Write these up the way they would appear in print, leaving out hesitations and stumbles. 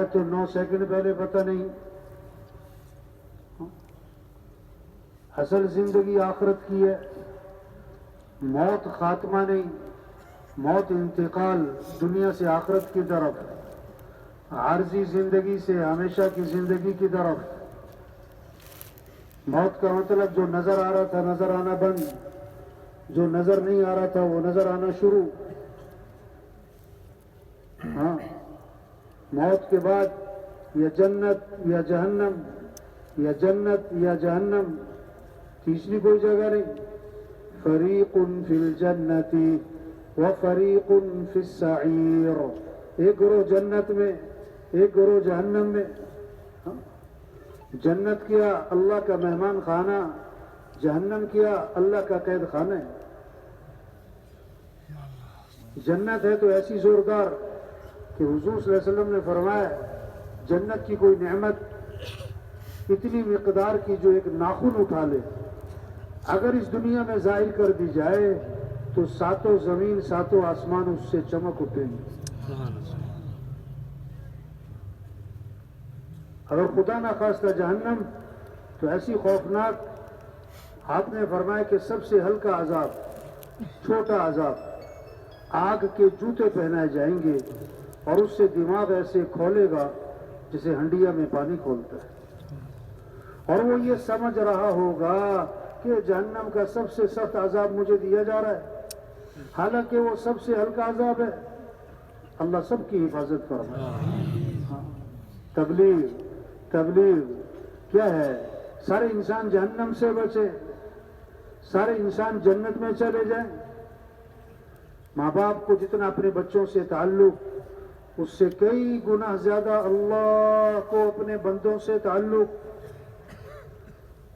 ہے تو 9 سیکنڈ پہلے پتہ نہیں. اصل زندگی آخرت کی ہے. موت خاتمہ نہیں، موت انتقال دنیا سے آخرت کی طرف، عارضی زندگی سے ہمیشہ کی زندگی کی طرف. موت کا مطلب جو نظر آ رہا تھا نظر آنا بند، جو نظر نہیں آ رہا تھا وہ نظر آنا شروع. ہاں، موت کے بعد یا جنت یا جہنم، یا جنت یا جہنم، تیسری کوئی جگہ نہیں. فریق فی الجنت و فریق فی السعیر. ایک گروہ جنت میں، ایک گروہ جہنم میں. جنت کیا اللہ کا مہمان خانہ، جہنم کیا اللہ کا قید خانہ ہے. جنت ہے تو ایسی زوردار کہ حضور صلی اللہ علیہ وسلم نے فرمایا جنت کی کوئی نعمت اتنی مقدار کی جو ایک ناخن اٹھا لے، اگر اس دنیا میں ظاہر کر دی جائے تو 7 زمین 7 آسمان اس سے چمک اٹھیں گے. اگر خدا نہ خواستہ جہنم تو ایسی خوفناک، آپ نے فرمایا کہ سب سے ہلکا عذاب، چھوٹا عذاب، آگ کے جوتے پہنائے جائیں گے اور اس سے دماغ ایسے کھولے گا جسے ہنڈیا میں پانی کھولتا ہے. اور وہ یہ سمجھ رہا ہوگا کہ جہنم کا سب سے سخت عذاب مجھے دیا جا رہا ہے، حالانکہ وہ سب سے ہلکا عذاب ہے. اللہ سب کی حفاظت فرمائے. تبلیغ تبلیغ کیا ہے؟ سارے انسان جہنم سے بچے، سارے انسان جنت میں چلے جائیں. ماں باپ کو جتنا اپنے بچوں سے تعلق، اس سے کئی گنا زیادہ اللہ کو اپنے بندوں سے تعلق.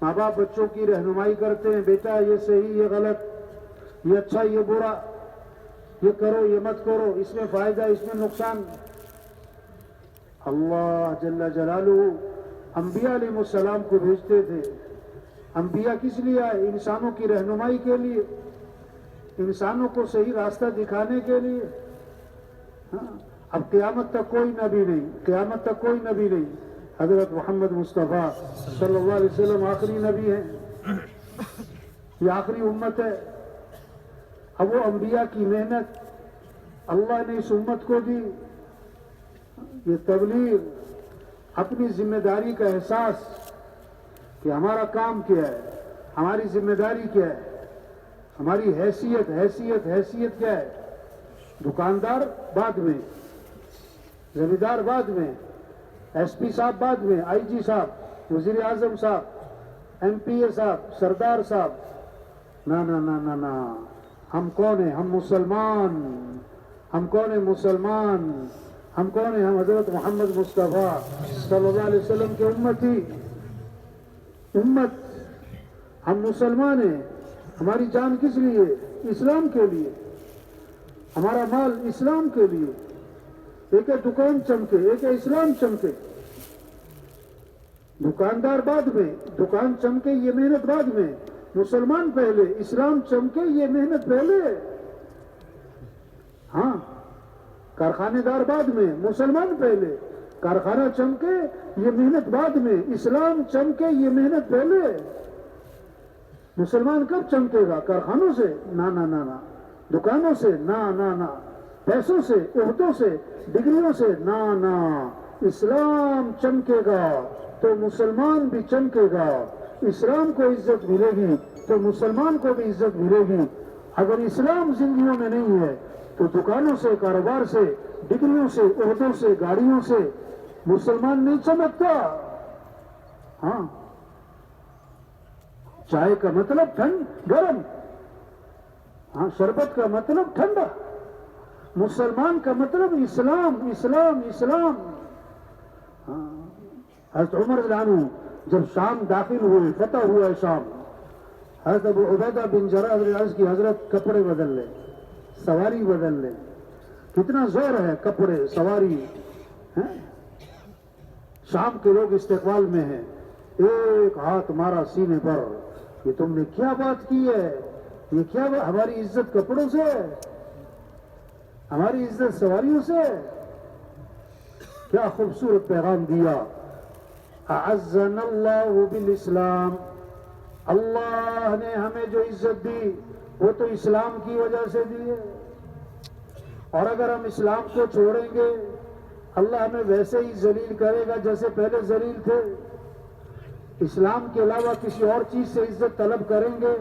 ماں باپ بچوں کی رہنمائی کرتے ہیں، بیٹا یہ صحیح یہ غلط، یہ اچھا یہ برا، یہ کرو یہ مت کرو، اس میں فائدہ اس میں نقصان. اللہ جل جلالہ انبیاء علیہ السلام کو بھیجتے تھے. انبیاء کس لیے آئے؟ انسانوں کی رہنمائی کے لیے، انسانوں کو صحیح راستہ دکھانے کے لیے. اب قیامت تک کوئی نبی نہیں، قیامت تک کوئی نبی نہیں. حضرت محمد مصطفیٰ صلی اللہ علیہ وسلم آخری نبی ہیں، یہ آخری امت ہے. اب وہ انبیاء کی محنت اللہ نے اس امت کو دی. یہ تبلیغ، اپنی ذمہ داری کا احساس کہ ہمارا کام کیا ہے، ہماری ذمہ داری کیا ہے، ہماری حیثیت حیثیت حیثیت کیا ہے. دکاندار بعد میں، زمیندار بعد میں، ایس پی صاحب بعد میں، آئی جی صاحب، وزیر اعظم صاحب، ایم پی اے صاحب، سردار صاحب. نا نا نا نا نا، ہم کون ہیں؟ ہم مسلمان. ہم کون ہیں؟ مسلمان. ہم کون ہیں؟ ہم حضرت محمد مصطفیٰ صلی اللہ علیہ وسلم کے امتی، امت. ہم مسلمان ہیں. ہماری جان کس لیے؟ اسلام کے لیے. ہمارا مال اسلام کے لیے. ایک ہے دکان چمکے، ایک ہے اسلام چمکے. دکاندار بعد میں، دکان چمکے یہ محنت بعد میں. مسلمان پہلے، اسلام چمکے یہ محنت پہلے. ہاں، کارخانے دار بعد میں، مسلمان پہلے. کارخانہ چمکے یہ محنت بعد میں، اسلام چمکے یہ محنت پہلے. مسلمان کب چمکے گا؟ کارخانوں سے؟ نا نا نا نا. دکانوں سے؟ نا نا نا. پیسوں سے، عہدوں سے، ڈگریوں سے؟ نا نا. اسلام چمکے گا تو مسلمان بھی چمکے گا. اسلام کو عزت ملے گی تو مسلمان کو بھی عزت ملے گی. اگر اسلام زندگیوں میں نہیں ہے تو دکانوں سے، کاروبار سے، ڈگریوں سے، عہدوں سے، گاڑیوں سے مسلمان نہیں چمکتا. ہاں، چائے کا مطلب ٹھنڈ گرم، ہاں، شربت کا مطلب ٹھنڈا. مسلمان کا مطلب اسلام اسلام اسلام. ہاں، حضرت عمر رضی اللہ عنہ جب شام داخل ہوئے، فتح ہوا ہے شام، حضرت ابو عبیدہ بن جراح رضی اللہ عنہ کی حضرت کپڑے بدل لیں، سواری بدل لیں. کتنا زور ہے کپڑے سواری. شام کے لوگ استقبال میں ہیں، ایک ہاتھ مارا سینے پر، یہ تم نے کیا بات کی ہے؟ یہ کیا بات؟ ہماری عزت کپڑوں سے ہے، ہماری عزت سواریوں سے ہے. کیا خوبصورت پیغام دیا. اعزنا اللہ بالاسلام. اللہ نے ہمیں جو عزت دی وہ تو اسلام کی وجہ سے دی ہے، اور اگر ہم اسلام کو چھوڑیں گے اللہ ہمیں ویسے ہی ذلیل کرے گا جیسے پہلے ذلیل تھے. اسلام کے علاوہ کسی اور چیز سے عزت طلب کریں گے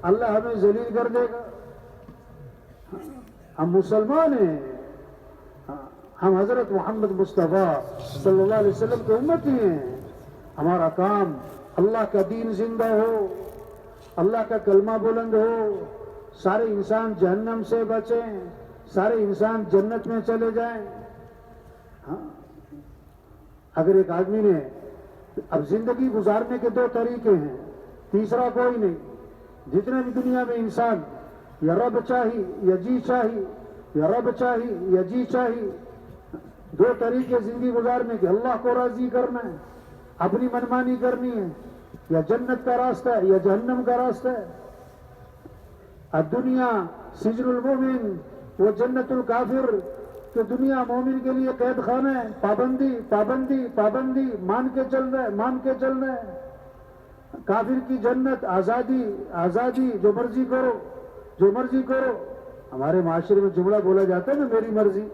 اللہ ہمیں ذلیل کر دے گا. ہم مسلمان ہیں، ہم حضرت محمد مصطفیٰ صلی اللہ علیہ وسلم کے امتی ہیں. ہمارا کام اللہ کا دین زندہ ہو، اللہ کا کلمہ بلند ہو، سارے انسان جہنم سے بچیں، سارے انسان جنت میں چلے جائیں. اگر ایک آدمی نے اب زندگی گزارنے کے دو طریقے ہیں، تیسرا کوئی نہیں. جتنے بھی دنیا میں انسان یا رب چاہی یا جی چاہی، یا رب چاہی یا جی چاہی، دو طریقے زندگی گزارنے کے. اللہ کو راضی کرنا ہے، اپنی منمانی کرنی ہے، یا جنت کا راستہ ہے یا جہنم کا راستہ ہے. الدنیا سجن المومن وہ جنت الکافر، کہ دنیا مومن کے لیے قید خانہ ہے. پابندی پابندی پابندی، مان کے چل رہے مان کے چل رہے. کافر کی جنت آزادی آزادی، جو مرضی کرو جو مرضی کرو. ہمارے معاشرے میں جملہ بولا جاتا ہے نا، میری مرضی.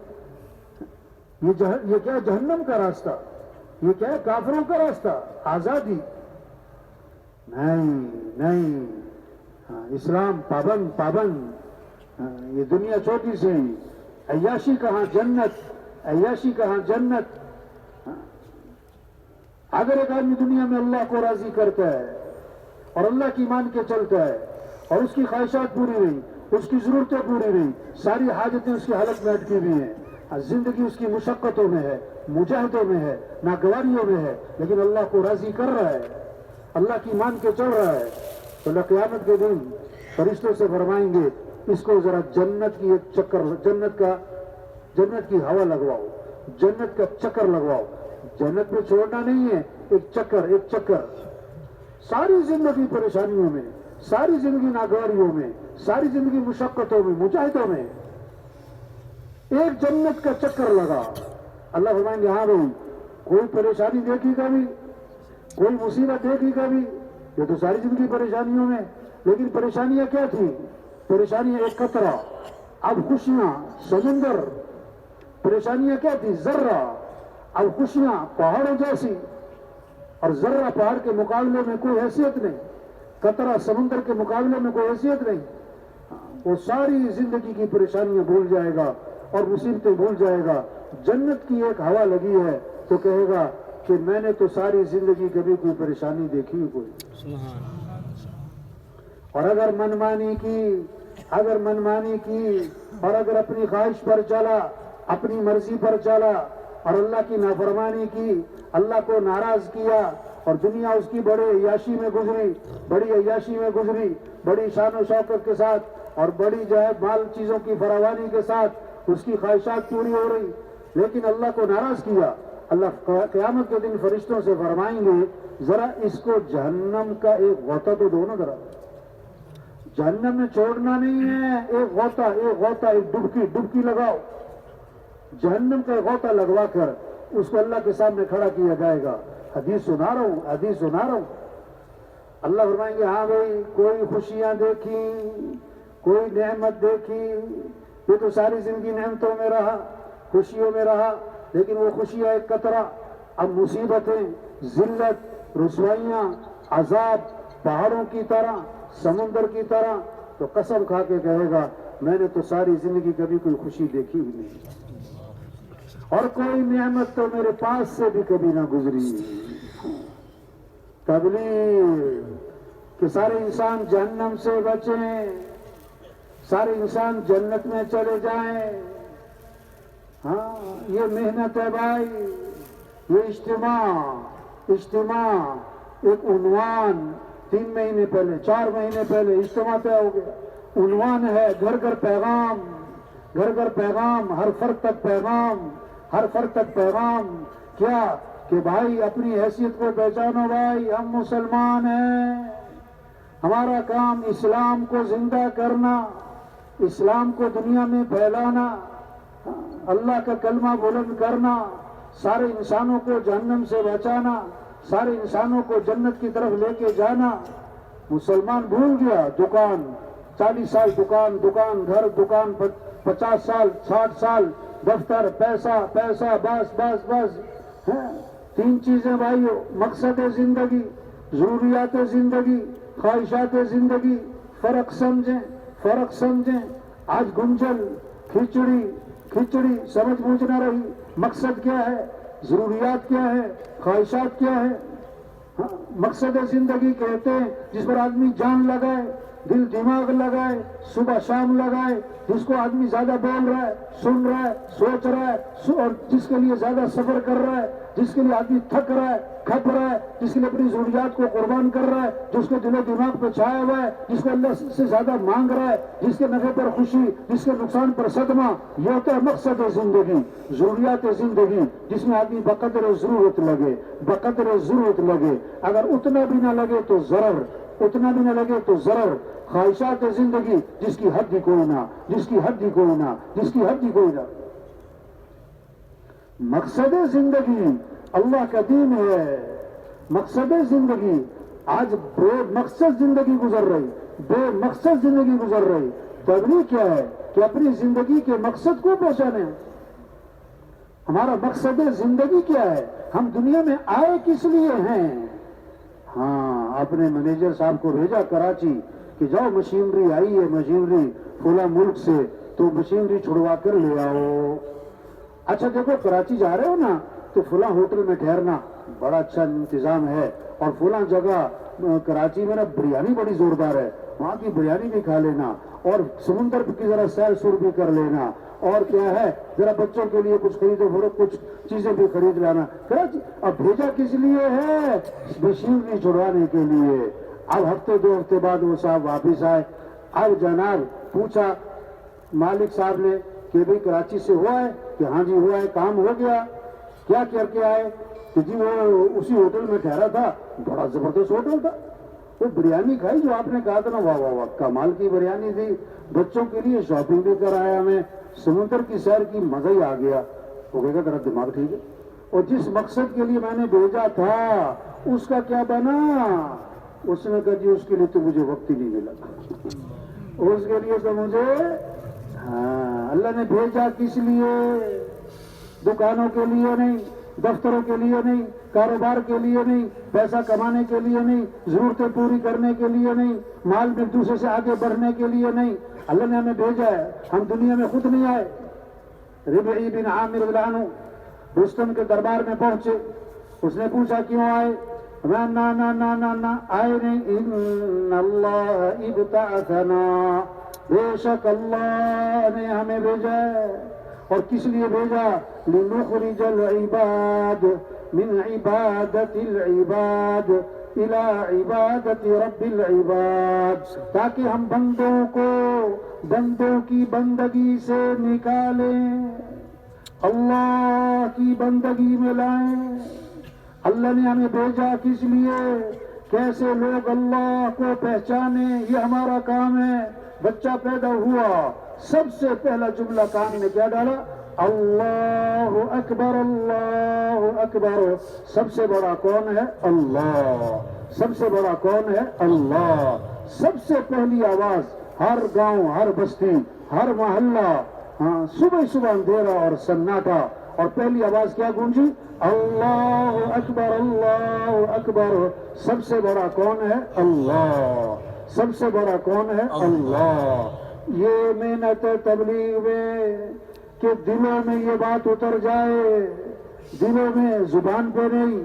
یہ کیا ہے؟ جہنم کا راستہ. یہ کیا ہے؟ کافروں کا راستہ. آزادی نہیں نہیں. اسلام پابند پابند. یہ دنیا چھوٹی سی، عیاشی کہاں جنت، عیاشی کہاں جنت. اگر ایک آدمی دنیا میں اللہ کو راضی کرتا ہے اور اللہ کی مان کے چلتا ہے اور اس کی خواہشات پوری نہیں، اس کی ضرورتیں پوری نہیں، ساری حاجتیں اس کی حلق میں اٹکی ہوئی ہیں، زندگی اس کی مشقتوں میں ہے، مجاہدوں میں ہے، ناگواریوں میں ہے، لیکن اللہ کو راضی کر رہا ہے، اللہ کی مان کے چل رہا ہے، تو قیامت کے دن فرشتوں سے فرمائیں گے اس کو ذرا جنت کی ایک چکر، جنت کی ہوا لگواؤ، جنت کا چکر لگواؤ. جنت میں چھوڑنا نہیں ہے، ایک چکر ایک چکر. ساری زندگی پریشانیوں میں، ساری زندگی ناگواریوں میں، ساری زندگی مشقتوں میں، مجاہدوں میں، ایک جنت کا چکر لگا. اللہ فرمائیں گے ہاں بھائی، کوئی پریشانی دیکھی کبھی، کوئی مصیبت دیکھی کبھی؟ یہ تو ساری زندگی پریشانیوں میں. لیکن پریشانیاں کیا تھی؟ پریشانیاں ایک قطرہ، اب خوشیاں سمندر. پریشانیاں کیا تھی؟ ذرہ، اب خوشیاں پہاڑوں جیسی. اور ذرہ پہاڑ کے مقابلے میں کوئی حیثیت نہیں، قطرہ سمندر کے مقابلے میں کوئی حیثیت نہیں. وہ ساری زندگی کی پریشانیاں بھول جائے گا اور مصیبتیں بھول جائے گا. جنت کی ایک ہوا لگی ہے تو کہے گا کہ میں نے تو ساری زندگی کبھی کوئی پریشانی دیکھی کوئی. اور اگر منمانی کی اور اگر اپنی خواہش پر چلا، اپنی مرضی پر چلا اور اللہ کی نافرمانی کی، اللہ کو ناراض کیا اور دنیا اس کی بڑی عیاشی میں گزری، بڑی شان و شوکت کے ساتھ اور بڑی جو ہے مال چیزوں کی فراوانی کے ساتھ اس کی خواہشات پوری ہو رہی، لیکن اللہ کو ناراض کیا. اللہ قیامت کے دن فرشتوں سے فرمائیں گے ذرا اس کو جہنم کا ایک غوطہ تو دو نا. ذرا جہنم میں چھوڑنا نہیں ہے، ایک غوطہ ایک ڈبکی لگاؤ. جہنم کا غوطہ لگوا کر اس کو اللہ کے سامنے کھڑا کیا جائے گا. حدیث سنا رہا ہوں. اللہ فرمائیں گے ہاں بھائی، کوئی خوشیاں دیکھی، کوئی نعمت دیکھی، یہ تو ساری زندگی نعمتوں میں رہا، خوشیوں میں رہا، لیکن وہ خوشیاں ایک قطرہ. اب مصیبتیں، ذلت، رسوائیاں، عذاب پہاڑوں کی طرح، سمندر کی طرح. تو قسم کھا کے کہے گا میں نے تو ساری زندگی کبھی کوئی خوشی دیکھی بھی نہیں، اور کوئی نعمت تو میرے پاس سے بھی کبھی نہ گزری. تبلیغ کہ سارے انسان جہنم سے بچیں، سارے انسان جنت میں چلے جائیں. ہاں یہ محنت ہے بھائی، یہ اجتماع ایک عنوان 3 مہینے پہلے 4 مہینے پہلے اجتماع طے ہو گیا. عنوان ہے گھر گھر پیغام، ہر فرد تک پیغام. کیا کہ بھائی اپنی حیثیت کو پہچانو. بھائی ہم مسلمان ہیں، ہمارا کام اسلام کو زندہ کرنا، اسلام کو دنیا میں پھیلانا، اللہ کا کلمہ بلند کرنا، سارے انسانوں کو جہنم سے بچانا، سارے انسانوں کو جنت کی طرف لے کے جانا۔ مسلمان بھول گیا دکان، 40 سال دکان، گھر دکان، 50 سال 60 سال دفتر، پیسہ پیسہ، بس بس بس۔ تین چیزیں بھائیو، مقصد زندگی، ضروریات زندگی، خواہشات زندگی۔ فرق سمجھیں۔ آج گنجل کھچڑی سمجھ بوجھ نہ رہی۔ مقصد کیا ہے، ضروریات کیا ہے، خواہشات کیا ہے؟ مقصد زندگی کہتے ہیں جس پر آدمی جان لگائے، دل دماغ لگائے، صبح شام لگائے، جس کو آدمی زیادہ بول رہا ہے، سن رہا ہے، سوچ رہا ہے، اور جس کے لیے زیادہ صبر کر رہا ہے، جس کے لیے آدمی تھک رہا ہے، کھپ رہا ہے، جس کے لیے اپنی ضروریات کو قربان کر رہا ہے، جس کے دل و دماغ پہ چھایا ہوا ہے، جس کو اللہ سے زیادہ مانگ رہا ہے، جس کے نفع پر خوشی، جس کے نقصان پر صدمہ۔ یہ ہوتا ہے مقصد زندگی، ضروریات زندگی، جس میں آدمی بقدر ضرورت لگے۔ اگر اتنا بھی نہ لگے تو ضرر۔ خواہشات زندگی، جس کی حد ہی کوئی نہ۔ مقصد زندگی اللہ کا دین ہے۔ مقصد زندگی آج بے مقصد زندگی گزر رہی۔ تبلیغ کیا ہے کہ اپنی زندگی کے مقصد کو پہچانے۔ ہمارا مقصد زندگی کیا ہے؟ ہم دنیا میں آئے کس لیے ہیں؟ اپنے مینیجر صاحب کو بھیجا کراچی کہ جاؤ مشینری آئی ہے، مشینری فلاں ملک سے، تو مشینری چھڑوا کر لے آؤ۔ اچھا دیکھو، کراچی جا رہے ہو نا تو فلاں ہوٹل میں ٹھہرنا، بڑا اچھا انتظام ہے، اور فلاں جگہ کراچی میں نا بریانی بڑی زوردار ہے، وہاں کی بریانی بھی کھا لینا، اور سمندر کی ذرا سیر سور بھی کر لینا، اور کیا ہے ذرا بچوں کے لیے کچھ خریدو فروخت، کچھ چیزیں بھی خرید لانا۔ کراچی اب بھیجا کس لیے ہے؟ مشینری چھڑوانے کے لیے۔ اب ہفتے 2 ہفتے بعد وہ صاحب واپس آئے۔ اب جناب پوچھا مالک صاحب نے کہ بھئی کراچی سے ہوا ہے؟ کہ ہاں جی ہوا ہے، کام ہو گیا۔ کیا کر کے آئے؟ کہ جی وہ اسی ہوٹل میں ٹھہرا تھا، بڑا زبردست ہوٹل تھا، وہ بریانی کھائی جو آپ نے کہا تھا نا، واہ واہ واہ، کمال کی بریانی تھی، بچوں کے لیے شاپنگ بھی کرایا، ہمیں سمندر کی سیر کی مزہ ہی آ گیا۔ وہ کہے گا تیرا دماغ ٹھیک ہے؟ اور جس مقصد کے لیے میں نے بھیجا تھا اس کا کیا بنا؟ اس نے کہا جی اس کے لیے تو مجھے وقت ہی نہیں ملا، اس کے لیے تو مجھے اللہ نے بھیجا کس لیے؟ دکانوں کے لیے نہیں، دفتروں کے لیے نہیں، کاروبار کے لیے نہیں، پیسہ کمانے کے لیے نہیں، ضرورتیں پوری کرنے کے لیے نہیں، مال میں دوسرے سے آگے بڑھنے کے لیے نہیں۔ اللہ نے ہمیں بھیجا ہے، ہم دنیا میں خود نہیں آئے۔ ربعی بن عامر رضی اللہ عنہ رستم کے دربار میں پہنچے، اس نے پوچھا کیوں آئے؟ نا آئے نہیں، ان اللہ ابتعثنا، بے شک اللہ نے ہمیں بھیجا ہے۔ اور کس لیے بھیجا؟ لنخرج العباد من عبادت العباد الى عبادت رب العباد، تاکہ ہم بندوں کی بندگی سے نکالیں، اللہ کی بندگی میں لائیں۔ اللہ نے ہمیں بھیجا کس لیے؟ کیسے لوگ اللہ کو پہچانے، یہ ہمارا کام ہے۔ بچہ پیدا ہوا، سب سے پہلا جملہ کان میں کیا ڈالا؟ اللہ اکبر، اللہ اکبر۔ سب سے بڑا کون ہے؟ اللہ۔ سب سے بڑا کون ہے؟ اللہ۔ سب سے پہلی آواز ہر گاؤں، ہر بستی، ہر محلہ، صبح اندھیرا اور سناٹا، اور پہلی آواز کیا گونجی؟ اللہ اکبر، اللہ اکبر۔ سب سے بڑا کون ہے؟ اللہ۔ سب سے بڑا کون ہے؟ اللہ۔ یہ محنت تبلیغ میں کہ دلوں میں یہ بات اتر جائے، دلوں میں، زبان پہ نہیں،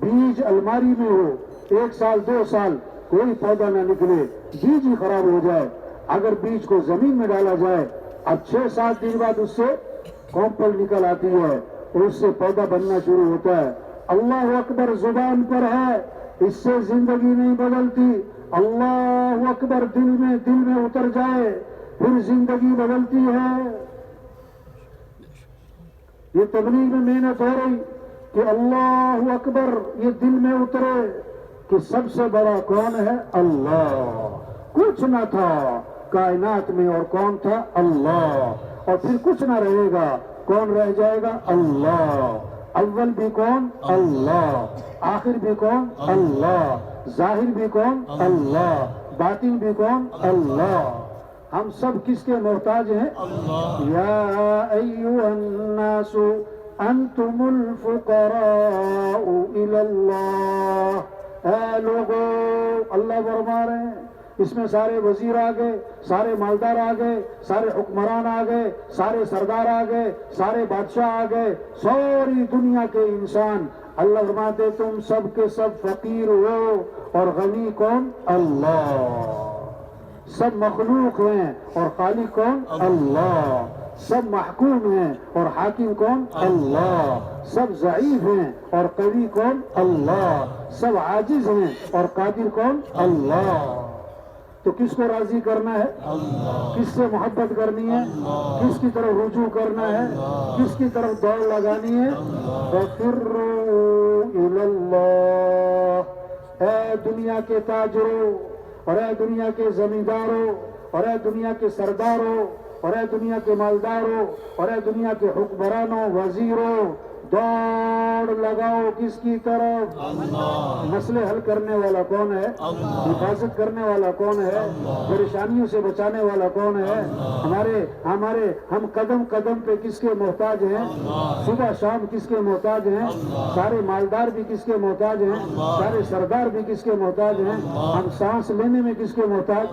بیج الماری میں ہو، 1 سال 2 سال کوئی پودا نہ نکلے، بیج ہی خراب ہو جائے۔ اگر بیج کو زمین میں ڈالا جائے، اب 6-7 دن بعد اس سے کومپل نکل آتی ہے اور اس سے پودا بننا شروع ہوتا ہے۔ اللہ اکبر زبان پر ہے، اس سے زندگی نہیں بدلتی۔ اللہ اکبر دل میں اتر جائے، پھر زندگی بدلتی ہے۔ یہ تبلیغ میں محنت ہو رہی کہ اللہ اکبر یہ دل میں اترے کہ سب سے بڑا کون ہے؟ اللہ۔ کچھ نہ تھا کائنات میں، اور کون تھا؟ اللہ۔ اور پھر کچھ نہ رہے گا، کون رہ جائے گا؟ اللہ۔ اول بھی کون؟ اللہ. آخر بھی کون؟ اللہ. ظاہر بھی کون؟ اللہ. باطن بھی کون؟ اللہ. ہم سب کس کے محتاج ہیں؟ یا ایھا الناس انتم الفقراء الی اللہ. اے لوگو، اللہ فرما رہے ہیں اس میں سارے وزیر آ گئے، سارے مالدار آ گئے، سارے حکمران آ گئے، سارے سردار آ گئے، سارے بادشاہ آ گئے، ساری دنیا کے انسان. اللہ فرماتے تم سب کے سب فقیر ہو اور غنی کون؟ اللہ. سب مخلوق ہیں اور خالق کون؟ اللہ. سب محکوم ہیں اور حاکم کون؟ اللہ. سب ضعیف ہیں اور قوی کون؟ اللہ. سب عاجز ہیں اور قادر کون؟ اللہ. تو کس کو راضی کرنا ہے؟ اللہ. کس سے محبت کرنی ہے؟ کس کی طرف رجوع کرنا ہے؟ کس کی طرف دوڑ لگانی ہے؟ فَفِرُّوا إِلَى اللَّهِ. اے دنیا کے تاجروں اور اے دنیا کے زمینداروں اور اے دنیا کے سرداروں اور اے دنیا کے مالداروں اور اے دنیا کے حکمرانوں، وزیروں، دوڑ لگاؤ کس کی طرف؟ مسئلے حل کرنے والا کون ہے؟ حفاظت کرنے والا کون ہے؟ پریشانیوں سے بچانے والا کون ہے؟ ہم قدم قدم پہ کس کے محتاج ہیں؟ صبح شام کس کے محتاج ہیں؟ سارے مالدار بھی کس کے محتاج ہیں؟ سارے سردار بھی کس کے محتاج ہیں؟ ہم سانس لینے میں کس کے محتاج؟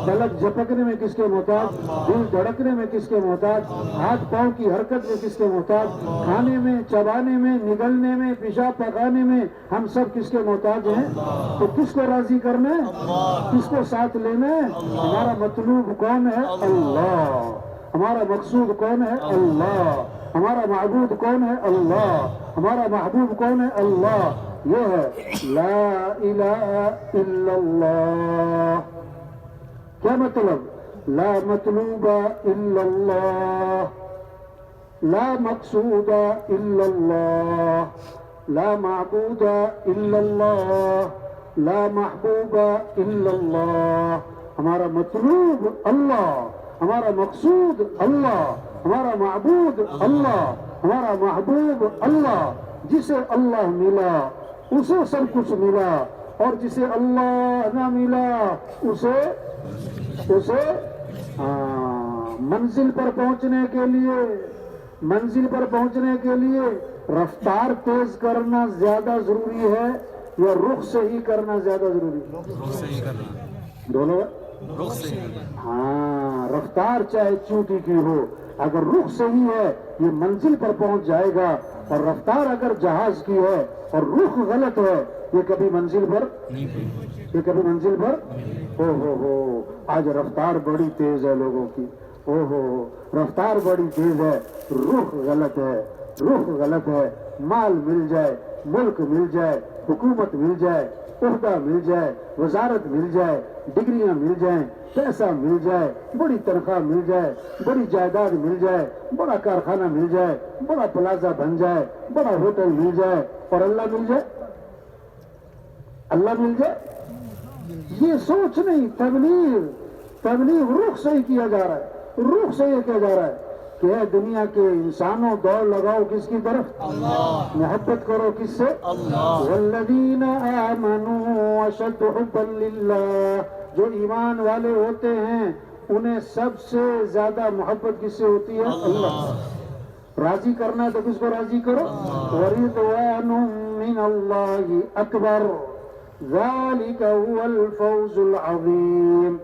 پلک جھپکنے میں کس کے محتاج؟ دل دھڑکنے میں کس کے محتاج؟ ہاتھ پاؤں کی حرکت میں کس کے محتاج؟ کھانے میں، چبانے میں، نگلنے میں، پیشاب پکانے میں ہم سب کس کے محتاج ہیں؟ تو کس کو راضی کرنا ہے؟ کس کو ساتھ لینا ہے؟ ہمارا مطلوب کون ہے؟ اللہ. ہمارا مقصود کون ہے؟ اللہ. ہمارا معبود کون ہے؟ اللہ. ہمارا محبوب کون ہے؟ اللہ. یہ ہے لا الہ الا اللہ. کیا مطلب؟ لا مطلوب الا اللہ، لا مقصود الا اللہ، لا معبود الا اللہ، لا محبوب الا اللہ. ہمارا مطلوب اللہ، ہمارا مقصود اللہ، ہمارا معبود اللہ، ہمارا محبوب اللہ. جسے اللہ ملا اسے سب کچھ ملا، اور جسے اللہ نہ ملا اسے منزل پر پہنچنے کے لیے رفتار تیز کرنا زیادہ ضروری ہے یا رخ صحیح کرنا زیادہ ضروری ہے؟ رخ صحیح کرنا. دونوں. رخ صحیح کرنا. ہاں، رفتار چاہے چونٹی کی ہو، اگر رخ صحیح ہے یہ منزل پر پہنچ جائے گا، اور رفتار اگر جہاز کی ہے اور رخ غلط ہے یہ کبھی منزل پر ہو. آج رفتار بڑی تیز ہے لوگوں کی، رفتار بڑی تیز ہے، رخ غلط ہے. مال مل جائے، ملک مل جائے، حکومت مل جائے، عہدہ مل جائے، وزارت مل جائے، ڈگریاں مل جائیں، پیسہ مل جائے، بڑی تنخواہ مل جائے، بڑی جائیداد مل جائے، بڑا کارخانہ مل جائے، بڑا پلازہ بن جائے، بڑا ہوٹل مل جائے، اور اللہ مل جائے. یہ سوچ نہیں. تبلیغ رخ سے ہی کیا جا رہا ہے کہ اے دنیا کے انسانوں دوڑ لگاؤ کس کی طرف؟ اللہ. محبت کرو کس سے؟ اللہ. والذین آمنوا اشد حبا للہ. جو ایمان والے ہوتے ہیں انہیں سب سے زیادہ محبت کس سے ہوتی ہے؟ اللہ. راضی کرنا ہے تو کس کو راضی کرو؟ ورضوان من اللہ اکبر ذالک هو الفوز العظیم.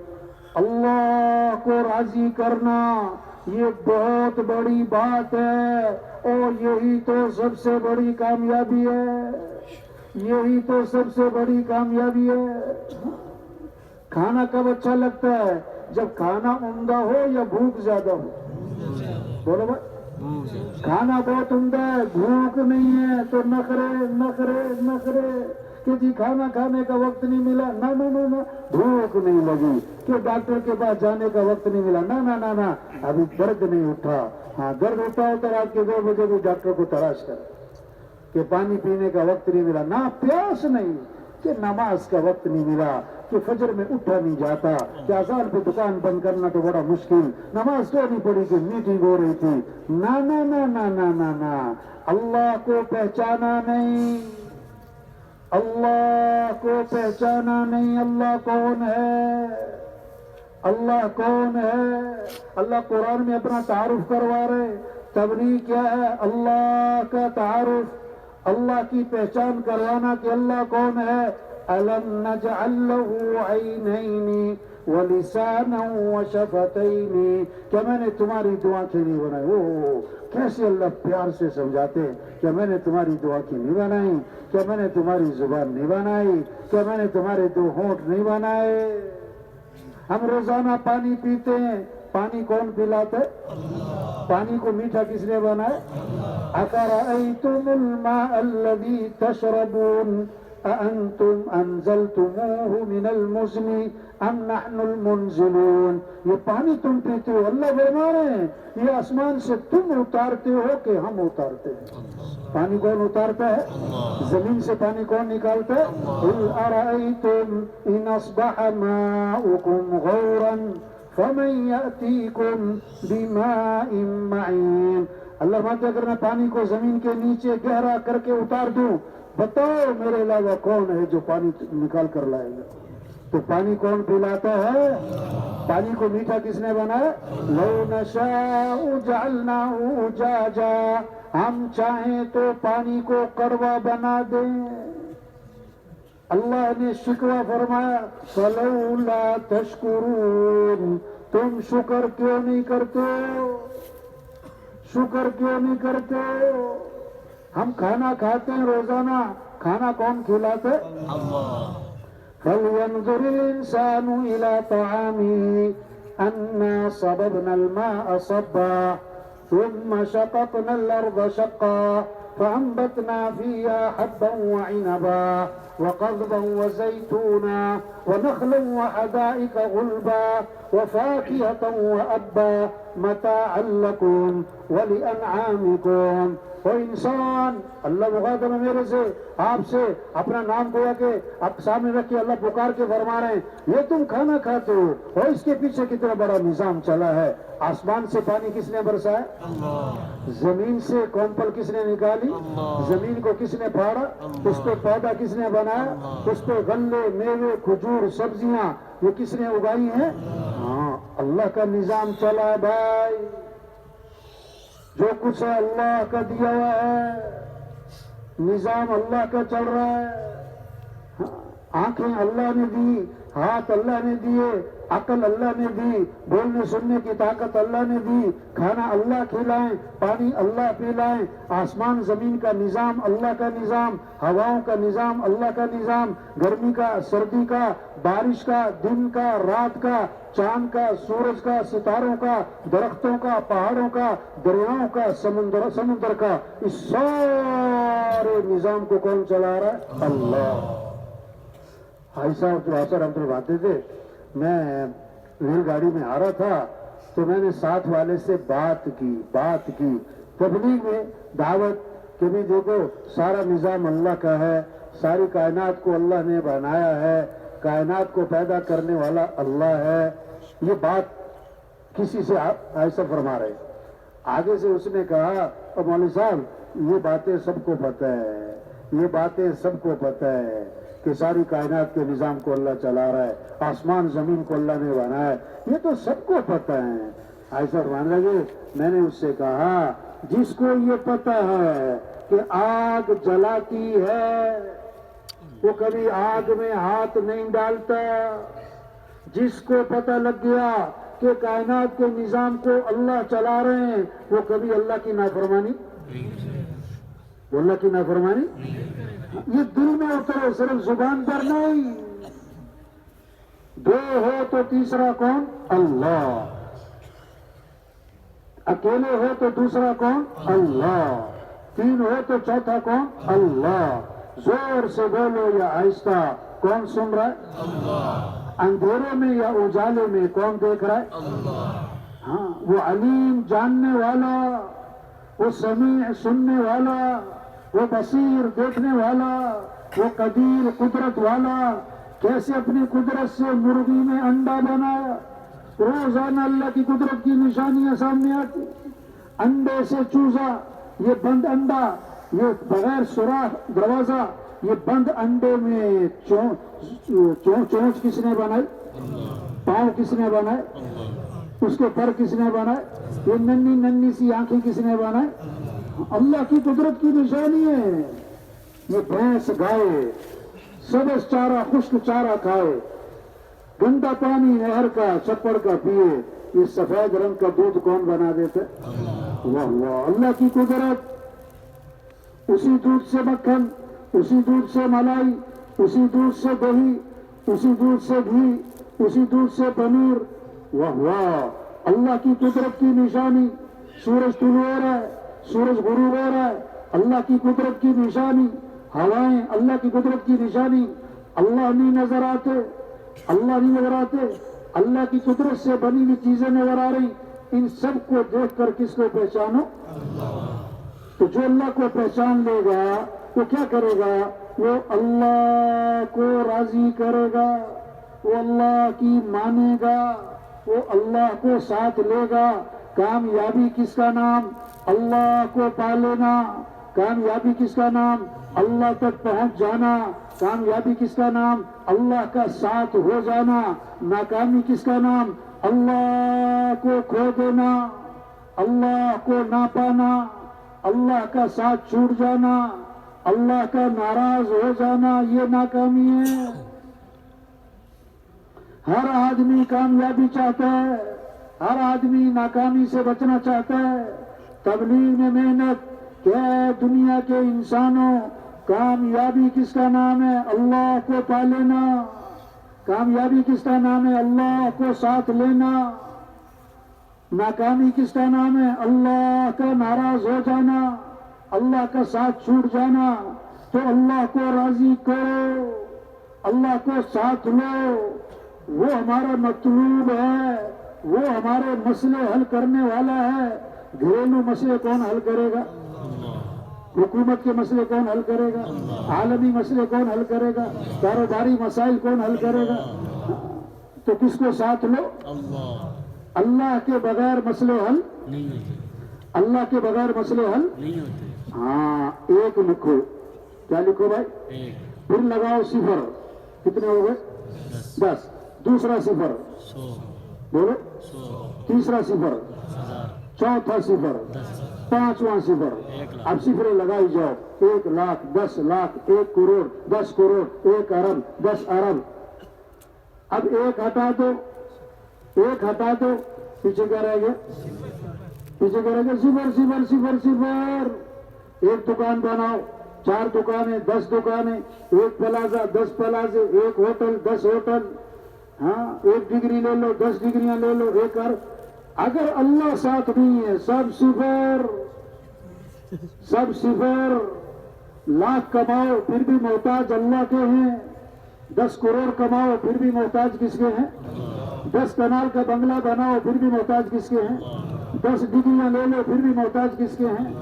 اللہ کو راضی کرنا یہ بہت بڑی بات ہے، اور یہی تو سب سے بڑی کامیابی ہے. کھانا کب اچھا لگتا ہے؟ جب کھانا عمدہ ہو یا بھوک زیادہ ہو؟ بولو بھائی. کھانا بہت عمدہ ہے، بھوک نہیں ہے تو نخرے کہ جی کھانا کھانے کا وقت نہیں ملا، نہ بھوک نہیں لگی، کہ ڈاکٹر کے پاس جانے کا وقت نہیں ملا، نہ ابھی درد نہیں اٹھا. ہاں، درد اٹھا ہو تو رات کے 2 بجے بھی ڈاکٹر کو تلاش کر، کہ پانی پینے کا وقت نہیں ملا. نہ پیاس نہیں کہ نماز کا وقت نہیں ملا. کہ فجر میں اٹھا نہیں جاتا، کہ اذان پہ دکان بند کرنا تو بڑا مشکل، نماز تو نہیں پڑھی کہ میٹنگ ہو رہی تھی۔ نا نا نا نا نا نا نا، اللہ کو پہچانا نہیں، اللہ کو پہچانا نہیں۔ اللہ کون ہے؟ اللہ کون ہے؟ اللہ قرآن میں اپنا تعارف کروا رہے۔ تبلیغ کیا ہے؟ اللہ کا تعارف، اللہ کی پہچان کروانا کہ اللہ کون ہے۔ أَلَمْ نَجْعَلْ لَهُ عَيْنَيْنِ وَلِسَانًا وَشَفَتَيْنِ، کیا میں نے تمہاری دعا کی نہیں بنائی؟ وہ کیسے اللہ پیار سے سمجھاتے ہیں، کیا میں نے تمہاری دعا کی نہیں بنائی؟ کیا میں نے تمہاری زبان نہیں بنائی؟ کیا میں نے تمہارے دو ہونٹ نہیں بنائے؟ ہم روزانہ پانی پیتے ہیں، پانی کون پلاتا ہے؟ پانی کو میٹھا کس نے بنایا؟ أَفَرَأَيْتُمُ الْمَاءَ الَّذِي تَشْرَبُونَ أَأَنْتُمْ أَنزَلْتُمُوهُ مِنَ الْمُزْنِ أَمْ نَحْنُ الْمُنزِلُونَ، یہ پانی تم پیتے ہو، اللہ فرما رہے ہیں یہ آسمان سے تم اتارتے ہو کہ ہم اتارتے ہیں؟ پانی کون اتارتا ہے؟ زمین سے پانی کون نکالتا ہے؟ قُلْ أَرَأَيْتُمْ إِنْ أَصْبَحَ مَاؤُكُمْ غَوْرًا فَمَنْ يَأْتِيكُمْ بِمَاءٍ مَّعِينٍ، اللہ فرماتے اگر میں پانی کو زمین کے نیچے گہرا کر کے اتار دوں، بتاؤ میرے علاوہ کون ہے جو پانی نکال کر لائے گا؟ تو پانی کون پلاتا ہے؟ پانی کو میٹھا کس نے بنایا؟ لو نشاء جعلناه اجاجا، ہم چاہیں تو پانی کو کڑوا بنا دیں۔ اللہ نے شکوہ فرمایا فلولا تشکرون، تم شکر کیوں نہیں کرتے؟ شکر کیوں نہیں کرتے؟ ہم کھانا کھاتے ہیں روزانہ، کھانا کون کھلاتا ہے؟ اللہ۔ فَلْيَنْظُرِ الْإِنسَانُ إِلَى طَعَامِهِ أَنَّا صَبَبْنَا الْمَاءَ صَبًّا ثُمَّ شَقَقْنَا الْأَرْضَ شَقًّا فَأَنبَتْنَا فِيهَا حَبًّا وَعِنَبًا وَقَضْبًا وَزَيْتُونًا وَنَخْلًا وَحَدَائِقَ غُلْبًا وَفَاكِهَةً وَأَبًّا مَتَاعًا لَكُمْ وَلِأَنْعَامِكُمْ۔ وہ انسان، اللہ مخاطب ہے میرے سے، آپ سے، اپنا نام گویا کہ آپ سامنے رکھ کے اللہ پکار کے فرما رہے ہیں یہ تم کھانا کھاتے ہو اور اس کے پیچھے کتنا بڑا نظام چلا ہے۔ آسمان سے پانی کس نے برسایا؟ اللہ۔ زمین سے کونپل کس نے نکالی؟ زمین کو کس نے پھاڑا؟ اس پہ پودا کس نے بنایا؟ اس پہ غلے، میوے، کھجور، سبزیاں یہ کس نے اگائی ہیں؟ ہاں، اللہ کا نظام چلا ہے بھائی، جو کچھ ہے اللہ کا دیا ہوا ہے، نظام اللہ کا چل رہا ہے۔ آنکھیں اللہ نے دی، ہاتھ اللہ نے دیے، عقل اللہ نے دی، بولنے سننے کی طاقت اللہ نے دی، کھانا اللہ کھلائیں، پانی اللہ پلائیں، آسمان زمین کا نظام اللہ کا نظام، ہواؤں کا نظام اللہ کا نظام، گرمی کا، سردی کا، بارش کا، دن کا، رات کا، چاند کا، سورج کا، ستاروں کا، درختوں کا، پہاڑوں کا، دریاؤں کا، سمندر کا، اس سارے نظام کو کون چلا رہا ہے؟ اللہ۔ بھائی صاحب جو اثر ہم تو آتے تھے، میں ریل گاڑی میں آ رہا تھا تو میں نے ساتھ والے سے بات کی تبلیغ میں دعوت کہ بھی دیکھو سارا نظام اللہ کا ہے، ساری کائنات کو اللہ نے بنایا ہے، کائنات کو پیدا کرنے والا اللہ ہے۔ یہ بات کسی سے ایسا فرما رہے، آگے سے اس نے کہا مولوی صاحب یہ باتیں سب کو پتہ ہے، یہ باتیں سب کو پتہ ہے کہ ساری کائنات کے نظام کو اللہ چلا رہا ہے، آسمان زمین کو اللہ نے بنایا ہے، یہ تو سب کو پتہ ہے۔ ایسا مان لگے، میں نے اس سے کہا جس کو یہ پتہ ہے کہ آگ جلاتی ہے وہ کبھی آگ میں ہاتھ نہیں ڈالتا، جس کو پتہ لگ گیا کہ کائنات کے نظام کو اللہ چلا رہے ہیں وہ کبھی اللہ کی نافرمانی، اللہ کی نافرمانی یہ دل میں اترے، صرف زبان پر نہیں۔ دو ہو تو تیسرا کون؟ اللہ۔ اکیلے ہو تو دوسرا کون؟ اللہ۔ تین ہو تو چوتھا کون؟ اللہ۔ زور سے بولو یا آہستہ، کون سن رہا ہے؟ اللہ۔ اندھیرے میں یا اجالے میں کون دیکھ رہا ہے؟ اللہ۔ ہاں، وہ علیم جاننے والا، وہ سمیع سننے والا، وہ بصیر دیکھنے والا، وہ قدیر قدرت والا، کیسے اپنی قدرت سے مرغی میں انڈا بنایا. روزانہ اللہ کی قدرت کی نشانیاں سامنے آتی. انڈے سے چوزا، یہ بند انڈا، یہ بغیر سوراخ دروازہ، یہ بند انڈے میں چونچ کس نے بنائی؟ پاؤں کس نے بنائے؟ اس کے پر کس نے بنائے؟ یہ ننھی ننھی سی آنکھیں کس نے بنائے؟ اللہ کی قدرت کی نشانی ہے. یہ بھینس گائے سبز چارہ خشک چارہ کھائے، گندا پانی نہر کا چھپڑ کا پیے، یہ سفید رنگ کا دودھ کون بنا دیتا؟ واہ واہ، اللہ کی قدرت. اسی دودھ سے مکھن، اسی دودھ سے ملائی، اسی دودھ سے دہی، اسی دودھ سے گھی، اسی دودھ سے پنیر. واہ واہ، اللہ کی قدرت کی نشانی. سورج طلوع ہو رہا ہے، سورج غروب ہو رہا ہے، اللہ کی قدرت کی نشانی. ہوائیں اللہ کی قدرت کی نشانی. اللہ نہیں نظر آتے، اللہ نہیں نظر آتے، اللہ کی قدرت سے بنی ہوئی چیزیں نظر آ رہی. ان سب کو دیکھ کر کس کو پہچانو؟ تو جو اللہ کو پہچان لے گا وہ کیا کرے گا؟ وہ اللہ کو راضی کرے گا، وہ اللہ کی مانے گا، وہ اللہ کو ساتھ لے گا. کامیابی کس کا نام؟ اللہ کو پا لینا. کامیابی کس کا نام؟ اللہ تک پہنچ جانا. کامیابی کس کا نام؟ اللہ کا ساتھ ہو جانا. ناکامی کس کا نام؟ اللہ کو کھو دینا، اللہ کو نہ پانا، اللہ کا ساتھ چھوٹ جانا، اللہ کا ناراض ہو جانا، یہ ناکامی ہے. ہر آدمی کامیابی چاہتا ہے، ہر آدمی ناکامی سے بچنا چاہتا ہے. تبلیغ میں محنت کیا ہے دنیا کے انسانوں؟ کامیابی کس کا نام ہے؟ اللہ کو پا لینا. کامیابی کس کا نام ہے؟ اللہ کو ساتھ لینا. ناکامی کس کا نام ہے؟ اللہ کا ناراض ہو جانا، اللہ کا ساتھ چھوٹ جانا. تو اللہ کو راضی کرو، اللہ کو ساتھ لو. وہ ہمارا مطلوب ہے، وہ ہمارے مسئلے حل کرنے والا ہے. گھریلو مسئلے کون حل کرے گا؟ حکومت کے مسئلے کون حل کرے گا؟ عالمی مسئلے کون حل کرے گا؟ کاروباری مسائل کون حل کرے گا؟ تو کس کو ساتھ لو؟ اللہ کے بغیر مسئلے حل نہیں ہوتے، اللہ کے بغیر مسئلے حل نہیں ہوتے. ہاں، ایک لکھو. کیا لکھو بھائی؟ پھر لگاؤ صفر. کتنے ہو گئے؟ 10. دوسرا صفر بولو. تیسرا صفر، چوتھا صفر، پانچواں صفر. اب صفریں لگائی جاؤ. 1 لاکھ، 10 لاکھ، 1 کروڑ، 10 کروڑ، 1 ارب، 10 ارب. اب ایک ہٹا دو، ایک ہٹا دو، پیچھے کیا رہ گیا؟ پیچھے کیا رہ گیا؟ صفر صفر صفر صفر. ایک دکان بناؤ، 4 دکانیں، 10 دکانیں، 1 پلازا، 10 پلازے، 1 ہوٹل، 10 ہوٹل. ہاں، 1 ڈگری لے لو، 10 ڈگریاں لے لو، 1 ارب. اگر اللہ ساتھ نہیں ہے، سب صفر، سب صفر. لاکھ کماؤ پھر بھی محتاج اللہ کے ہیں. 10 کروڑ کماؤ پھر بھی محتاج کس کے ہیں؟ 10 کنال کا بنگلہ بناؤ پھر بھی محتاج کس کے ہیں؟ 10 ڈگریاں لے لو پھر بھی محتاج کس کے ہیں؟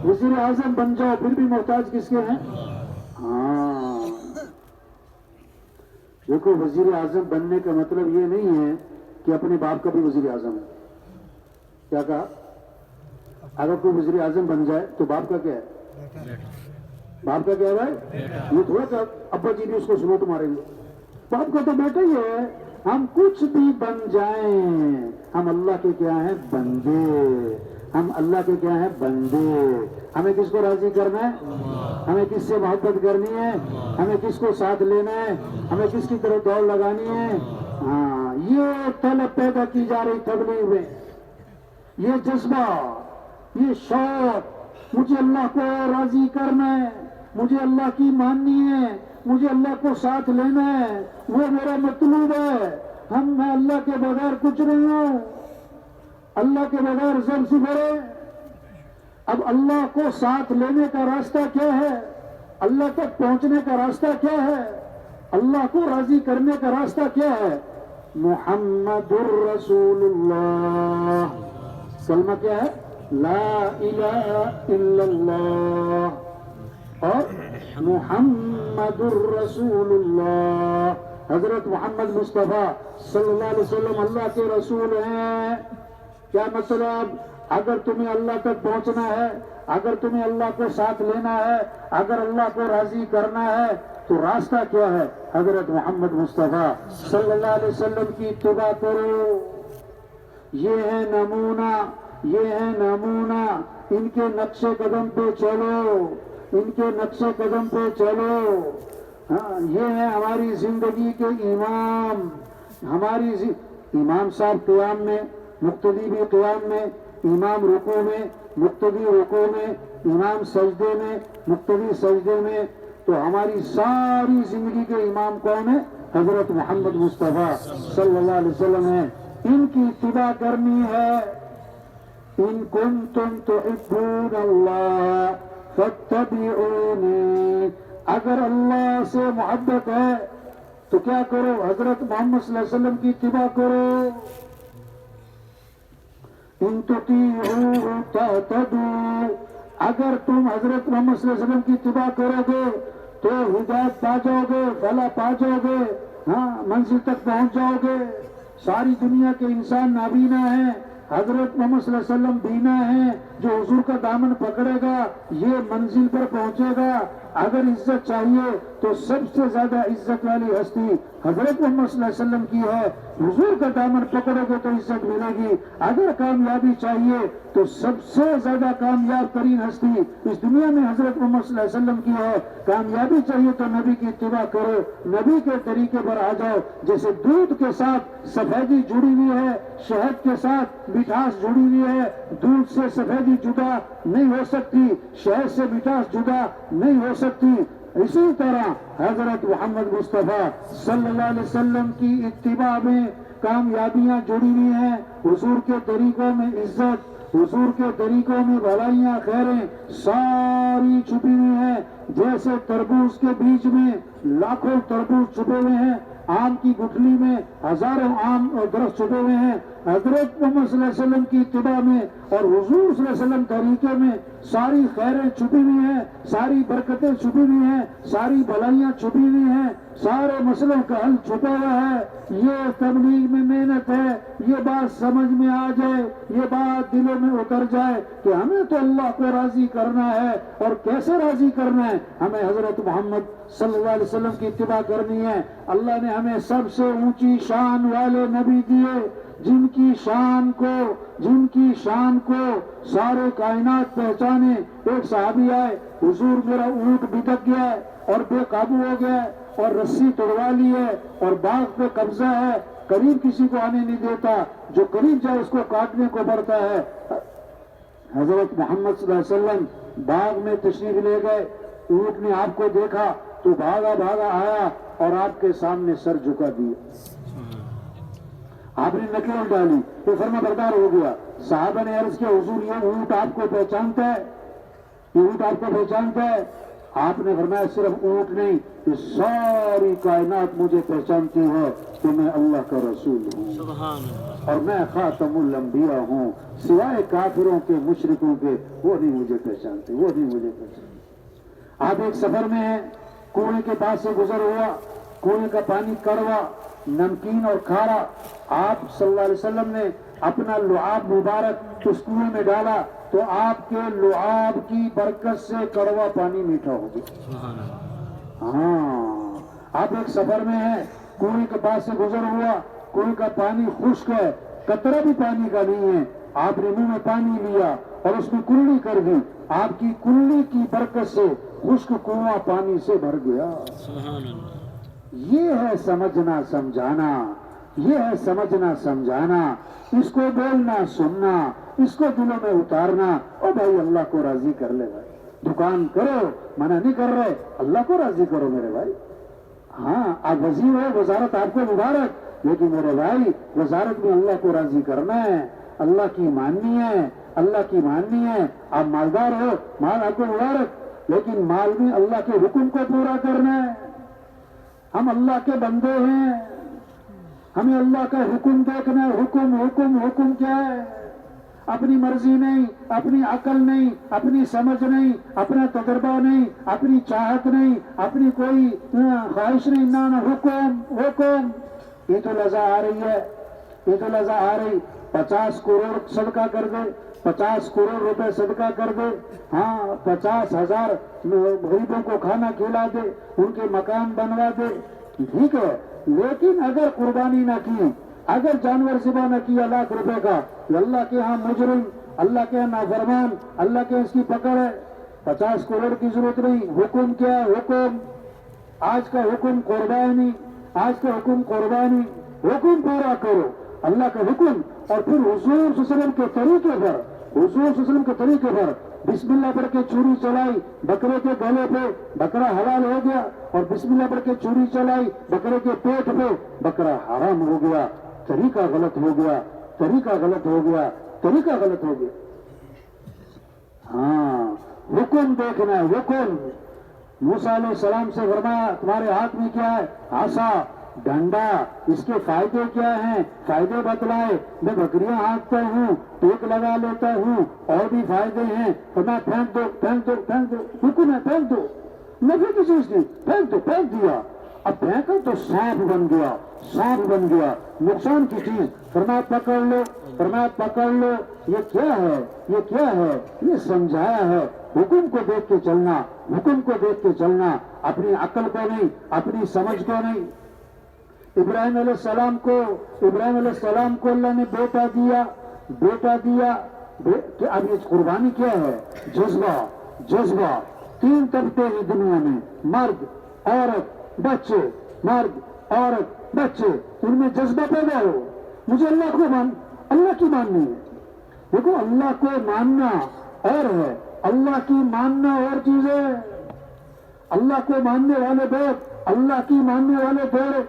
وزیر اعظم بن جاؤ پھر بھی محتاج کس کے ہیں؟ ہاں، دیکھو، وزیر اعظم بننے کا مطلب یہ نہیں ہے کہ اپنے باپ کا بھی وزیر اعظم ہے. کیا کہا؟ اگر کوئی وزیر اعظم بن جائے تو باپ کا کیا ہے؟ باپ کا کیا ہے بھائی؟ یہ تھوڑا کہ ابا جی بھی اس کو سلوٹ ماریں گے. باپ کا تو بیٹا ہی ہے. ہم کچھ بھی بن جائیں، ہم اللہ کے کیا ہیں؟ بندے. ہم اللہ کے کیا ہیں؟ بندے. ہمیں کس کو راضی کرنا ہے؟ ہمیں کس سے محبت کرنی ہے؟ ہمیں کس کو ساتھ لینا ہے؟ ہمیں کس کی طرف دوڑ لگانی ہے؟ ہاں، یہ طلب پیدا کی جا رہی تبلیغ میں، یہ جذبہ، یہ شوق. مجھے اللہ کو راضی کرنا ہے، مجھے اللہ کی ماننی ہے، مجھے اللہ کو ساتھ لینا ہے، وہ میرا مطلوب ہے. میں اللہ کے بغیر کچھ نہیں ہوں، اللہ کے بغیر سب صفر ہے. اب اللہ کو ساتھ لینے کا راستہ کیا ہے؟ اللہ تک پہنچنے کا راستہ کیا ہے؟ اللہ کو راضی کرنے کا راستہ کیا ہے؟ محمد الرسول اللہ. کلمہ کیا ہے؟ لا الہ الا اللہ اور محمد الرسول اللہ. حضرت محمد مصطفیٰ صلی اللہ علیہ وسلم اللہ کے رسول ہیں. کیا مطلب؟ اگر تمہیں اللہ تک پہنچنا ہے، اگر تمہیں اللہ کو ساتھ لینا ہے، اگر اللہ کو راضی کرنا ہے تو راستہ کیا ہے؟ حضرت محمد مصطفیٰ صلی اللہ علیہ وسلم کی اتباع کرو. یہ ہے نمونہ، یہ ہے نمونہ. ان کے نقش قدم پہ چلو، ان کے نقش قدم پہ چلو. ہاں، یہ ہے ہماری زندگی کے امام. امام صاحب قیام میں، مقتدی بھی قیام میں، امام رکوع میں، مقتدی رکوع میں، امام سجدے میں، مقتدی سجدے میں. تو ہماری ساری زندگی کے امام کون ہے؟ حضرت محمد مصطفیٰ صلی اللہ علیہ وسلم ہے. ان کی اتباع کرنی ہے. ان کنتم تحبون اللہ فاتبعونی. اگر اللہ سے محبت ہے تو کیا کرو؟ حضرت محمد صلی اللہ علیہ وسلم کی اتباع کرو. ان تطیعوا تہتدوا. اگر تم حضرت محمد صلی اللہ علیہ وسلم کی اتباع کرو گے تو ہدایت پا جاؤ گے، فلاح پا جاؤ گے، ہاں منزل تک پہنچ جاؤ گے. ساری دنیا کے انسان نابینا ہیں، حضرت محمد صلی اللہ علیہ وسلم بینا ہیں. جو حضور کا دامن پکڑے گا یہ منزل پر پہنچے گا. اگر عزت چاہیے تو سب سے زیادہ عزت والی ہستی حضرت محمد صلی اللہ علیہ وسلم کی ہے. حضور کا دامن پکڑو گے تو عزت ملے گی. اگر کامیابی چاہیے تو سب سے زیادہ کامیاب ترین ہستی اس دنیا میں حضرت محمد صلی اللہ علیہ وسلم کی ہے. کامیابی چاہیے تو نبی کی اتباع کرو، نبی کے طریقے پر آ جاؤ. جیسے دودھ کے ساتھ سفیدی جڑی ہوئی ہے، شہد کے ساتھ مٹھاس جڑی ہوئی ہے. دودھ سے سفیدی جدا نہیں ہو سکتی، شہد سے مٹھاس جدا نہیں ہو سکتی. اسی طرح حضرت محمد مصطفیٰ صلی اللہ علیہ وسلم کی اتباع میں کامیابیاں جڑی ہوئی ہیں. حضور کے طریقوں میں عزت، حضور کے طریقوں میں بھلائیاں، خیریں ساری چھپی ہوئی ہیں. جیسے تربوز کے بیج میں لاکھوں تربوز چھپے ہوئے ہیں، آم کی گٹھلی میں ہزاروں آم اور درخت چھپے ہوئے ہیں. حضرت محمد صلی اللہ علیہ وسلم کی اتباع میں اور حضور صلی اللہ علیہ وسلم طریقے میں ساری خیریں چھپی ہوئی ہیں، ساری برکتیں چھپی ہوئی ہیں، ساری بھلائیاں چھپی ہوئی ہیں، سارے مسئلوں کا حل چھپا ہوا ہے. یہ تبلیغ میں محنت ہے. یہ بات سمجھ میں آ جائے، یہ بات دلوں میں اتر جائے کہ ہمیں تو اللہ کو راضی کرنا ہے. اور کیسے راضی کرنا ہے؟ ہمیں حضرت محمد صلی اللہ علیہ وسلم کی اتباع کرنی ہے. اللہ نے ہمیں سب سے اونچی شان والے نبی دیے، جن کی شان کو سارے کائنات پہچانے. ایک صحابی آئے، حضور میرا اونٹ بھٹک گیا ہے اور بے قابو ہو گیا ہے اور رسی توڑوا لی ہے اور باغ پہ قبضہ ہے، قریب کسی کو آنے نہیں دیتا، جو قریب جائے اس کو کاٹنے کو پڑتا ہے. حضرت محمد صلی اللہ علیہ وسلم باغ میں تشریف لے گئے. اونٹ نے آپ کو دیکھا تو بھاگا بھاگا آیا اور آپ کے سامنے سر جھکا دیا. آپ نے نکل ڈالی تو فرما بردار ہو گیا. صحابہ نے عرض کیا حضور یہ اونٹ آپ کو پہچانتا ہے، یہ اونٹ آپ کو پہچانتا ہے؟ آپ نے فرمایا صرف اونٹ نہیں، یہ ساری کائنات مجھے پہچانتی ہے کہ میں اللہ کا رسول ہوں سبحان اللہ، اور میں خاتم الانبیاء ہوں. سوائے کافروں کے، مشرکوں کے، وہ نہیں مجھے پہچانتے، وہ نہیں مجھے پہچانتے. آپ ایک سفر میں ہیں، کنویں کے پاس سے گزر ہوا، کنویں کا پانی کڑوا، نمکین اور کھارا. آپ صلی اللہ علیہ وسلم نے اپنا لعاب مبارک اس کنویں میں ڈالا تو آپ کے لعاب کی برکت سے کڑوا پانی میٹھا ہو گیا. سبحان اللہ، ہاں، آپ ایک سفر میں ہیں، کنویں کے پاس سے گزر ہوا، کنویں کا پانی خشک ہے، قطرہ بھی پانی کا نہیں ہے. آپ نے منہ میں پانی لیا اور اس میں کلڑی کر دی. آپ کی کلڑی کی برکت سے خشک کنواں پانی سے بھر گیا. سبحان اللہ، یہ ہے سمجھنا سمجھانا، یہ ہے سمجھنا سمجھانا. اس کو بولنا سننا، اس کو دلوں میں اتارنا. او بھائی اللہ کو راضی کر لے بھائی. دکان کرو، منع نہیں کر رہے، اللہ کو راضی کرو میرے بھائی. ہاں آپ وزیر ہو، وزارت آپ کو مبارک، لیکن میرے بھائی وزارت میں اللہ کو راضی کرنا ہے، اللہ کی ماننی ہے، اللہ کی ماننی ہے. آپ مالدار ہو، مال آپ کو مبارک، لیکن مال میں اللہ کے حکم کو پورا کرنا ہے. ہم اللہ کے بندے ہیں، ہمیں اللہ کا حکم دیکھنا ہے. حکم حکم حکم کیا ہے؟ اپنی مرضی نہیں، اپنی عقل نہیں، اپنی سمجھ نہیں، اپنا تجربہ نہیں، اپنی چاہت نہیں، اپنی کوئی خواہش نہیں، نہ حکم. عید الاضحیٰ آ رہی ہے، عید الاضحیٰ آ رہی، 50 کروڑ صدقہ کر دے، 50 کروڑ روپے صدقہ کر دے، ہاں 50,000 غریبوں کو کھانا کھلا دے، ان کے مکان بنوا دے، ٹھیک ہے. لیکن اگر قربانی نہ کی، اگر جانور ذبح نہ کیا لاکھ روپے کا، اللہ کے ہاں مجرم، اللہ کے ہاں نافرمان، اللہ کے ہاں اس کی پکڑ ہے. 50 کروڑ کی ضرورت نہیں. حکم کیا ہے؟ حکم آج کا حکم قربانی، آج کا حکم قربانی. حکم پورا کرو، اللہ کا حکم. اور پھر حضور صلی اللہ علیہ وسلم کے طریقے پر، حضور صلی اللہ علیہ وسلم کے طریقے پر بسم اللہ پڑھ کے چھری چلائی، بکرے کے گلے پہ بکرا حلال ہو گیا، اور بسم اللہ پڑھ کے چھری چلائی بکرے کے پیٹ پہ، بکرا حرام ہو گیا. طریقہ غلط ہو گیا، طریقہ غلط ہو گیا، طریقہ غلط ہو گیا. ہاں حکم دیکھنا ہے، حکم. موسیٰ علیہ السلام سے فرمایا تمہارے ہاتھ میں کیا ہے؟ عصا، ڈنڈا. اس کے فائدے کیا ہیں؟ فائدے بتلائے. میں بکریاں ہانکتا ہوں، ٹیک لگا لیتا ہوں، اور بھی فائدے ہیں. تو میں پھینک دو، پھینک دو، پھینک دو. حکم ہے پھینک دو. نفی کی چیز نہیں، پھینک دو، پھینک دیا. اب پھینکا تو سانپ بن گیا، سانپ بن گیا، نقصان کی چیز. فرمایا پکڑ لو، فرمایا پکڑ لو. یہ کیا ہے؟ یہ کیا ہے؟ یہ سمجھایا ہے. حکم کو دیکھ کے چلنا، حکم کو دیکھ کے چلنا، اپنی عقل کو نہیں، اپنی سمجھ کو نہیں. ابراہیم علیہ السلام کو اللہ نے بیٹا دیا، بیٹا دیا. اب یہ قربانی کیا ہے؟ جذبہ، جذبہ. 3 طبقے ہیں دنیا میں، مرد، عورت، بچے. مرد، عورت، بچے. ان میں جذبہ پیدا ہو. مجھے اللہ کی ماننی ہے. دیکھو اللہ کو ماننا اور ہے، اللہ کی ماننا اور چیز ہے. اللہ کو ماننے والے بہت، اللہ کی ماننے والے تھوڑے.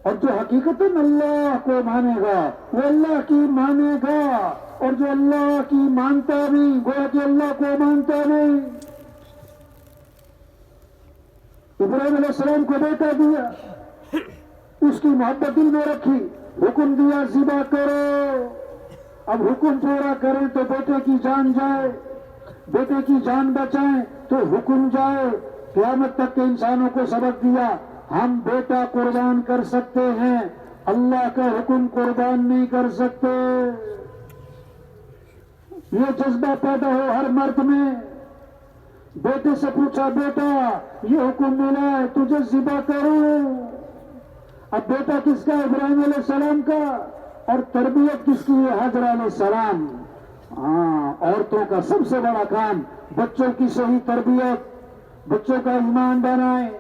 اور جو حقیقتاً اللہ کو مانے گا وہ اللہ کی مانے گا، اور جو اللہ کی مانتا نہیں گویا کہ اللہ کو مانتا نہیں. ابراہیم علیہ السلام کو بیٹا دیا، اس کی محبت دل میں رکھی، حکم دیا ذبح کرو. اب حکم پورا کریں تو بیٹے کی جان جائے، بیٹے کی جان بچائیں تو حکم جائے. قیامت تک کے انسانوں کو سبق دیا، ہم بیٹا قربان کر سکتے ہیں، اللہ کا حکم قربان نہیں کر سکتے. یہ جذبہ پیدا ہو ہر مرد میں. بیٹے سے پوچھا بیٹا یہ حکم ملا ہے تجھے ذبح کروں. اب بیٹا کس کا؟ ابراہیم علیہ السلام کا. اور تربیت کس کی ہے؟ حضر علیہ السلام. ہاں عورتوں کا سب سے بڑا کام بچوں کی صحیح تربیت، بچوں کا ایمان بنائیں،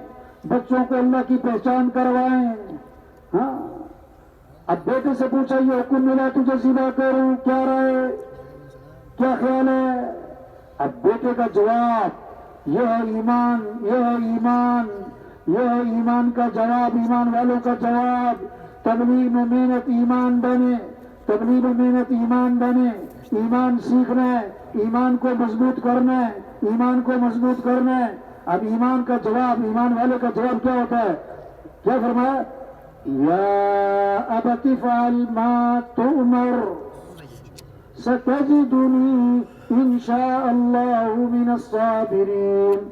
بچوں کو اللہ کی پہچان کروائیں. ہاں اب بیٹے سے پوچھا یہ حکم ملا تجھے ذبح کروں، کیا رائے، کیا خیال ہے؟ اب بیٹے کا جواب یہ ہے ایمان، یہ ہے ایمان، یہ ہے ایمان کا جواب، ایمان والوں کا جواب. تبلیغ میں محنت ایمان بنے، تبلیغ میں محنت ایمان بنے. ایمان سیکھنا ہے، ایمان کو مضبوط کرنا ہے، ایمان کو مضبوط کرنا ہے. اب ایمان کا جواب، ایمان والے کا جواب کیا ہوتا ہے؟ کیا فرمایا؟ یا ابت افعل ما تؤمر ستجدنی انشاء اللہ من الصابرین.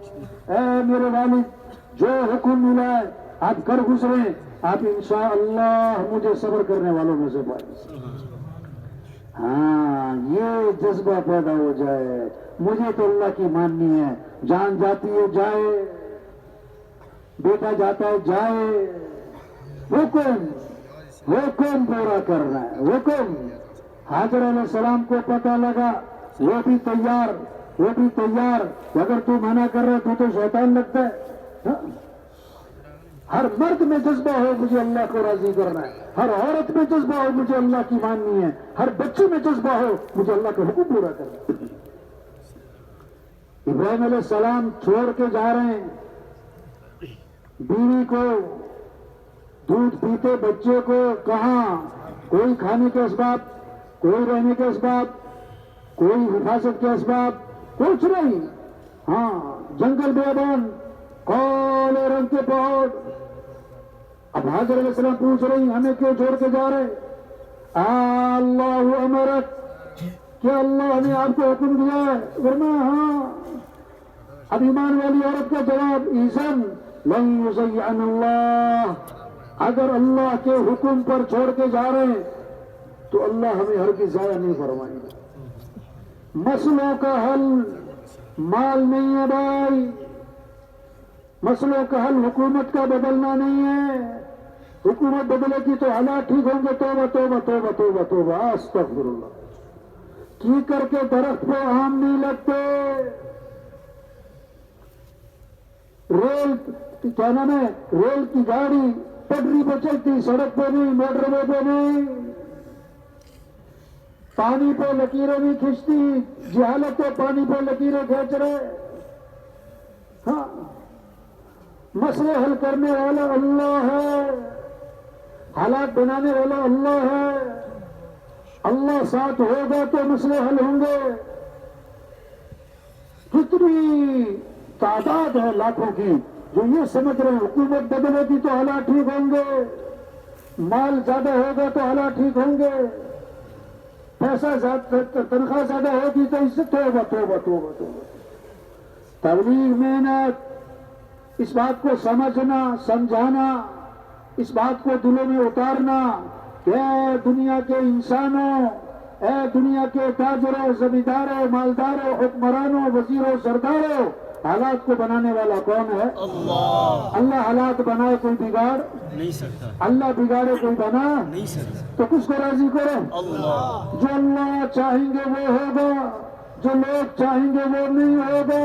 اے میرے والد جو حکم ملا ہے آپ کر گزرے، آپ انشاءاللہ مجھے صبر کرنے والوں میں سے پائیں. ہاں یہ جذبہ پیدا ہو جائے، مجھے تو اللہ کی ماننی ہے. جان جاتی ہے جائے، بیٹا جاتا ہے جائے. حکم، حکم پورا کرنا ہے، حکم. حاضر علیہ السلام کو پتہ لگا، وہ بھی تیار، وہ بھی تیار. اگر تو منع کر رہے تو شیطان لگتا ہے. ہر مرد میں جذبہ ہو مجھے اللہ کو راضی کرنا ہے، ہر عورت میں جذبہ ہو مجھے اللہ کی ماننی ہے، ہر بچے میں جذبہ ہو مجھے اللہ کا حکم پورا کرنا ہے. ابراہیم علیہ السلام چھوڑ کے جا رہے ہیں بیوی کو، دودھ پیتے بچے کو. کہاں؟ کوئی کھانے کے اسباب، کوئی رہنے کے اسباب، کوئی حفاظت کے اسباب، کچھ نہیں. ہاں جنگل بیابان، کالے رنگ کے پہاڑ. اب حضرت علیہ السلام پوچھ رہی ہمیں کیوں چھوڑ کے جا رہے؟ اللہ امرک، کیا اللہ نے آپ کو حکم دیا ہے؟ فرمایا ہاں۔ اب ایمان والی عورت کا جواب ایزن لن یضیعن اللہ، اگر اللہ کے حکم پر چھوڑ کے جا رہے ہیں تو اللہ ہمیں ہرگز ضائع نہیں فرمائے گا۔ مسئلوں کا حل مال نہیں ہے بھائی، مسئلوں کا حل حکومت کا بدلنا نہیں ہے۔ حکومت بدلے گی تو حالات ٹھیک ہوں گے۔ توبہ توبہ توبہ توبہ توبہ استغفر اللہ۔ کی کر کے درخت پہ آم نہیں لگتے، ریل کیا نام ہے، ریل کی گاڑی پٹری پہ چلتی، سڑک پہ نہیں، موٹر وے پہ نہیں، پانی پہ لکیریں نہیں کھینچتی، جہالت تو پانی پہ لکیریں کھینچ رہے۔ ہاں، مسئلے حل کرنے والا اللہ ہے، حالات بنانے والا اللہ ہے۔ اللہ ساتھ ہوگا تو مسئلے حل ہوں گے۔ کتنی تعداد ہے لاکھوں کی جو یہ سمجھ رہے ہیں حکومت بدلے گی تو حالات ٹھیک ہوں گے، مال زیادہ ہوگا تو حالات ٹھیک ہوں گے، پیسہ زیادہ، تنخواہ زیادہ ہوگی تو اس سے توبہ توبہ توبہ توبہ۔ تبلیغ محنت، اس بات کو سمجھنا سمجھانا، اس بات کو دلوں میں اتارنا کہ اے دنیا کے انسانوں، اے دنیا کے تاجروں، زمینداروں، مالداروں، حکمرانوں، وزیروں، سرداروں، حالات کو بنانے والا کون ہے؟ اللہ۔ اللہ حالات بنائے کوئی بگاڑ نہیں سکتا، اللہ بگاڑے کوئی بنا نہیں سکتا۔ تو کس کو راضی کرے؟ اللہ۔ جو اللہ چاہیں گے وہ ہوگا، جو لوگ چاہیں گے وہ نہیں ہوگا۔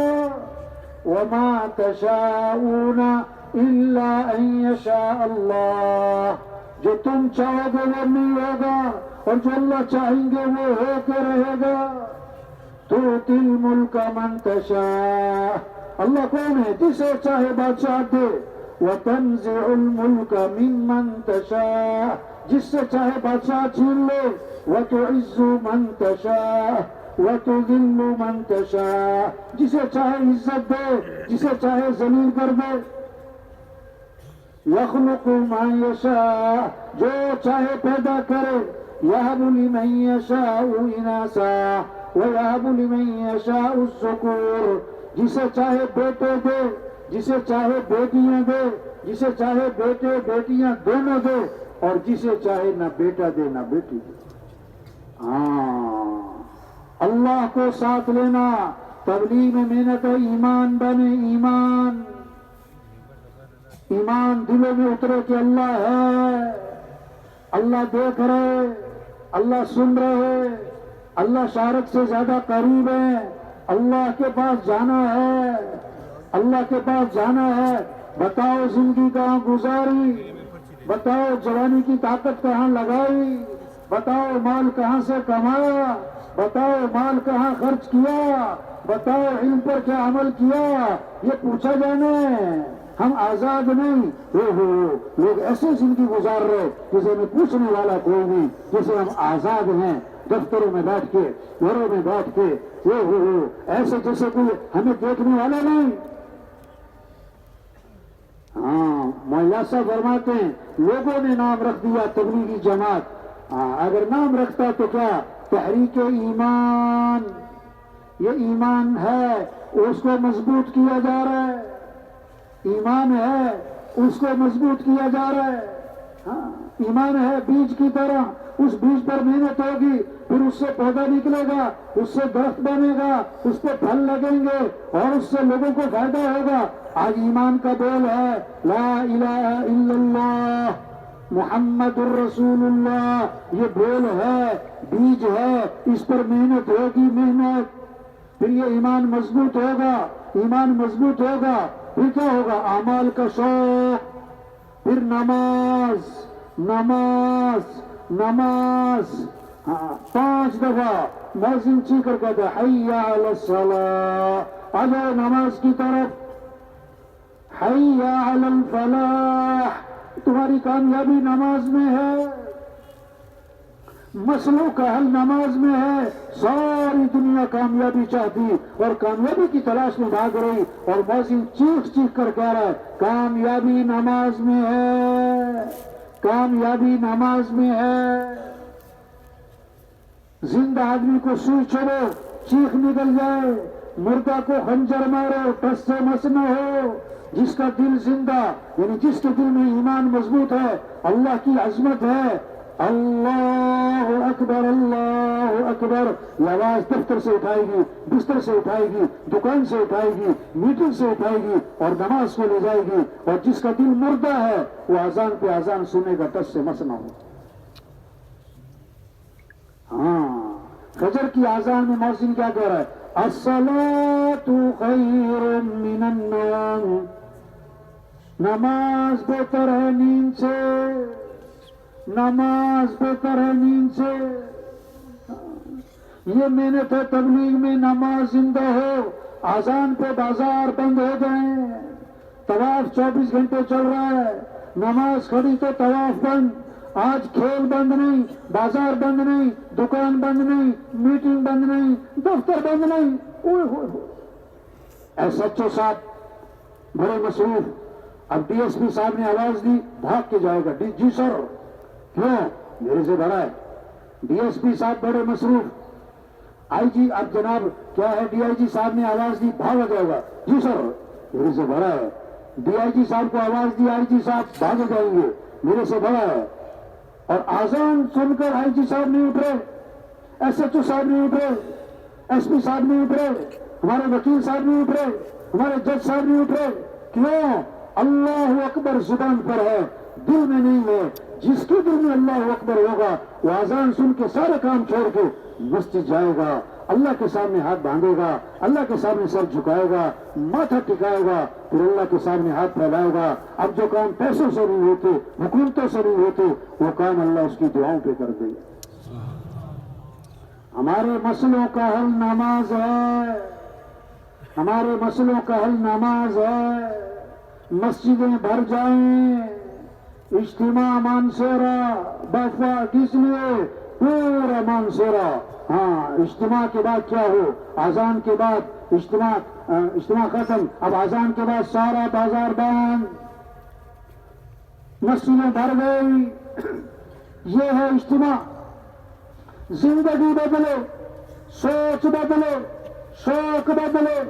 وما تشاءون الا ان یشاء اللہ، جو تم چاہو گے وہ نہیں ہوگا، اور جو اللہ چاہیں گے وہ ہو کے رہے گا۔ تؤتی الملک من تشاء، اللہ کون ہے؟ جسے چاہے بادشاہ دے۔ وتنزع الملک ممن تشاء، جس سے چاہے بادشاہ چھین لے۔ وتعز من تشاء وتذل من تشاء، جسے چاہے عزت دے، جسے چاہے ذلیل کر دے۔ یخلق ما یشاء، جو چاہے پیدا کرے۔ یہب لمن یشاء اناثا ویہب لمن یشاء الذکور، جسے چاہے بیٹے دے، جسے چاہے بیٹیاں دے، جسے چاہے بیٹے بیٹیاں دونوں دے، اور جسے چاہے نہ بیٹا دے نہ بیٹی دے۔ ہاں، اللہ کو ساتھ لینا، تبلیغ میں محنت ہے، ایمان بنے، ایمان ایمان دلوں میں اترے کہ اللہ ہے، اللہ دیکھ رہے، اللہ سن رہے، اللہ شارک سے زیادہ قریب ہے، اللہ کے پاس جانا ہے، اللہ کے پاس جانا ہے۔ بتاؤ زندگی کہاں گزاری، بتاؤ جوانی کی طاقت کہاں لگائی، بتاؤ مال کہاں سے کمایا، بتاؤ مال کہاں خرچ کیا، بتاؤ علم پر کیا عمل کیا، یہ پوچھا جانا ہے۔ ہم آزاد نہیں، لوگ ایسے زندگی گزار رہے جسے ہمیں پوچھنے والا کوئی نہیں، جسے ہم آزاد ہیں، دفتروں میں بیٹھ کے، گھروں میں بیٹھ کے، ایسے جیسے کوئی ہمیں دیکھنے والا نہیں۔ ہاں، مولا صاحب فرماتے ہیں لوگوں نے نام رکھ دیا تبلیغی جماعت، اگر نام رکھتا تو کیا؟ تحریک ایمان، یہ ایمان ہے، اس کو مضبوط کیا جا رہا ہے، ایمان ہے، اس کو مضبوط کیا جا رہا ہے۔ ہاں، ایمان ہے بیج کی طرح، اس بیج پر محنت ہوگی، پھر اس سے پودا نکلے گا، اس سے درخت بنے گا، اس پہ پھل لگیں گے، اور اس سے لوگوں کو فائدہ ہوگا۔ آج ایمان کا بول ہے لا الہ الا اللہ محمد الرسول اللہ، یہ بول ہے، بیج ہے، اس پر محنت ہوگی، محنت، پھر یہ ایمان مضبوط ہوگا، ایمان مضبوط ہوگا، پھر کیا ہوگا؟ اعمال کا شوق، پھر نماز نماز نماز، ہاں 5 دفعہ مؤذن چیخ کر کہتا ہے حی علی الصلاۃ، آ جاؤ نماز کی طرف، حی علی الفلاح، تمہاری کامیابی نماز میں ہے، مسئلوں کا حل نماز میں ہے۔ ساری دنیا کامیابی چاہتی اور کامیابی کی تلاش میں بھاگ رہی، اور مؤذن چیخ چیخ کر کہہ رہا ہے کامیابی نماز میں ہے، کامیابی نماز میں ہے۔ زندہ آدمی کو سوئی چھوڑو چیخ نکل جائے، مردہ کو خنجر مارو ٹس سے مس نہ ہو۔ جس کا دل زندہ یعنی جس کے دل میں ایمان مضبوط ہے، اللہ کی عظمت ہے، اللہ اکبر اللہ اکبر، یہ آواز دفتر سے اٹھائے گی، بستر سے اٹھائے گی، دکان سے اٹھائے گی، میٹنگ سے اٹھائے گی اور نماز کو لے جائے گی۔ اور جس کا دل مردہ ہے وہ اذان پہ اذان سنے گا، ٹس سے مس نہ ہو۔ ہاں، فجر کی اذان میں مؤذن کیا کہہ رہا ہے؟ الصلاۃ خیر من النوم، نماز بہتر ہے نیند سے، نماز بہتر ہے نیند سے۔ یہ محنت ہے تبلیغ میں، نماز زندہ ہو، اذان پہ بازار بند ہو جائیں، طواف 24 گھنٹے چل رہا ہے، نماز کھڑی تو طواف بند، آج کھیل بند نہیں، بازار بند نہیں، دکان بند نہیں، میٹنگ بند نہیں، دفتر بند نہیں۔ اوہ ہوئے ہوئے، ایس ایچ او صاحب بڑے مصروف، اب ڈی ایس پی صاحب نے آواز دی، بھاگ کے جائے گا، جی سر، کیوں؟ میرے سے بڑا ہے۔ ڈی ایس پی صاحب بڑے مصروف، آئی جی، اب جناب کیا ہے، ڈی آئی جی صاحب نے آواز دی، بھاگا جائے گا، جی سر، میرے سے بڑا ہے۔ ڈی آئی جی صاحب کو آواز دی، آئی جی صاحب بھاگے جائیں گے، میرے سے بڑا ہے۔ اور آزان سن کر آئی جی صاحب نہیں اٹھ رہے، ایس ایچ او صاحب نہیں اٹھ رہے، ایس پی صاحب نہیں اٹھ رہے، ہمارے وکیل صاحب نہیں اٹھ رہے، ہمارے جج صاحب نہیں اٹھ رہے، کیوں؟ اللہ اکبر زبان پر ہے، دل میں نہیں ہے۔ جس کے دل میں اللہ اکبر ہوگا وہ آزان سن کے سارے کام چھوڑ کے مسجد جائے گا، اللہ کے سامنے ہاتھ باندھے گا، اللہ کے سامنے سر جھکائے گا، ماتھا ٹکائے گا، پھر اللہ کے سامنے ہاتھ پھیلائے گا۔ اب جو کام پیسوں سے نہیں ہوتے، حکومتوں سے نہیں ہوتے، وہ کام اللہ اس کی دعاؤں پہ کر دے گا۔ ہمارے مسئلوں کا حل نماز ہے، ہمارے مسئلوں کا حل نماز ہے۔ مسجدیں بھر جائیں، اجتماع مانسورا بفا، کس لیے؟ پورا مانسورا۔ ہاں، اجتماع کے بعد کیا ہو؟ اذان کے بعد اجتماع ختم، اب اذان کے بعد سارا بازار بند، مسجدیں بھر گئی۔ یہ ہے اجتماع۔ زندگی بدلے، سوچ بدلے، شوق بدلے،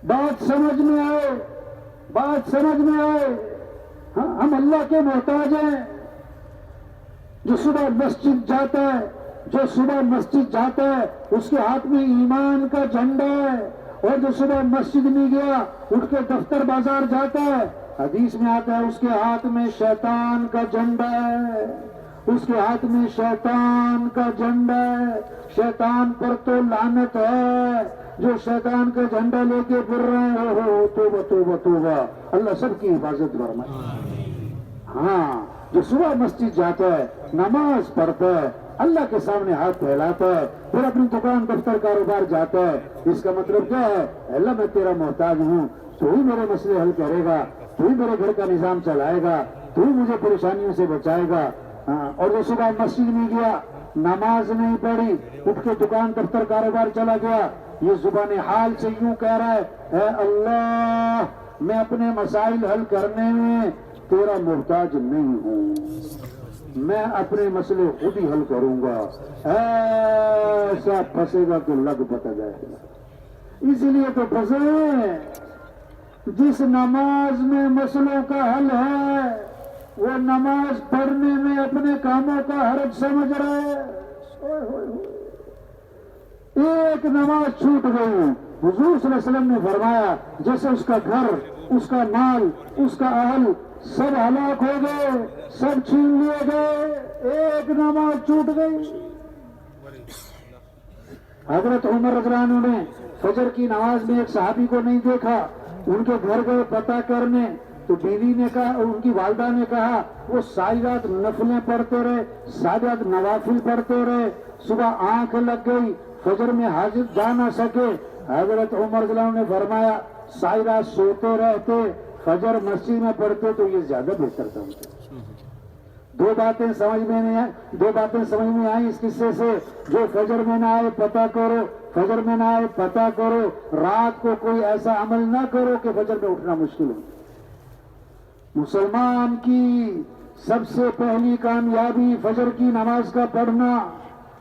بات سمجھ میں آئے، بات سمجھ میں آئے۔ ہم اللہ کے محتاج ہیں۔ جو صبح مسجد جاتا ہے، جو صبح مسجد جاتا ہے اس کے ہاتھ میں ایمان کا جھنڈا ہے، اور جو صبح مسجد نہیں گیا اٹھ کے دفتر بازار جاتا ہے، حدیث میں آتا ہے اس کے ہاتھ میں شیطان کا جھنڈا ہے، اس کے ہاتھ میں شیطان کا جھنڈا ہے۔ شیطان پر تو لعنت ہے، جو شیطان کا جھنڈا لے کے پھر رہے ہو، توبہ توبہ توبہ، اللہ سب کی حفاظت فرمائے۔ ہاں، جو صبح مسجد جاتا ہے، نماز پڑھتا ہے، اللہ کے سامنے ہاتھ پھیلاتا ہے، پھر اپنی دکان دفتر کاروبار جاتا ہے، اس کا مطلب کیا ہے؟ اللہ میں تیرا محتاج ہوں، تو ہی میرے مسئلے حل کرے گا، تو ہی میرے گھر کا نظام چلائے گا، تو ہی مجھے پریشانیوں سے بچائے گا۔ ہاں، اور جو صبح مسجد نہیں گیا، نماز نہیں پڑھی، اٹھ کے دکان دفتر کاروبار چلا گیا، یہ زبان حال سے یوں کہہ رہا ہے، اے اللہ، میں اپنے مسائل حل کرنے میں تیرا محتاج نہیں ہوں، میں اپنے مسئلے خود ہی حل کروں گا۔ ایسا پھنسے گا کہ لگ بتا جائے گا۔ اس لیے تو پھنسے، جس نماز میں مسئلوں کا حل ہے وہ نماز پڑھنے میں اپنے کاموں کا حرج سمجھ رہے۔ ایک نماز چھوٹ گئی، حضور صلی اللہ علیہ وسلم نے فرمایا جیسے اس کا گھر، اس کا مال، اس کا اہل سب ہلاک ہو گئے، سب چھین لیے گئے، ایک نماز چھوٹ گئی۔ حضرت عمر رضی اللہ عنہ نے فجر کی نماز میں ایک صحابی کو نہیں دیکھا، ان کے گھر گئے پتہ کرنے، تو بیوی نے کہا، ان کی والدہ نے کہا وہ ساری رات نفلیں پڑھتے رہے، ساری رات نوافل پڑھتے رہے، صبح آنکھ لگ گئی، فجر میں حاضر جا نہ سکے۔ حضرت عمر رضی اللہ عنہ نے فرمایا ساری رات سوتے رہتے، فجر مسجد میں پڑھتے تو یہ زیادہ بہتر تھا۔ دو باتیں سمجھ میں آئیں اس قصے سے، جو فجر میں نہ آئے پتہ کرو، فجر میں نہ آئے پتہ کرو، رات کو کوئی ایسا عمل نہ کرو کہ فجر میں اٹھنا مشکل ہو۔ مسلمان کی سب سے پہلی کامیابی فجر کی نماز کا پڑھنا،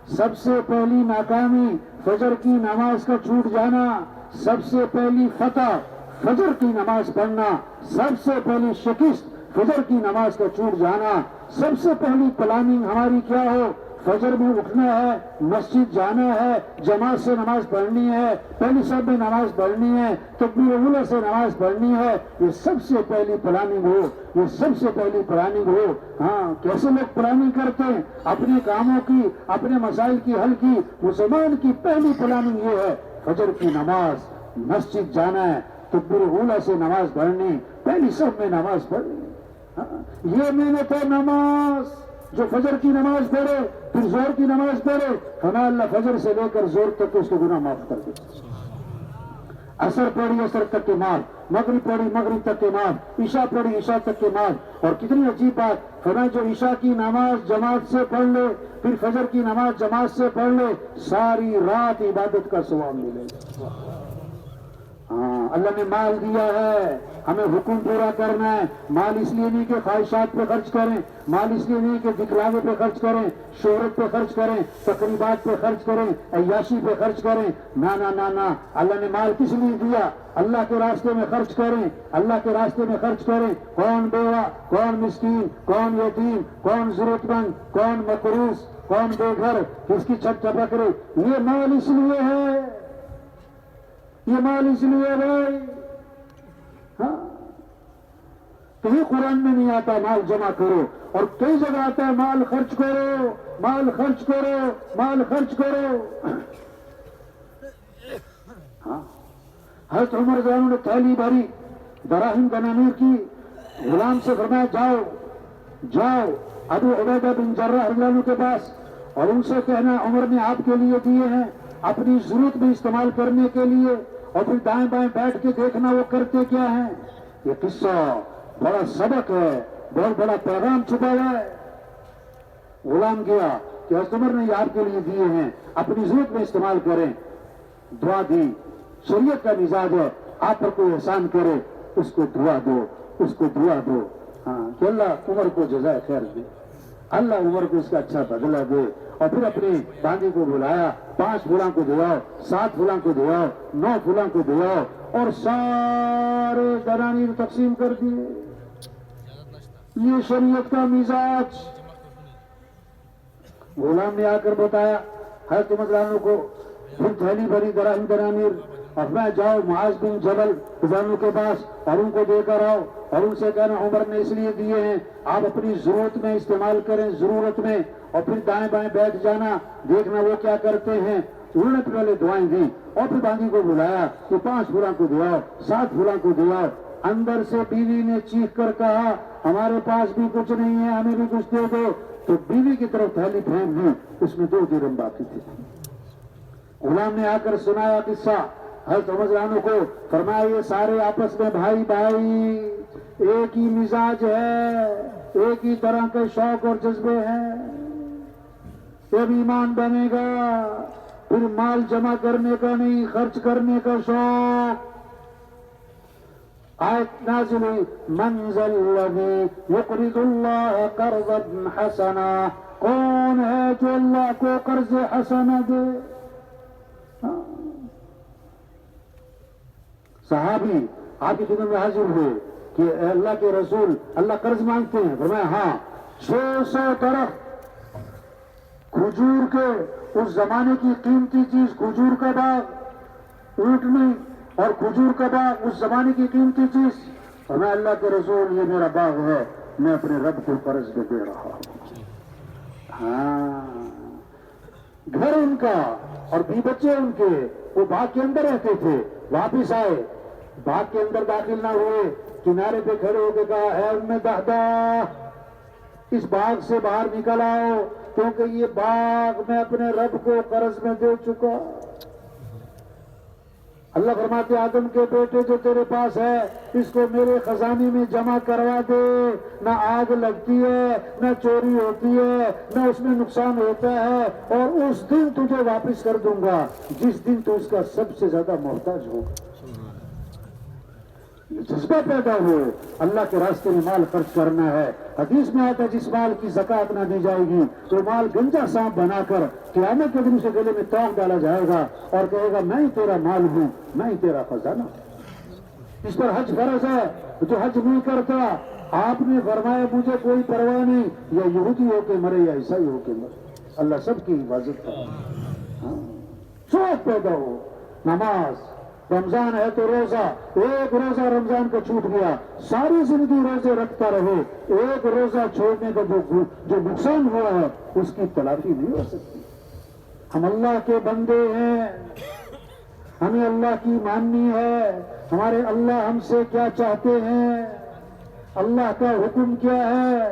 سب سے پہلی ناکامی فجر کی نماز کا چھوٹ جانا، سب سے پہلی فتح فجر کی نماز پڑھنا، سب سے پہلی شکست فجر کی نماز کا چھوٹ جانا، سب سے پہلی پلاننگ ہماری کیا ہو، فجر میں اٹھنا ہے، مسجد جانا ہے، جماعت سے نماز پڑھنی ہے، پہلی صف میں نماز پڑھنی ہے، تکبیر اولیٰ سے نماز پڑھنی ہے، یہ سب سے پہلی پلاننگ ہو، یہ سب سے پہلی پلاننگ ہو۔ ہاں، کیسے لوگ پلاننگ کرتے ہیں اپنے کاموں کی، اپنے مسائل کی حل کی؟ مسلمان کی پہلی پلاننگ یہ ہے، فجر کی نماز، مسجد جانا ہے، تکبیر اولیٰ سے نماز پڑھنی، پہلی صف میں نماز پڑھنی۔ یہ محنت ہے نماز۔ جو فجر کی نماز پڑھے پھر زور کی نماز پڑھے، فرمایا اللہ فجر سے لے کر زور تک اس کے گناہ معاف کر دے۔ عصر پڑھی عصر تک کے معاف، مغرب پڑھی مغرب تک کے معاف، عشاء پڑھی عشاء تک کے معاف۔ اور کتنی عجیب بات، فرمایا جو عشاء کی نماز جماعت سے پڑھ لے پھر فجر کی نماز جماعت سے پڑھ لے، ساری رات عبادت کا ثواب ملے گا۔ ہاں، اللہ نے مال دیا ہے، ہمیں حکم پورا کرنا ہے۔ مال اس لیے نہیں کہ خواہشات پہ خرچ کریں، مال اس لیے نہیں کہ دکھلاوے پہ خرچ کریں، شہرت پہ خرچ کریں، تقریبات پہ خرچ کریں، عیاشی پہ خرچ کریں۔ نہ نہ نہ نہ، اللہ نے مال کس لیے دیا؟ اللہ کے راستے میں خرچ کریں، اللہ کے راستے میں خرچ کریں۔ کون بیوہ، کون مسکین، کون یتیم، کون ضرورت مند، کون مقروض، کون بے گھر، کس کی چھت ٹپک رہی، یہ مال اس لیے ہے، یہ مال اس لیے بھائی۔ ہاں، کہیں قرآن میں نہیں آتا مال جمع کرو، اور کئی جگہ آتا ہے مال خرچ کرو، مال خرچ کرو، مال خرچ کرو۔ ہاں، حضرت عمر رضی اللہ عنہ نے تھیلی بھری دراہم دنانیر کی، غلام سے فرمایا جاؤ جاؤ ابو عبیدہ بن جراح رضی اللہ عنہ کے پاس، اور ان سے کہنا عمر نے آپ کے لیے دیے ہیں اپنی ضرورت میں استعمال کرنے کے لیے، اور پھر دائیں بائیں بیٹھ کے دیکھنا وہ کرتے کیا ہیں۔ یہ قصہ بڑا سبق ہے، بہت بڑا پیغام چھپا ہوا ہے۔ غلام گیا کہ حضرت عمر نے یہ آپ کے لیے دیے ہیں، اپنی ضرورت میں استعمال کریں۔ دعا دی، شریعت کا مزاج ہے، آپ پر کوئی احسان کرے اس کو دعا دو، اس کو دعا دو۔ ہاں، کہ اللہ عمر کو جزائے خیر دے، اللہ عمر کو اس کا اچھا بدلہ دے۔ اور پھر اپنے باندی کو بلایا، 5 فلاں کو دعاؤ، 7 فلاں کو دعاؤ، 9 فلاں کو دعاؤ، اور سارے دنانیر تقسیم کر دیے۔ یہ شریعت کا مزاج۔ غلام نے آ کر بتایا حضرت عمر رضی اللہ عنہ کو، پھر تھیلی بھری دراہم دنانیر، اور میں جاؤ معاذ بن جبل رضی اللہ عنہ کے پاس اور ان کو دے کر آؤ، اور ان سے کہنا عمر نے اس لیے دیے ہیں آپ اپنی ضرورت میں استعمال کریں، ضرورت میں، اور پھر دائیں بائیں بیٹھ جانا دیکھنا وہ کیا کرتے ہیں۔ انہوں نے پہلے دعائیں دی اور پھر باندی کو بلایا کہ 5 فلاں کو دعاؤ، 7 فلاں کو دعاؤ۔ اندر سے بیوی نے چیخ کر کہا ہمارے پاس بھی کچھ نہیں ہے، ہمیں بھی کچھ دے دو۔ تو بیوی کی طرف تھیلی پھینک دی، اس میں 2 درہم باقی تھے۔ غلام نے آ کر سنایا قصہ حضرت عمر رضی اللہ عنہ کو، فرمایا یہ سارے آپس میں بھائی بھائی، ایک ہی مزاج ہے، ایک ہی طرح کے شوق اور جذبے ہیں۔ جب ایمان بنے گا پھر مال جمع کرنے کا نہیں، خرچ کرنے کا شوق۔ آیت نازل ہوئی من ذا الذی یقرض اللہ قرضا حسنا، کون ہے جو اللہ کو قرض حسنا دے؟ صحابی آپ کی خدمت میں حاضر ہوئے کہ اے اللہ کے رسول اللہ قرض مانگتے ہیں، فرمایا ہاں 600 درخت کھجور کے، اس زمانے کی قیمتی چیز کھجور کا باغ، اونٹ نہیں، اور کھجور کا باغ اس زمانے کی قیمتی چیز، فرمایا اللہ کے رسول یہ میرا باغ ہے، میں اپنے رب کو قرض میں دے رہا ہوں۔ ہاں، گھر ان کا اور بھی بچے ان کے، وہ باغ کے اندر رہتے تھے، واپس آئے، باغ کے اندر داخل نہ ہوئے، کنارے پہ کھڑے ہو کے کہا اے ام دہدہ اس باغ سے باہر نکل آؤ، کیونکہ یہ باغ میں اپنے رب کو قرض میں دے چکا۔ اللہ فرماتے آدم کے بیٹے جو تیرے پاس ہے اس کو میرے خزانے میں جمع کروا دے، نہ آگ لگتی ہے، نہ چوری ہوتی ہے، نہ اس میں نقصان ہوتا ہے، اور اس دن تجھے واپس کر دوں گا جس دن تو اس کا سب سے زیادہ محتاج ہوگا۔ جذبہ پیدا ہو اللہ کے راستے میں مال خرچ کرنا ہے. حدیث میں آتا ہے جس مال کی زکات نہ دی جائے گی تو مال گنجا سانپ بنا کر قیامت کے دن سے گلے میں توق ڈالا جائے گا اور کہے گا میں ہی تیرا مال ہوں, میں ہی تیرا خزانہ. اس پر حج فرض ہے. جو حج نہیں کرتا آپ نے فرمایا مجھے کوئی پرواہ نہیں, یا یہودی ہو کے مرے یا عیسائی ہو کے مرے, اللہ سب کی حفاظت کرے. شوق پیدا ہو. نماز, رمضان ہے تو روزہ, ایک روزہ رمضان کا چھوٹ گیا ساری زندگی روزے رکھتا رہے, ایک روزہ چھوڑنے کا جو نقصان ہوا ہے اس کی تلافی نہیں ہو سکتی. ہم اللہ کے بندے ہیں, ہمیں اللہ کی ماننی ہے. ہمارے اللہ ہم سے کیا چاہتے ہیں, اللہ کا حکم کیا ہے,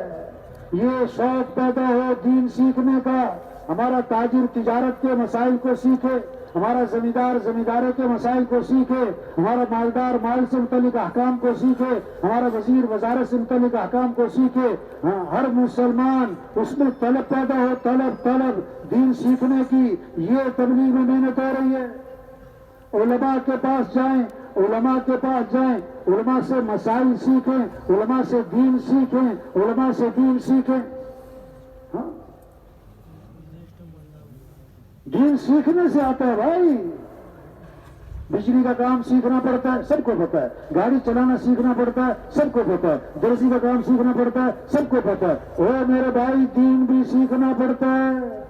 یہ شوق پیدا ہو دین سیکھنے کا. ہمارا تاجر تجارت کے مسائل کو سیکھے, ہمارا زمیندار زمینداروں کے مسائل کو سیکھے, ہمارا مالدار مال سے متعلق احکام کو سیکھے, ہمارا وزیر وزارت سے متعلق احکام کو سیکھے. ہر مسلمان اس میں طلب پیدا ہو, طلب دین سیکھنے کی. یہ تبلیغ میں محنت ہو رہی ہے. علماء کے پاس جائیں, علماء کے پاس جائیں, علماء سے مسائل سیکھیں, علماء سے دین سیکھیں, علماء سے دین سیکھیں. ہاں, دین سیکھنے سے آتا ہے بھائی. بجلی کا کام سیکھنا پڑتا ہے, سب کو پتا ہے. گاڑی چلانا سیکھنا پڑتا ہے, سب کو پتا ہے. درزی کا کام سیکھنا پڑتا ہے, سب کو پتا ہے. او میرے بھائی, دین بھی سیکھنا پڑتا ہے.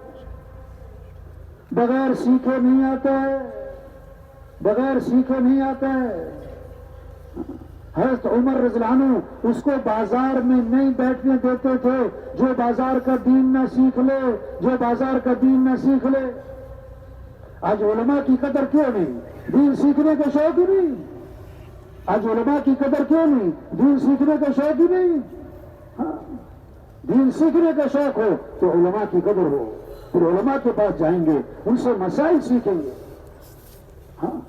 بغیر سیکھے نہیں آتا ہے, بغیر سیکھے نہیں آتا ہے. حضرت عمر رضی اللہ عنہ اس کو بازار میں نہیں بیٹھنے دیتے تھے جو بازار کا دین نہ سیکھ لے, جو بازار کا دین نہ سیکھ لے. آج علماء کی قدر کیوں نہیں؟ دین سیکھنے کا شوق ہی نہیں. آج علماء کی قدر کیوں نہیں؟ دین سیکھنے کا شوق ہی نہیں. ہاں, دین سیکھنے کا شوق ہو تو علماء کی قدر ہو, پھر علماء کے پاس جائیں گے, ان سے مسائل سیکھیں گے. ہاں,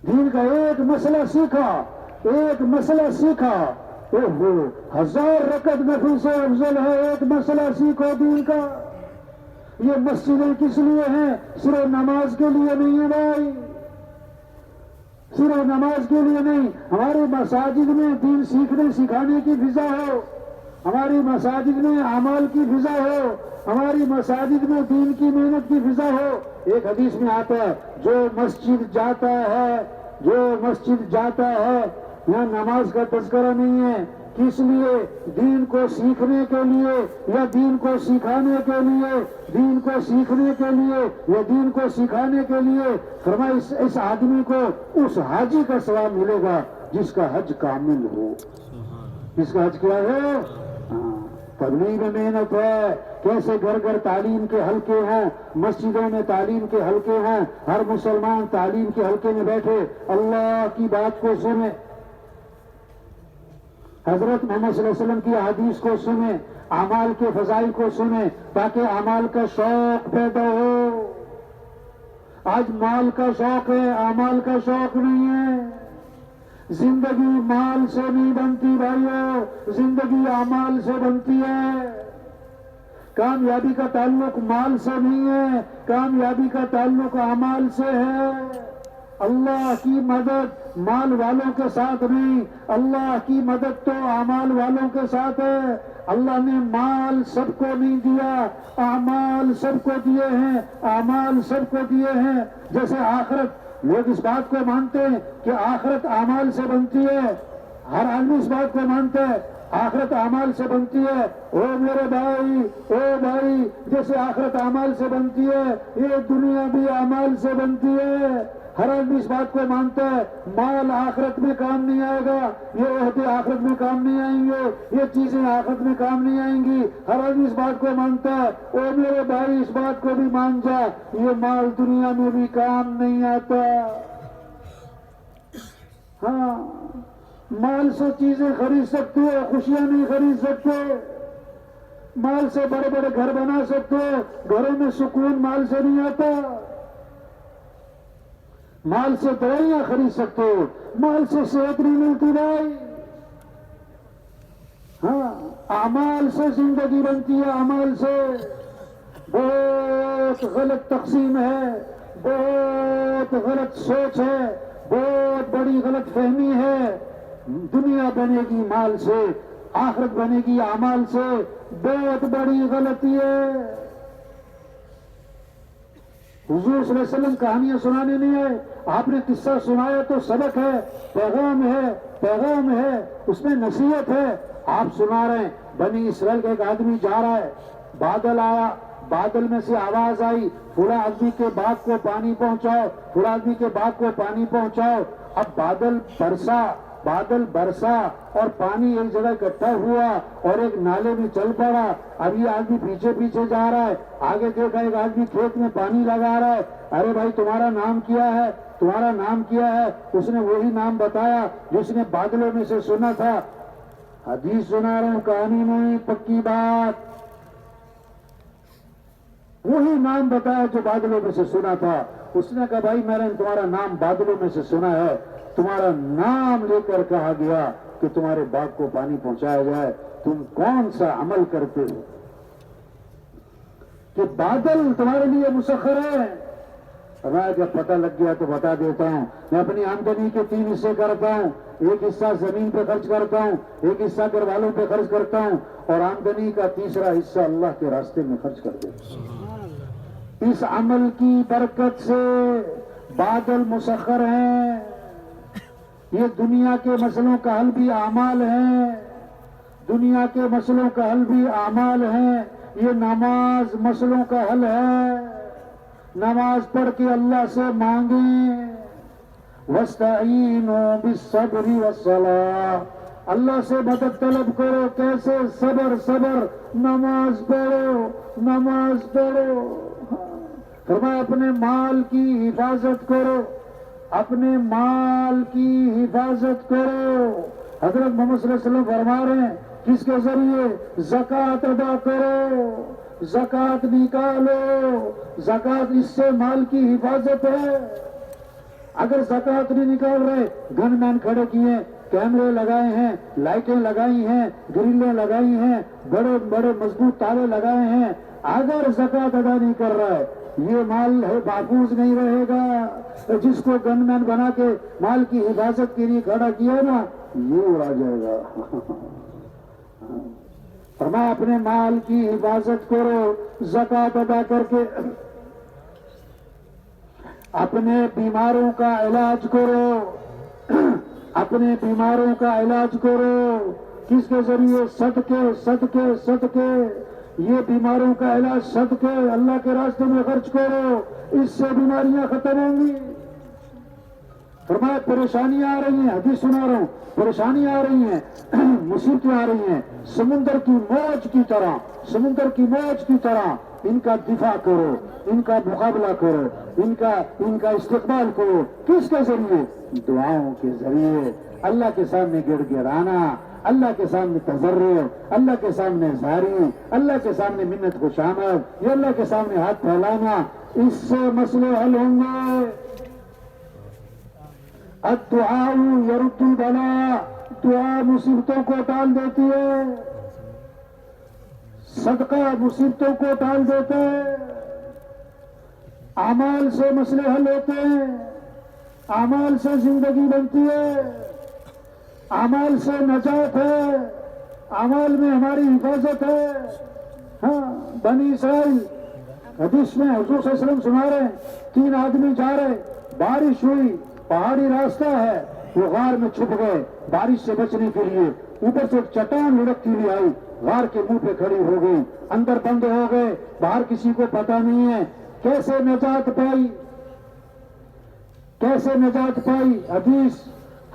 دین کا ایک مسئلہ سیکھا, ایک مسئلہ سیکھا, اوہو 1000 رکعت نفل سے افضل ہے ایک مسئلہ سیکھو دین کا. یہ مسجدیں کس لیے ہیں؟ صرف نماز کے لیے نہیں ہے بھائی, صرف نماز کے لیے نہیں. ہماری مساجد میں دین سیکھنے سکھانے کی فضا ہو, ہماری مساجد میں اعمال کی فضا ہو, ہماری مساجد میں دین کی محنت کی فضا ہو. ایک حدیث میں آتا ہے جو مسجد جاتا ہے, جو مسجد جاتا ہے, یہاں نماز کا تذکرہ نہیں ہے. کس لیے؟ دین کو سیکھنے کے لیے یا دین کو سکھانے کے لیے, دین کو سیکھنے کے لیے یا دین کو سکھانے کے لیے. فرمایا اس آدمی کو اس حاجی کا ثواب ملے گا جس کا حج کامل ہو. جس کا حج کیا ہے؟ تبلیغ میں محنت ہے. کیسے گھر گھر تعلیم کے حلقے ہیں, مسجدوں میں تعلیم کے حلقے ہیں, ہر مسلمان تعلیم کے حلقے میں بیٹھے اللہ کی بات کو سنے, حضرت محمد صلی اللہ علیہ وسلم کی حدیث کو سنیں, اعمال کے فضائل کو سنیں تاکہ اعمال کا شوق پیدا ہو. آج مال کا شوق ہے, اعمال کا شوق نہیں ہے. زندگی مال سے نہیں بنتی بھائیو, زندگی اعمال سے بنتی ہے. کامیابی کا تعلق مال سے نہیں ہے, کامیابی کا تعلق اعمال سے ہے. اللہ کی مدد مال والوں کے ساتھ نہیں, اللہ کی مدد تو اعمال والوں کے ساتھ ہے. اللہ نے مال سب کو نہیں دیا, اعمال سب کو دیے ہیں, اعمال سب کو دیے ہیں. جیسے آخرت, لوگ اس بات کو مانتے ہیں کہ آخرت اعمال سے بنتی ہے, ہر آدمی اس بات کو مانتا ہے آخرت اعمال سے بنتی ہے. او میرے بھائی, او بھائی, جیسے آخرت اعمال سے بنتی ہے یہ دنیا بھی اعمال سے بنتی ہے. ہر آدمی اس بات کو مانتا ہے مال آخرت میں کام نہیں آئے گا, یہ عہدے آخرت میں کام نہیں آئیں گے, یہ چیزیں آخرت میں کام نہیں آئیں گی. ہر آدمی اس بات کو مانتا ہے. او میرے بھائی, اس بات کو بھی مان جا یہ مال دنیا میں بھی کام نہیں آتا. ہاں, مال سے چیزیں خرید سکتے ہو, خوشیاں نہیں خرید سکتے. مال سے بڑے بڑے گھر بنا سکتے ہو, گھروں میں سکون مال سے نہیں آتا. مال سے دوائیاں خرید سکتے ہو, مال سے صحت نہیں ملتی بھائی. ہاں, اعمال سے زندگی بنتی ہے, اعمال سے. بہت غلط تقسیم ہے, بہت غلط سوچ ہے, بہت بڑی غلط فہمی ہے. دنیا بنے گی مال سے، آخرت بنے گی اعمال سے. بہت بڑی غلطی ہے. حضور صلی اللہ علیہ وسلم کہانیاں سنانے نہیں آئے. آپ نے قصہ سنایا تو سبق ہے، پیغام ہے، اس میں نصیحت ہے. آپ سنا رہے ہیں بنی اسرائیل کا ایک آدمی جا رہا ہے، بادل آیا، بادل میں سے آواز آئی فلاں آدمی کے باغ کو پانی پہنچاؤ، فلاں آدمی کے باغ کو پانی پہنچاؤ. اب بادل برسا اور پانی ایک جگہ اکٹھا ہوا اور ایک نالے میں چل پڑا. اب یہ آدمی پیچھے پیچھے جا رہا ہے. آگے دیکھا ایک آدمی کھیت میں پانی لگا رہا ہے. ارے بھائی تمہارا نام کیا ہے؟ تمہارا نام کیا ہے؟ اس نے وہی نام بتایا جس نے بادلوں میں سے سنا تھا. حدیث سنا رہا ہوں، کہانی نہیں، پکی بات. وہی نام بتایا جو بادلوں میں سے سنا تھا. اس نے کہا بھائی میں نے تمہارا نام بادلوں میں سے سنا ہے، تمہارا نام لے کر کہا گیا کہ تمہارے باغ کو پانی پہنچایا جائے. تم کون سا عمل کرتے ہو کہ بادل تمہارے لیے مسخر ہے؟ ہمیں جب پتہ لگ گیا تو بتا دیتا ہوں. میں اپنی آمدنی کے 3 حصے کرتا ہوں. ایک حصہ زمین پہ خرچ کرتا ہوں، ایک حصہ گھر والوں پہ خرچ کرتا ہوں، اور آمدنی کا تیسرا حصہ اللہ کے راستے میں خرچ کر دیتا ہوں. اس عمل کی برکت سے بادل مسخر ہیں. یہ دنیا کے مسئلوں کا حل بھی اعمال ہیں. دنیا کے مسئلوں کا حل بھی اعمال ہیں. یہ نماز مسئلوں کا حل ہے. نماز پڑھ کے اللہ سے مانگیں. وَاسْتَعِينُوا بِالصَّبْرِ وَالصَّلَاةِ، اللہ سے مدد طلب کرو. کیسے؟ صبر. نماز پڑھو. فرمایا اپنے مال کی حفاظت کرو. اپنے مال کی حفاظت کرو. حضرت محمد صلی اللہ علیہ وسلم فرما رہے ہیں کس کے ذریعے؟ زکوٰۃ ادا کرو، زکوٰۃ نکالو. زکوٰۃ اس سے مال کی حفاظت ہے. اگر زکوٰۃ نہیں نکال رہے، گن مین کھڑے کیے، کیمرے لگائے ہیں، لائٹیں لگائی ہیں، گرلیں لگائی ہیں، بڑے بڑے مضبوط تالے لگائے ہیں، اگر زکوٰۃ ادا نہیں کر رہا ہے یہ مال محفوظ نہیں رہے گا. جس کو گن مین بنا کے مال کی حفاظت کے لیے کھڑا کیا نا، یہ اڑا جائے گا. فرمایا اپنے مال کی حفاظت کرو، زکوٰۃ ادا کر کے اپنے بیماروں کا علاج کرو. اپنے بیماروں کا علاج کرو. کس کے ذریعے؟ صدقے. یہ بیماروں کا علاج صدقے، اللہ کے راستے میں خرچ کرو. اس سے بیماریاں ختم ہوں گی. فرمایا پریشانیاں آ رہی ہیں، حدیث سنا رہا ہوں، پریشانیاں آ رہی ہیں، مصیبتیں آ رہی ہیں، سمندر کی موج کی طرح ان کا دفاع کرو، ان کا مقابلہ کرو، ان کا استقبال کرو. کس کے ذریعے؟ دعاؤں کے ذریعے. اللہ کے سامنے گڑ گڑانا، اللہ کے سامنے تضرع، اللہ کے سامنے زاری، اللہ کے سامنے منت خوشامد، یہ اللہ کے سامنے ہاتھ پھیلانا. اس سے مسئلے حل ہوں گے. الدعاء يرد البلاء، دعا مصیبتوں کو ٹال دیتی ہے. صدقہ مصیبتوں کو ٹال دیتے ہیں. اعمال سے مسئلے حل ہوتے ہیں. اعمال سے زندگی بنتی ہے. اعمال سے نجات ہے. اعمال میں ہماری حفاظت ہے. ہاں، بنی اسرائیل حدیث میں حضور صلی اللہ علیہ وسلم سنا رہے ہیں، 3 آدمی جا رہے، بارش ہوئی، پہاڑی راستہ ہے، وہ غار میں چھپ گئے بارش سے بچنے کے لیے. اوپر سے ایک چٹان لڑکتی ہوئی آئی، غار کے منہ پہ کھڑی ہو گئی، اندر بند ہو گئے، باہر کسی کو پتا نہیں ہے. کیسے نجات پائی؟ حدیث،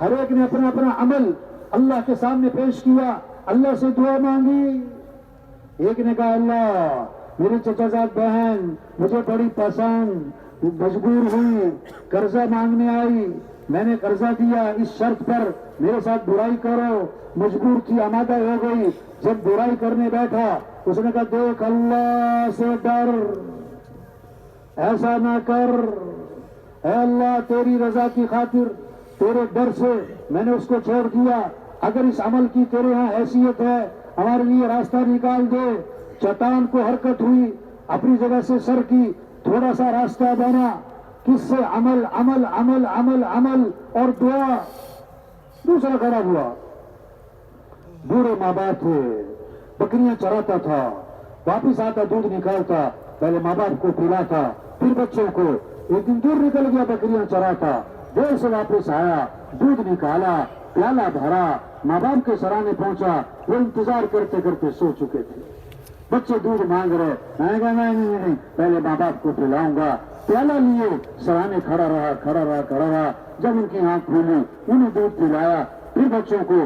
ہر ایک نے اپنا اپنا عمل اللہ کے سامنے پیش کیا، اللہ سے دعا مانگی. ایک نے کہا اللہ میری چچا زاد بہن مجھے بڑی پسند، مجبور ہوئی، قرضہ مانگنے آئی، میں نے قرضہ دیا اس شرط پر میرے ساتھ برائی کرو، مجبور تھی، آمادہ ہو گئی. جب برائی کرنے بیٹھا اس نے کہا دیکھ اللہ سے ڈر، ایسا نہ کر، اے اللہ تیری رضا کی خاطر تیرے ڈر سے میں نے اس کو چھوڑ دیا، اگر اس عمل کی تیرے ہاں حیثیت ہے ہمارے لیے راستہ نکال دے. چٹان کو حرکت ہوئی، اپنی جگہ سے سر کی، تھوڑا سا راستہ بنا، کس سے؟ عمل عمل عمل عمل عمل اور دعا. دوسرا کھڑا ہوا، بوڑھے ماں باپ تھے، بکریاں چراتا تھا، واپس آتا دودھ نکالتا، پہلے ماں باپ کو پلاتا پھر بچوں کو. ایک دن دور نکل گیا بکریاں چراتا، دیر سے واپس آیا، دودھ نکالا، پیالہ بھرا، ماں باپ کے سرانے پہنچا. وہ انتظار کرتے کرتے سو چکے تھے. بچے دودھ مانگ رہے، میں نے کہا نہیں، پہلے ماں باپ کو پلاؤں گا. پیالہ لیے سرانے کھڑا رہا. جب ان کی آنکھ کھولی انہیں دودھ پلایا. پھر بچوں کو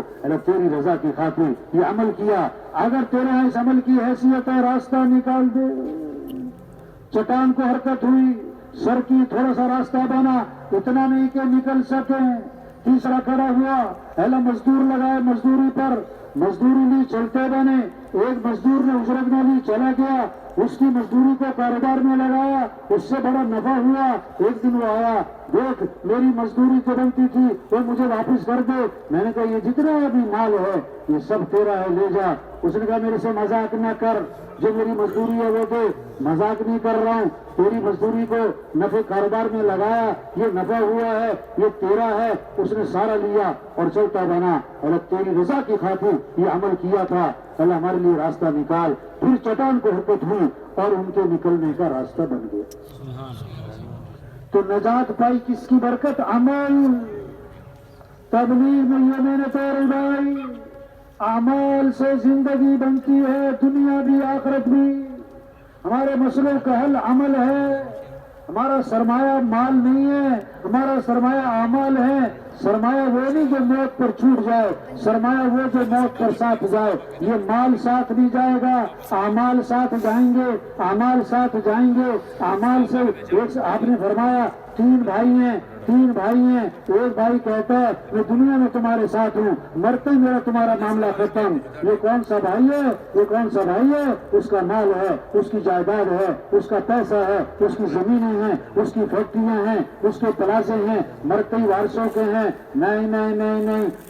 تیری رضا کی خاطر یہ عمل کیا، اگر تیرے اس عمل کی حیثیت ہے راستہ نکال دے. چٹان کو حرکت ہوئی، سر کی تھوڑا سا راستہ بنا، اتنا نہیں کہ نکل سکیں. تیسرا کھڑا ہوا، پہلا مزدور لگائے مزدوری پر، مزدوری لی چلتے بنے. ایک مزدور نے اجرت نہ لی چلا گیا، اس کی مزدوری کو کاروبار میں لگایا، اس سے بڑا نفع ہوا. ایک دن وہ آیا، دیکھ میری مزدوری جو بنتی تھی وہ مجھے واپس کر دے. میں نے کہا یہ جتنا ابھی مال ہے یہ سب تیرا ہے، لے جا. اس نے کہا میرے سے مذاق نہ کر، جو میری مزدوری ہے وہ دے. مذاق نہیں کر رہا ہوں، تیری مزدوری کو نفع کاروبار میں لگایا، یہ نفع ہوا ہے، یہ تیرا ہے. اس نے سارا لیا اور چلتا بنا. اللہ تیری رضا کی خاطر یہ عمل کیا تھا، اللہ ہمارے لیے راستہ نکال. پھر چٹان کو حرکت ہوئی اور ان کے نکلنے کا راستہ بن گیا. تو نجات پائی کس کی برکت؟ عمل. تبلیغ میں یہ محنت ہے بھائی، اعمال سے زندگی بنتی ہے، دنیا بھی آخرت بھی. ہمارے مسئلوں کا حل عمل ہے. ہمارا سرمایہ مال نہیں ہے، ہمارا سرمایہ اعمال ہے. سرمایہ وہ نہیں جو موت پر چھوٹ جائے، سرمایہ وہ جو موت پر ساتھ جائے. یہ مال ساتھ نہیں جائے گا، اعمال ساتھ جائیں گے، اعمال ساتھ جائیں گے. اعمال سے ایک آپ نے فرمایا تین بھائی ہیں. ایک بھائی کہتا ہے میں دنیا میں تمہارے ساتھ ہوں، مرتے ہی میرا تمہارا معاملہ ختم. یہ کون سا بھائی ہے؟ یہ کون سا بھائی ہے؟ اس کا مال ہے، اس کی جائیداد ہے، اس کا پیسہ ہے، اس کی زمینیں ہیں، اس کی فیکٹریاں ہیں، اس کے پلازے ہیں، مرتے ہی وارثوں کے ہیں. نہیں،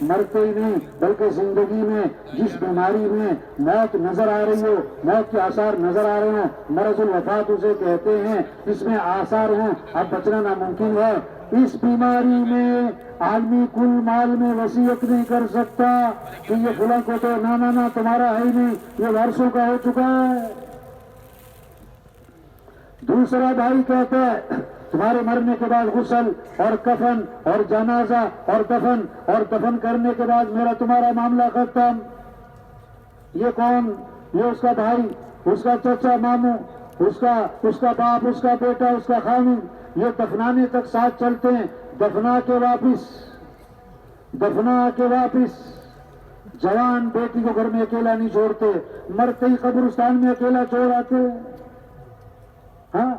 مرتے ہی نہیں، بلکہ زندگی میں جس بیماری میں موت نظر آ رہی ہو، موت کے آثار نظر آ رہے ہوں، مرض الوفات اسے کہتے ہیں، اس میں آثار ہوں، اب بچنا ناممکن ہے. اس بیماری میں آدمی کل مال میں وصیت نہیں کر سکتا کہ یہ فلاں کو تو نہ تمہارا ہے ہی نہیں، یہ وارثوں کا ہو چکا ہے. دوسرا بھائی کہتا ہے تمہارے مرنے کے بعد غسل اور کفن اور جنازہ اور دفن کرنے کے بعد میرا تمہارا معاملہ ختم. یہ کون؟ یہ اس کا بھائی، اس کا چچا، ماموں، اس کا باپ، اس کا بیٹا، اس کا خامن. یہ دفنانے تک ساتھ چلتے ہیں. دفنا کے واپس جوان بیٹی کو گھر میں اکیلا نہیں چھوڑتے، مرتے ہی قبرستان میں اکیلا چھوڑ آتے. ہاں،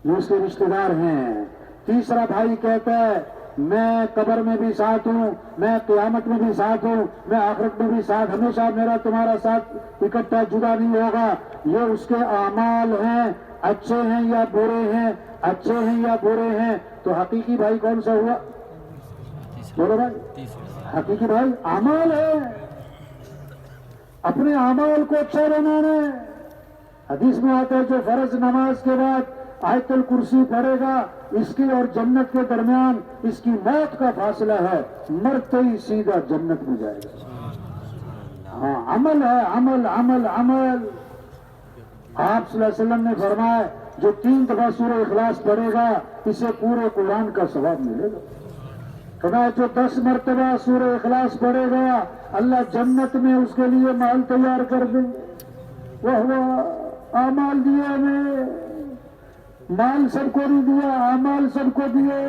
یہ اس کے رشتے دار ہیں. تیسرا بھائی کہتا ہے میں قبر میں بھی ساتھ ہوں، میں قیامت میں بھی ساتھ ہوں، میں آخرت میں بھی ساتھ، ہمیشہ میرا تمہارا ساتھ اکٹھا جدا نہیں ہوگا. یہ اس کے اعمال ہیں، اچھے ہیں یا برے ہیں. تو حقیقی بھائی کون سا ہوا؟ بولو بھائی. حقیقی بھائی اعمال ہے، اپنے اعمال کو اچھا بنانا ہے. حدیث میں آتا ہے جو فرض نماز کے بعد آیت الکرسی پڑھے گا، اس کی اور جنت کے درمیان اس کی موت کا فاصلہ ہے، مرتے ہی سیدھا جنت میں جائے گا. ہاں، عمل ہے، عمل عمل عمل. آپ صلی اللہ علیہ وسلم نے فرمایا جو 3 دفعہ سورہ اخلاص پڑھے گا اسے پورے قرآن کا ثواب ملے گا. فرمایا جو 10 مرتبہ سورہ اخلاص پڑھے گا اللہ جنت میں اس کے لیے محل تیار کر دیں. وہ اعمال دیے ہمیں، مال سب کو نہیں دیا، اعمال سب کو دیے.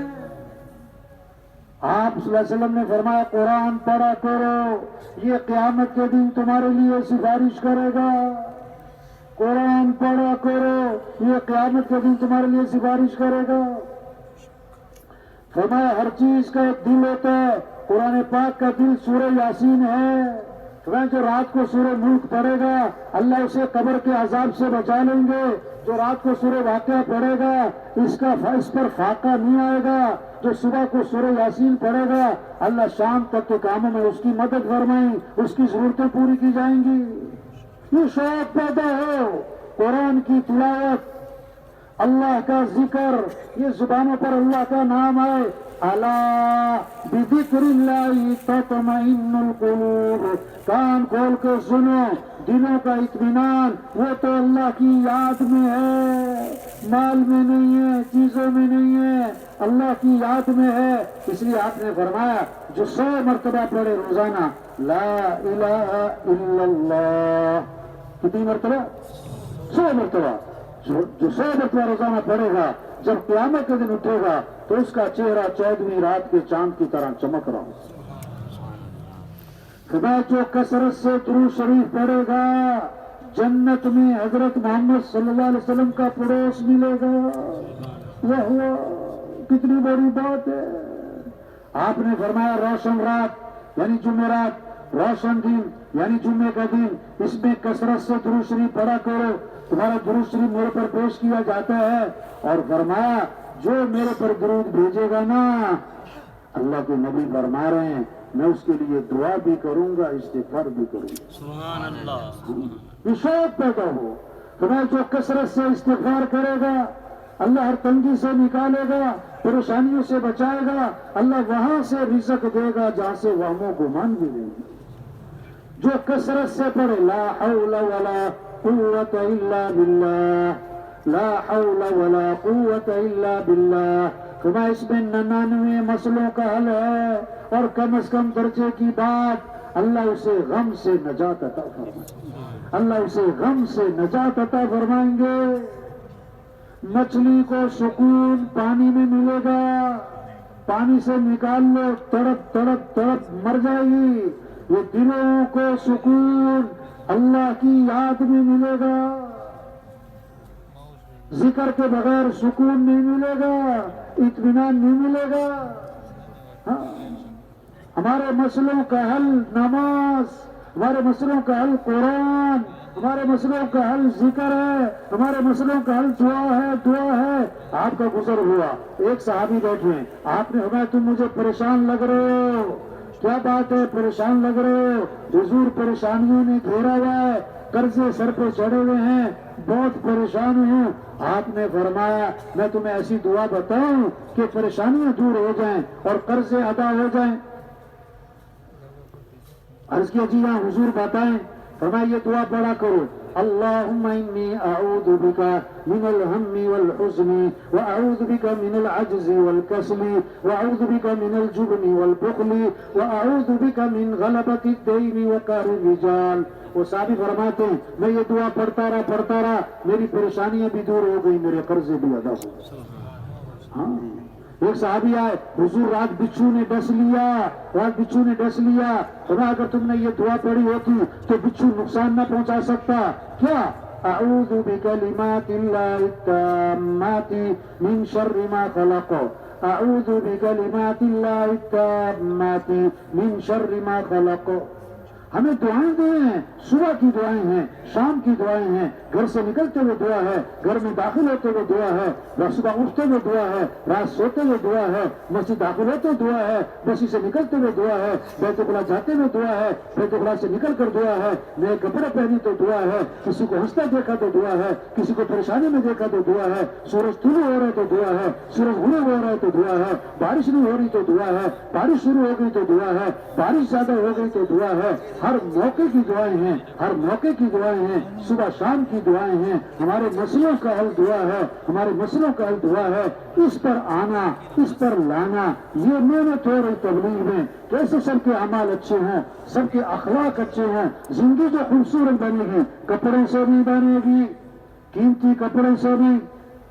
آپ صلی اللہ علیہ وسلم نے فرمایا قرآن پڑھا کرو، یہ قیامت کے دن تمہارے لیے سفارش کرے گا. قرآن پڑھا کرو، یہ قیامت کے دن تمہارے لیے سفارش کرے گا. فرمایا ہر چیز کا ایک دل ہوتا ہے، قرآن پاک کا دل سورہ یاسین ہے. جو رات کو سورہ ملک پڑھے گا اللہ اسے قبر کے عذاب سے بچا لیں گے. جو رات کو سورہ واقعہ پڑھے گا اس پر فاقہ نہیں آئے گا. جو صبح کو سورہ یاسین پڑھے گا اللہ شام تک کے کاموں میں اس کی مدد فرمائیں، اس کی ضرورتیں پوری کی جائیں گی. یہ شوق پیدا ہو قرآن کی تلاوت، اللہ کا ذکر، یہ زبانوں پر اللہ کا نام ہے. الا بذکر اللہ تطمئن القلوب، کان کھول کے سنو، دلوں کا اطمینان وہ تو اللہ کی یاد میں ہے، مال میں نہیں ہے، چیزوں میں نہیں ہے، اللہ کی یاد میں ہے. اس لیے آپ نے فرمایا جو 100 مرتبہ پڑھے روزانہ لا الہ الا اللہ، کتنی مرتبہ؟ 100 مرتبہ. جو 100 مرتبہ روزانہ پڑھے گا، جب قیامت کے دن اٹھے گا تو اس کا چہرہ 14ویں رات کے چاند کی طرح چمک رہا ہوں. خدا جو کثرت سے درود شریف پڑھے گا، جنت میں حضرت محمد صلی اللہ علیہ وسلم کا پڑوس ملے گا. یہ کتنی بڑی بات ہے. آپ نے فرمایا روشن رات یعنی جمعرات، روشن دن یعنی جمعے کا دن، اس میں کثرت سے درود شریف پڑھا کرو، تمہارا درود شریف میرے پر پیش کیا جاتا ہے. اور فرمایا جو میرے پر درود بھیجے گا نا، اللہ کے نبی فرما رہے ہیں میں اس کے لیے دعا بھی کروں گا، استغفار بھی کروں گا. سبحان اللہ. شوق پیدا ہو. فرمایا جو کثرت سے استغفار کرے گا اللہ ہر تنگی سے نکالے گا، پریشانیوں سے بچائے گا، اللہ وہاں سے رزق دے گا جہاں سے وہم و گمان بھی نہیں. جو کثرت سے پڑھے لا حول ولا قوت الا باللہ، لا حول ولا قوت الا باللہ. خدا اس میں 99 مسئلوں کا حل ہے، اور کم از کم درجے کی بات اللہ اسے غم سے نجات عطا فرمائے. اللہ اسے غم سے نجات عطا فرمائیں گے. مچھلی کو سکون پانی میں ملے گا، پانی سے نکال لو تڑپ تڑپ تڑپ مر جائے گی. یہ دلوں کو سکون اللہ کی یاد میں ملے گا. ذکر کے بغیر سکون نہیں ملے گا، اطمینان نہیں ملے گا. ہاں، ہمارے مسئلوں کا حل نماز، ہمارے مسئلوں کا حل قرآن، ہمارے مسئلوں کا حل ذکر ہے، ہمارے مسئلوں کا حل دعا ہے. دعا ہے. آپ کا گزر ہوا، ایک صحابی بیٹھے ہیں، آپ نے فرمایا تم مجھے پریشان لگ رہے ہو. کیا بات ہے پریشان لگ رہے ہو؟ حضور پریشانیوں نے گھیرا ہوا ہے، قرضے سر پہ چڑھے ہوئے ہیں، بہت پریشان ہوں. آپ نے فرمایا میں تمہیں ایسی دعا بتاؤں کہ پریشانیاں دور ہو جائیں اور قرضے ادا ہو جائیں. عرض کیا جی ہاں حضور بتائیں. فرمایا یہ دعا پڑھا کرو، اللہم انی اعوذ بک من الہم والحزن واعوذ بک من العجز والکسل واعوذ بک من الجبن والبخل واعوذ بک من غلبۃ الدین وقہر الرجال. وہ صحابی فرماتے ہیں میں یہ دعا پڑھتا رہا میری پریشانیاں بھی دور ہو گئی، میرے قرضے بھی ادا ہو گئے. ہاں، ایک صحابی آئے، حضور رات بچھو نے ڈس لیا. اگر تم نے یہ دعا پڑھی ہوتی تو بچھو نقصان نہ پہنچا سکتا. کیا؟ اعوذ بکلمات اللہ التامات من شر ما خلق، اعوذ بکلمات اللہ التامات من شر ما خلق. ہمیں دعائیں دی ہیں، صبح کی دعائیں ہیں، شام کی دعائیں ہیں، گھر سے نکلتے ہوئے دعا ہے، گھر میں داخل ہوتے ہوئے دعا ہے، صبح اٹھتے ہوئے دعا ہے، رات سوتے ہوئے دعا ہے، مسجد داخل ہوتے ہوئے دعا ہے، مسجد سے نکلتے ہوئے دعا ہے، بیت خلا جاتے ہوئے دعا ہے، بیت خلا سے نکل کر دعا ہے، نئے کپڑے پہنی تو دعا ہے، کسی کو ہنستا دیکھا تو دعا ہے، کسی کو پریشانی میں دیکھا تو دعا ہے، سورج طلوع ہو رہا ہے تو دعا ہے، سورج غروب ہو رہا ہے تو دعا ہے، بارش نہیں ہو رہی تو دعا ہے، بارش شروع ہو گئی تو دعا ہے، بارش زیادہ ہو گئی تو دعا ہے. ہر موقع کی دعائیں ہیں، ہر موقع کی دعائیں ہیں، صبح شام کی دعائیں ہیں. ہمارے مسئلوں کا حل دعا ہے، ہمارے مسئلوں کا حل دعا ہے. اس پر آنا، اس پر لانا، یہ محنت ہو رہی تبلیغ میں. کیسے سب کے اعمال اچھے ہوں، سب کے اخلاق اچھے ہوں. زندگی جو خوبصورت بنے گی، کپڑوں سے بھی بنے گی، قیمتی کپڑوں سے بھی،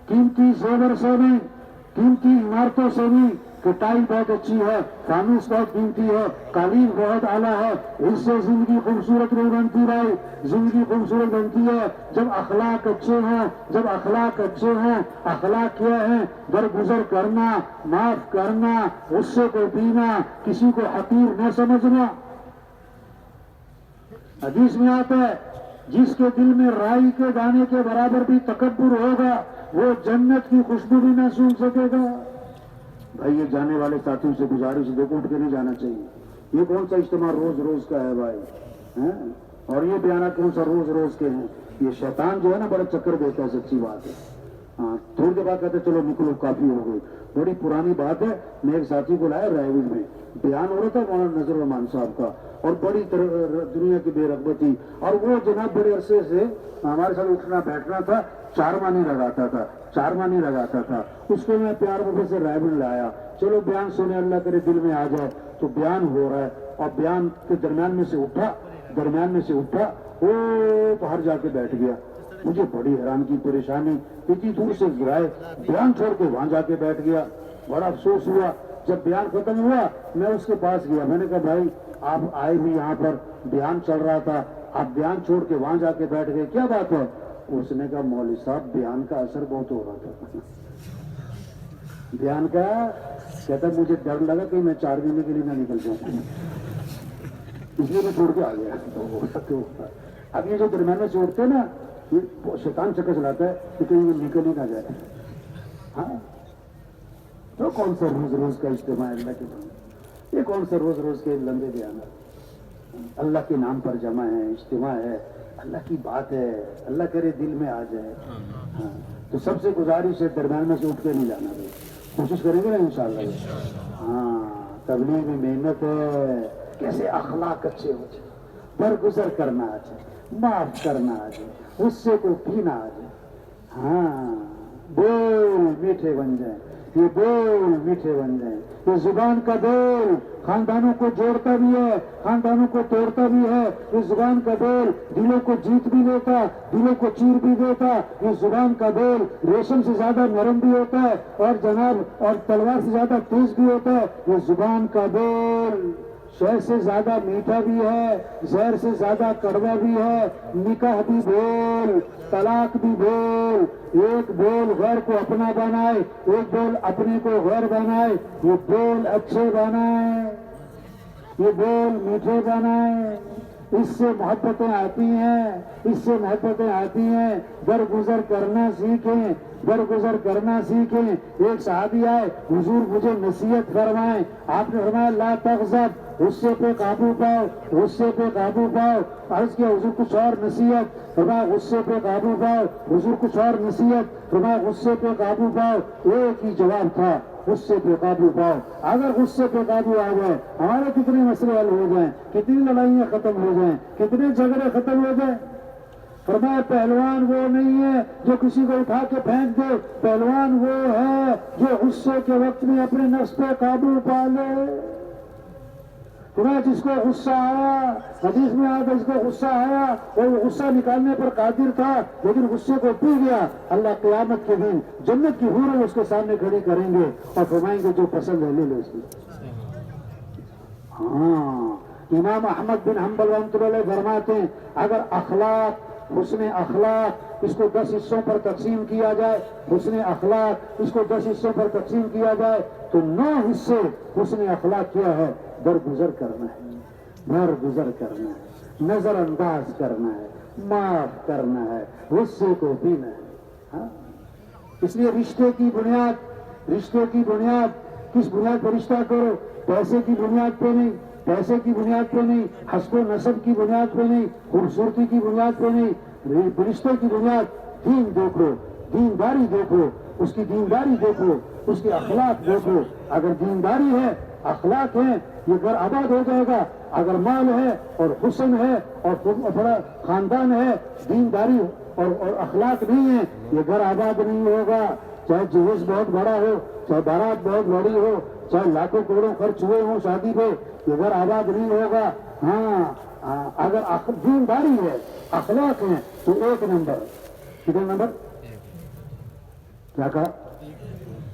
قیمتی زیور سے بھی، قیمتی عمارتوں سے بھی. کٹائی بہت اچھی ہے، فانوس بہت قیمتی ہے، قالین بہت اعلیٰ ہے. اس سے زندگی خوبصورت نہیں بنتی بھائی، زندگی خوبصورت بنتی ہے جب اخلاق اچھے ہوں. جب اخلاق اچھے ہوں، اخلاق کیا ہے؟ درگزر کرنا، معاف کرنا، غصے کو پینا، کسی کو حقیر نہ سمجھنا. حدیث میں آتا ہے جس کے دل میں رائی کے دانے کے برابر بھی تکبر ہوگا وہ جنت کی خوشبو بھی نہ سونگھ سکے گا. بھائی یہ جانے والے ساتھیوں سے گزارش دیکھو اٹھ کے نہیں جانا چاہیے. یہ کون سا اجتماع روز روز کا ہے بھائی؟ اور یہ بیانات کون سا روز روز کے ہیں؟ یہ شیطان جو ہے نا بڑا چکر دیتا ہے، سچی بات ہے. ہاں تھوڑی دیر بعد کہتے چلو نکلو کافی ہو گئی. بڑی پرانی بات ہے. میں ایک ساتھی کو لایا رائے میں بیان ہو رہا تھا مولانا نذر الرحمان صاحب کا, اور بڑی دنیا کی بے رغبتی, اور وہ جناب بڑے عرصے سے ہمارے ساتھ اٹھنا بیٹھنا تھا, 4 ماہ نہیں لگاتا تھا, 4 ماہ نہیں لگاتا تھا. اس کو میں پیار محبت سے رائے میں لایا, چلو بیان سنے, اللہ کرے دل میں آ جائے. تو بیان ہو رہا ہے, اور بیان کے درمیان میں سے اٹھا وہ باہر جا کے بیٹھ گیا. مجھے بڑی حیران کی پریشانی, اتنی دور سے گرائے, بیان چھوڑ کے وہاں جا کے بیٹھ گیا. بڑا افسوس ہوا. جب بیان ختم ہوا میں اس کے پاس گیا, میں نے کہا بھائی آپ آئے بھی یہاں پر, بیان چل رہا تھا, آپ بیان چھوڑ کے وہاں جا کے بیٹھ گئے, کیا بات ہے؟ اس نے کہا مولوی صاحب بیان کا اثر بہت ہو رہا تھا. بیان کا کہتا مجھے ڈر لگا کہ میں 4 مہینے کے لیے نہ نکل جاؤں, اس لیے میں چھوڑ کے آ گیا. اب یہ جو درمیان میں چھوڑتے نا, یہ شیطان چکر چلاتا ہے کہ کہیں یہ نکل ہی نہ جائے. ہاں تو کون سا روز کا اجتماع ہے اللہ کے نام, یہ کون سا روز کے لمبے بیانات اللہ کے نام پر جمع ہے, اجتماع ہے, اللہ کی بات ہے, اللہ کرے دل میں آ جائے. ہاں تو سب سے گزارش ہے درمیان میں سے اٹھ کے نہیں جانا بھائی, کوشش کریں گے نا انشاءاللہ. ہاں تبلیغ میں محنت ہے, کیسے اخلاق اچھے ہو جائے, درگزر کرنا آ جائے, معاف کرنا آ جائے, غصے کو پینا آ جائے. ہاں بول میٹھے بن جائیں, یہ بول میٹھے بن جائیں. یہ زبان کا بول خاندانوں کو جوڑتا بھی ہے, خاندانوں کو توڑتا بھی ہے. یہ زبان کا بول دلوں کو جیت بھی لیتا, دلوں کو چیر بھی دیتا. یہ زبان کا بول ریشم سے زیادہ نرم بھی ہوتا ہے, اور جناب اور تلوار سے زیادہ تیز بھی ہوتا ہے. یہ زبان کا بول شہد سے زیادہ میٹھا بھی ہے, زہر سے زیادہ کڑوا بھی ہے. نکاح بھی بول, طلاق بھی بول. ایک بول غیر کو اپنا بنائے, ایک بول اپنے کو غیر بنائے. یہ بول اچھے بنائے, یہ بول میٹھے بنائے. اس سے محبتیں آتی ہیں, اس سے محبتیں آتی ہیں. درگزر کرنا سیکھیں, درگزر کرنا سیکھیں. ایک صحابی آئے, حضور مجھے نصیحت فرمائیں. آپ نے فرمایا لا تغضب, غصے پہ قابو پاؤ, غصے پہ قابو پاؤ. عرض کیا حضور کچھ اور نصیحت؟ فرمایا غصے پہ قابو پاؤ. حضور کچھ اور نصیحت؟ فرمایا غصے پہ قابو پاؤ. ایک ہی جواب تھا, غصے پہ قابو پاؤ. اگر غصے پہ قابو آ جائے, ہمارے کتنے مسئلے حل ہو جائیں, کتنی لڑائیاں ختم ہو جائیں, کتنے جھگڑے ختم ہو جائیں. فرمایا پہلوان وہ نہیں ہے جو کسی کو اٹھا کے پھینک دے, پہلوان وہ ہے جو غصے کے وقت میں اپنے نفس پہ قابو پا لے. جس کو غصہ آیا, حدیث میں آیا جس کو غصہ آیا وہ غصہ نکالنے پر قادر تھا, لیکن غصے کو پی گیا. اللہ قیامت کے دن جنت کی حوریں اس کے سامنے کھڑی کریں گے اور فرمائیں گے جو پسند ہے لے لو اس کی. ہاں امام احمد بن حنبل رحمۃ اللہ علیہ فرماتے ہیں اگر اخلاق, حسن اخلاق اس کو 10 حصوں پر تقسیم کیا جائے, حسن اخلاق اس کو 10 حصوں پر تقسیم کیا جائے تو 9 حصے حسن اخلاق کیا ہے, درگزر کرنا ہے, درگزر کرنا ہے, نظر انداز کرنا ہے, معاف کرنا ہے, غصے کو پینا ہے. ہاں اس لیے رشتے کی بنیاد کس بنیاد پر رشتہ کرو؟ پیسے کی بنیاد پہ نہیں, پیسے کی بنیاد پہ نہیں, حسب و نسب کی بنیاد پہ نہیں, خوبصورتی کی بنیاد پہ نہیں. رشتے کی بنیاد دین دیکھو, دینداری دیکھو, اس کی دینداری دیکھو, اس کے اخلاق دیکھو. اگر دینداری ہے, اخلاق ہے, یہ گھر آباد ہو جائے گا. اگر مال ہے اور حسن ہے اور بڑا خاندان ہے, دینداری اور اخلاق نہیں ہے, یہ گھر آباد نہیں ہوگا. چاہے جہیز بہت بڑا ہو, چاہے بارات بہت بڑی ہو, چاہے لاکھوں کروڑوں خرچ ہوئے ہوں شادی پہ, یہ گھر آباد نہیں ہوگا. ہاں اگر دینداری ہے, اخلاق ہیں تو 1 نمبر. کتنے نمبر؟ کیا کہا؟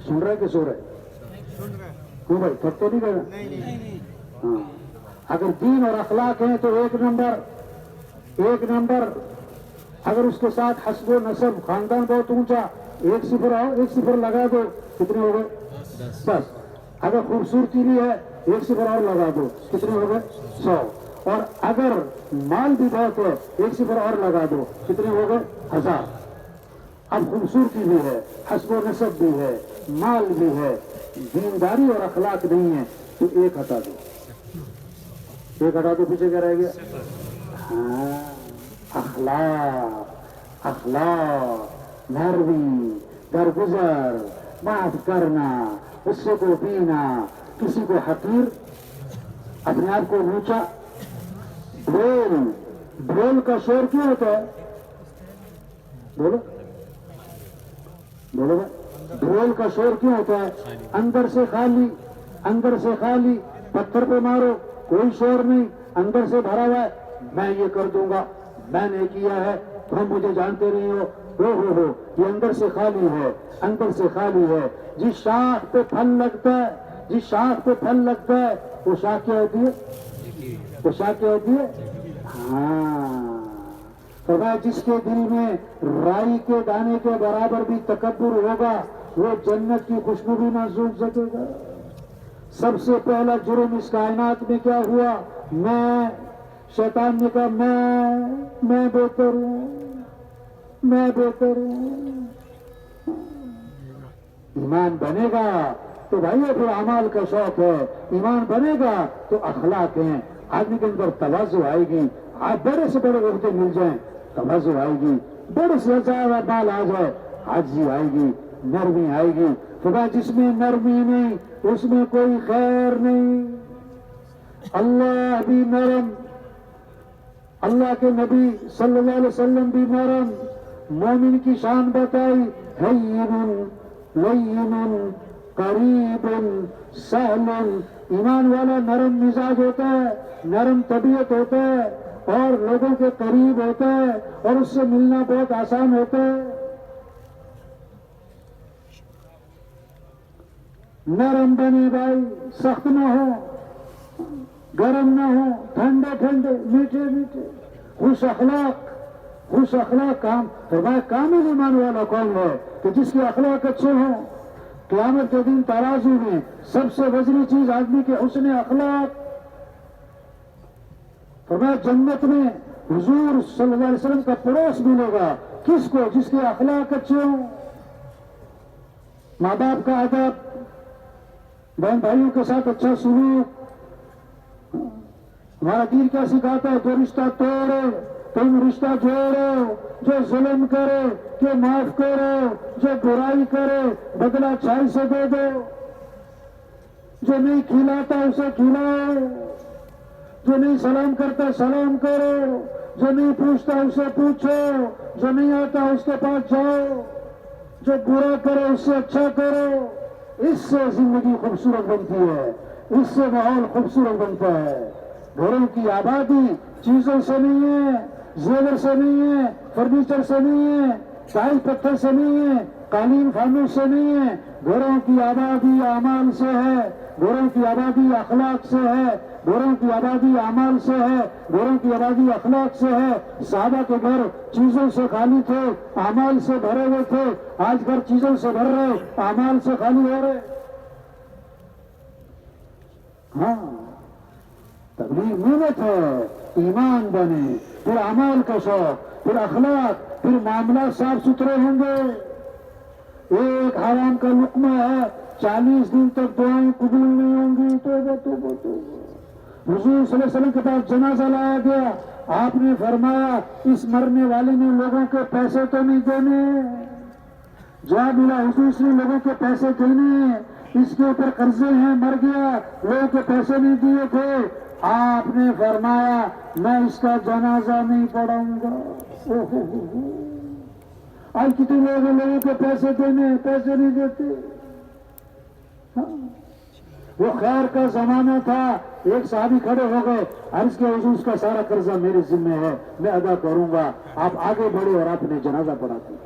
سن رہے کہ سو رہے؟ کیوں بھائی تھک تو نہیں گئے؟ ہاں اگر دین اور اخلاق ہیں تو 1 نمبر, 1 نمبر. اگر اس کے ساتھ حسب و نسب, خاندان بہت اونچا, 1 صفر آؤ, 1 صفر لگا دو, کتنے ہو گئے؟ 10. اگر خوبصورتی بھی ہے 1 صفر اور لگا دو, کتنے ہو گئے؟ 100. اور اگر مال بھی بہت ہے 1 صفر اور لگا دو, کتنے ہو گئے؟ 1000. اب خوبصورتی بھی ہے, حسب و نسب بھی ہے, مال بھی ہے, دینداری اور اخلاق نہیں ہے تو 1 ہٹا دو. 1 ہٹا دو, پیچھے کیا رہ گیا؟ ہاں اخلاق, نرمی, درگزر، معاف کرنا، غصے کو پینا، کسی کو حقیر، اپنے آپ کو اونچا. ڈھول کا شور کیوں ہوتا ہے؟ بولو بولو بھائی، ڈھول کا شور کیوں ہوتا ہے؟ اندر سے خالی، اندر سے خالی. پتھر پہ مارو کوئی شور نہیں، اندر سے بھرا ہوا ہے. میں یہ کر دوں گا، میں نے کیا ہے، تم مجھے جانتے نہیں ہو. یہ اندر سے خالی ہے، اندر سے خالی ہے. جس شاخ پہ پھل لگتا ہے، جس شاخ پہ پھل لگتا ہے، وہ شاخ کیا ہوتی ہے؟ وہ شاخ کیا ہوتی ہے؟ ہاں. تو جس کے دل میں رائی کے دانے کے برابر بھی تکبر ہوگا، وہ جنت کی خوشبو بھی نہ سونگھ سکے گا. سب سے پہلا جرم اس کائنات میں کیا ہوا؟ شیطان نے کہا میں بہتر ہوں، میں بہتر ہوں. ایمان بنے گا تو بھائی پھر اعمال کا شوق ہے، ایمان بنے گا تو اخلاق ہیں. آدمی کے اندر تواضع آئے گی. آپ بڑے سے بڑے عہدے مل جائیں، تواضع آئے گی. بڑے سے زیادہ مال آ جائے، عاجزی آئے گی، نرمی آئے گی. خدا جس میں نرمی نہیں اس میں کوئی خیر نہیں. اللہ بھی نرم، اللہ کے نبی صلی اللہ علیہ وسلم بھی نرم. مومن کی شان بتائی، ہین لین قریب سہل. ایمان والا نرم مزاج ہوتا ہے، نرم طبیعت ہوتا ہے، اور لوگوں کے قریب ہوتا ہے، اور اس سے ملنا بہت آسان ہوتا ہے. نرم بنے بھائی، سخت نہ ہو، گرم نہ ہو، ٹھنڈے ٹھنڈے، میٹھے میٹھے، خوش اخلاق. خوش اخلاق کامل ایمان والا کون ہے؟ کہ جس کے اخلاق اچھے ہوں. قیامت کے دن ترازو میں سب سے وزنی چیز آدمی کے حسن اخلاق. فرمایا جنت میں حضور صلی اللہ علیہ وسلم کا پڑوس ملے گا. کس کو؟ جس کے اخلاق اچھے ہوں. ماں باپ کا ادب، بہن بھائیوں کے ساتھ اچھا سلوک. ہمارا دین کیا سکھاتا ہے؟ جو رشتہ توڑے تم رشتہ جوڑو، جو ظلم کرے کہ معاف کرو، جو برائی کرے بدلہ اچھائی سے دے دو، جو نہیں کھلاتا اسے کھلاؤ، جو نہیں سلام کرتا سلام کرو، جو نہیں پوچھتا اسے پوچھو، جو نہیں آتا اس کے پاس جاؤ، جو برا کرے اس سے اچھا کرو. اس سے زندگی خوبصورت بنتی ہے، اس سے ماحول خوبصورت بنتا ہے. گھروں کی آبادی چیزوں سے نہیں ہے، زیور سے نہیں ہے، فرنیچر سے نہیں ہے، ٹائل پتھر سے نہیں ہے، قالین فانوس سے نہیں ہے. گھروں کی آبادی اعمال سے ہے، گھروں کی آبادی اخلاق سے ہے، گھروں کی آبادی اعمال سے ہے، گھروں کی آبادی اخلاق سے ہے. صحابہ کے گھر چیزوں سے خالی تھے، اعمال سے بھرے ہوئے تھے. آج گھر چیزوں سے بھر رہے، اعمال سے خالی ہو رہے. ہاں، تبلیغ محنت ہے. ایمان بنے، پھر اعمال کا شوق، پھر اخلاق، پھر معاملات صاف ستھرے ہوں گے. ایک حرام کا لقمہ ہے، 40 دن تک دعائیں قبول نہیں ہوں گی. توبہ توبہ توبہ. حضور صلی اللہ علیہ وسلم کے پاس جنازہ لایا گیا. آپ نے فرمایا اس مرنے والے نے لوگوں کے پیسے تو نہیں دینے. جواب ملا حضور سے لوگوں کے پیسے دینے، اس کے اوپر قرضے ہیں، مر گیا، لوگوں کے پیسے نہیں دیے تھے. آپ نے فرمایا میں اس کا جنازہ نہیں پڑھاؤں گا. آج کتنے لوگ لوگوں کے پیسے دینے، پیسے نہیں دیتے. وہ خیر کا زمانہ تھا. ایک صحابی کھڑے ہو گئے، عرض کیا حضور اس کا سارا قرضہ میرے ذمہ ہے، میں ادا کروں گا. آپ آگے بڑھے اور آپ نے جنازہ پڑھا دیا.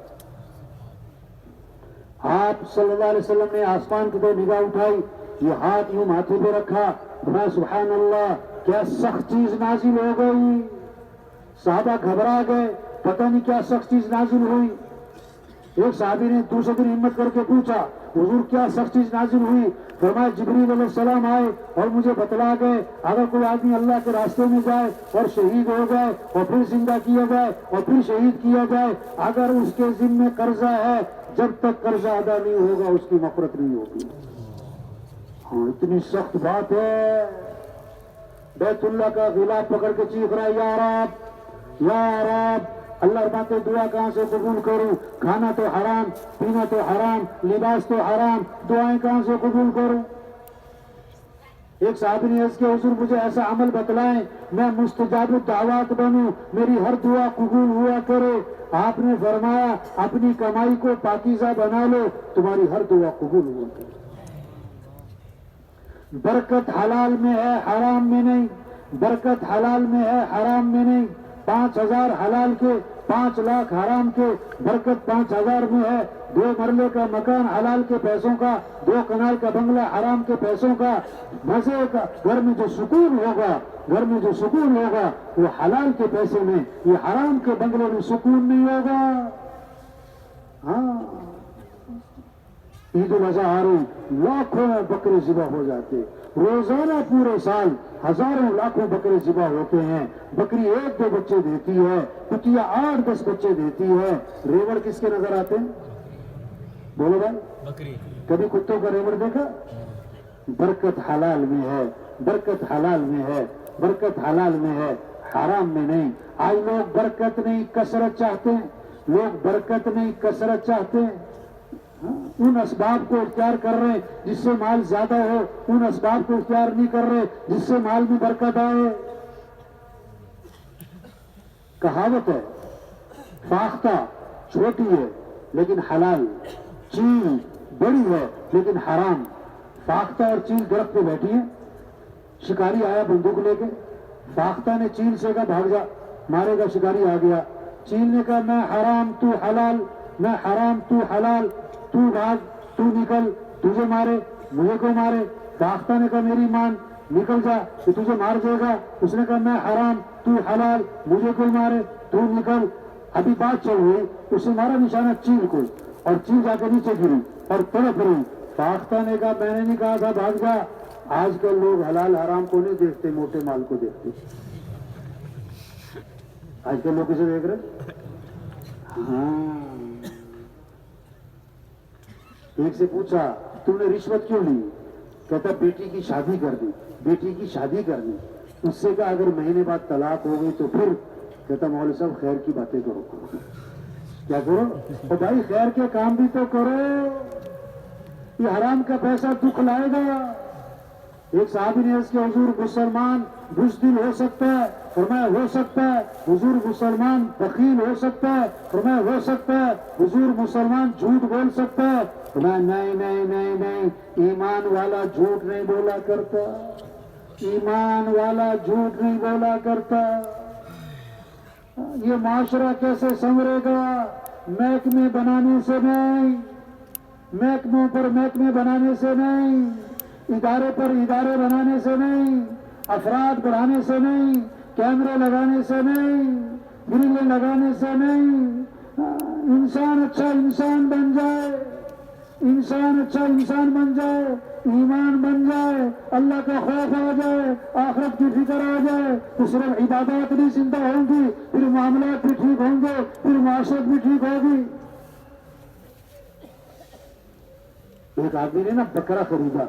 آپ صلی اللہ علیہ وسلم نے آسمان کی طرف نگاہ اٹھائی، یہ ہاتھ یوں ماتھے پہ رکھا. میں سبحان اللہ، کیا سخت چیز نازل ہو گئی. صحابہ گھبرا گئے، پتہ نہیں کیا سخت چیز نازل ہوئی. ایک صحابی نے دوسرے دن ہمت کر کے پوچھا حضور کیا سخت چیز نازل ہوئی؟ فرمایا جبریل علیہ السلام آئے اور مجھے بتلا گئے اگر کوئی آدمی اللہ کے راستے میں جائے اور شہید ہو جائے اور پھر زندہ کیا جائے اور پھر شہید کیا جائے، اگر اس کے ذمہ قرضہ ہے، جب تک قرضہ ادا نہیں ہوگا اس کی مغفرت نہیں ہوگی. ہاں، اتنی سخت بات ہے. بیت اللہ کا غلاف پکڑ کے چیخ رہا ہے یا رب اللہ فرماتے دعا کہاں سے قبول کروں؟ کھانا تو حرام، پینا تو حرام، لباس تو حرام، دعائیں کہاں سے قبول کروں؟ ایک صحابی نے عرض کیا حضور مجھے ایسا عمل بتلائیں میں مستجاب الدعوات بنوں، میری ہر دعا قبول ہوا کرے۔ آپ نے فرمایا اپنی کمائی کو پاکیزہ بنا لو، تمہاری ہر دعا قبول ہوا کرے۔ برکت حلال میں ہے، حرام میں نہیں۔ برکت حلال میں ہے، حرام میں نہیں۔ 5,000 حلال کے، 5 لاکھ حرام کے، برکت 5,000 میں ہے۔ 2 مرلے کا مکان حلال کے پیسوں کا، 2 کنال کا بنگلہ حرام کے پیسوں کا، مزے کا گھر میں جو سکون ہوگا، گھر میں جو سکون ہوگا وہ حلال کے پیسے میں، یہ حرام کے بنگلے میں سکون نہیں ہوگا۔ ہاں عید الاضحیٰ آ رہی، لاکھوں بکرے ذبح ہو جاتے، روزانہ پورے سال ہزاروں لاکھوں بکرے ذبح ہوتے ہیں۔ بکری 1-2 بچے دیتی ہے، کٹیا 8-10 بچے دیتی ہے۔ ریوڑ کس کے نظر آتے ہیں؟ بولو بھائی، بکری کبھی کتوں کا ریوڑ دیکھا؟ برکت حلال میں ہے، برکت حلال میں ہے، برکت حلال میں ہے، حرام میں نہیں۔ آج لوگ برکت نہیں کثرت چاہتے ہیں، لوگ برکت نہیں کثرت چاہتے ہیں۔ ان اسباب کو اختیار کر رہے ہیں جس سے مال زیادہ ہو، ان اسباب کو اختیار نہیں کر رہے جس سے مال میں برکت آئے۔ کہاوت ہے فاختہ چھوٹی ہے لیکن حلال، چیل بڑی ہے لیکن حرام۔ فاختہ اور چیل درخت پہ بیٹھی ہیں، شکاری آیا بندوق لے کے، فاختہ نے چیل سے کہا بھاگ جا، مارے گا، شکاری آ گیا۔ چیل نے کہا میں حرام تو حلال، میں حرام تو حلال، تو بھاگ، تو نکل، تجھے مارے مجھے کو مارے۔ فاختہ نے کہا میری مان، نکل جا کہ تجھے مار دے گا۔ اس نے کہا میں حرام تو حلال، مجھے کوئی مارے تو نکل۔ ابھی بات چل رہی، اس نے مارا نشانہ چیل کو اور چیل جا کے نیچے گری اور تڑپ رہی۔ فاختہ نے کہا میں نے نہیں کہا تھا بھاگ جا۔ آج کل لوگ حلال حرام کو نہیں دیکھتے، موٹے مال کو دیکھتے۔ آج کل لوگ کسے دیکھ رہے؟ ہاں، ایک سے پوچھا تم نے رشوت کیوں لی؟ کہتا بیٹی کی شادی کر دی، بیٹی کی شادی کر دی۔ اس سے کہا اگر مہینے بعد طلاق ہو گئی تو پھر؟ کہتا مولوی صاحب خیر کی باتیں کرو۔ کیا کرو؟ اور بھائی خیر کے کام بھی تو کرو، یہ حرام کا پیسہ دکھ لائے گا۔ ایک صحابی نے اس کے حضور مسلمان بزدل ہو سکتا ہے؟ فرمایا ہو سکتا ہے۔ حضور مسلمان بخیل ہو سکتا ہے؟ فرمایا ہو سکتا ہے۔ حضور مسلمان جھوٹ بول سکتا ہے؟ فرمایا نہیں نہیں نہیں نہیں، ایمان والا جھوٹ نہیں بولا کرتا، ایمان والا جھوٹ نہیں بولا کرتا۔ یہ معاشرہ کیسے سنورے گا؟ محکمے بنانے سے نہیں، محکموں پر محکمے بنانے سے نہیں، ادارے پر ادارے بنانے سے نہیں، افراد بڑھانے سے نہیں، کیمرے لگانے سے نہیں، گرلیں لگانے سے نہیں۔ انسان اچھا انسان بن جائے، انسان اچھا انسان بن جائے، ایمان بن جائے، اللہ کا خوف آ جائے، آخرت کی فکر آ جائے تو صرف عبادات نہیں زندہ ہوں گی، پھر معاملات بھی ٹھیک ہوں گے، پھر معاشرت بھی ٹھیک ہوگی۔ ایک آدمی نے نا بکرا خریدا،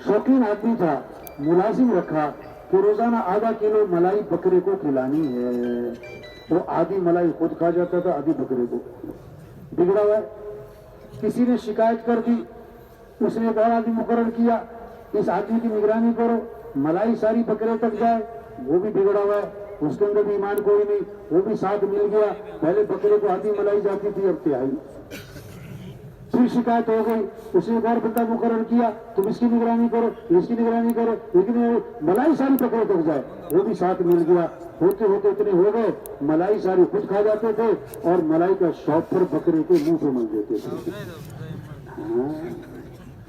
شوقین آدمی تھا، ملازم رکھا کہ روزانہ آدھا کلو ملائی بکرے کو کھلانی ہے۔ وہ آدھی ملائی خود کھا جاتا تھا، آدھی بکرے کو۔ بگڑا ہوا ہے، کسی نے شکایت کر دی، اس نے ایک اور آدمی مقرر کیا، اس آدمی کی نگرانی کرو، ملائی ساری بکرے تک جائے۔ وہ بھی بگڑا ہوا ہے، اس کے اندر بھی ایمان کوئی نہیں، وہ بھی ساتھ مل گیا۔ پہلے بکرے کو آدھی ملائی جاتی تھی، اب تہائی۔ پھر شکایت ہو گئی، اس نے ایک اور بندہ مقرر کیا، تم اس کی نگرانی کرو، اس کی نگرانی کرو، لیکن ملائی ساری بکرے تک جائے۔ وہ بھی ساتھ مل گیا، ہوتے ہوتے اتنے ہو گئے، ملائی ساری خود کھا جاتے تھے اور ملائی کا شوپر بکرے کے منہ پہ مل دیتے تھے۔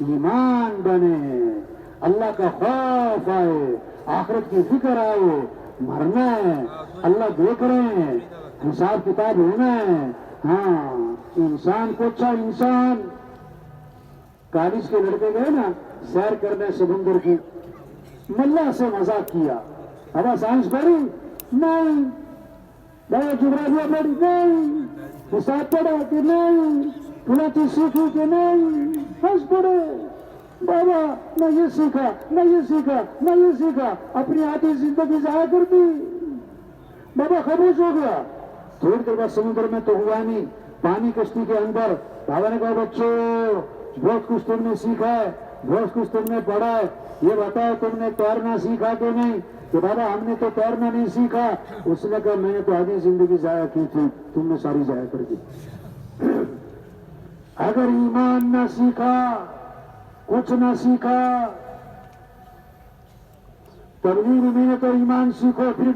ایمان بنے، اللہ کا خوف آئے، آخرت کی فکر آئے، مرنا ہے، اللہ دیکھ رہے ہیں، حساب کتاب ہونا ہے۔ ہاں، انسان کو اچھا انسان۔ کالج کے لڑکے گئے نا سیر کرنے سمندر کی، ملا سے مذاق کیا، اب سائنس پڑھی نہیں، بڑا جغرافیہ پڑھی نہیں، حساب پڑھا کہ نہیں، پولیٹی سیکھی کہ نہیں، ہنس پڑے۔ بابا میں یہ سیکھا، میں یہ سیکھا، میں یہ سیکھا، اپنی آدھی زندگی ضائع کر دی۔ بابا خاموش ہو گیا، تھوڑی دیر بعد سمندر میں تو ہوا نہیں، پانی کشتی کے اندر۔ بابا نے کہا بچوں بہت کچھ تم نے سیکھا ہے، بہت کچھ تم نے پڑھا ہے، یہ بتاؤ تم نے تیرنا سیکھا کہ نہیں؟ کہ بابا ہم نے تو تیرنا نہیں سیکھا۔ اس نے کہا میں نے تو آدھی زندگی ضائع کی تھی، تم نے ساری ضائع کر دی۔ اگر ایمان نہ سیکھا، کچھ نہ سیکھا، تبلیغ محنت اور ایمان سیکھو۔ پھر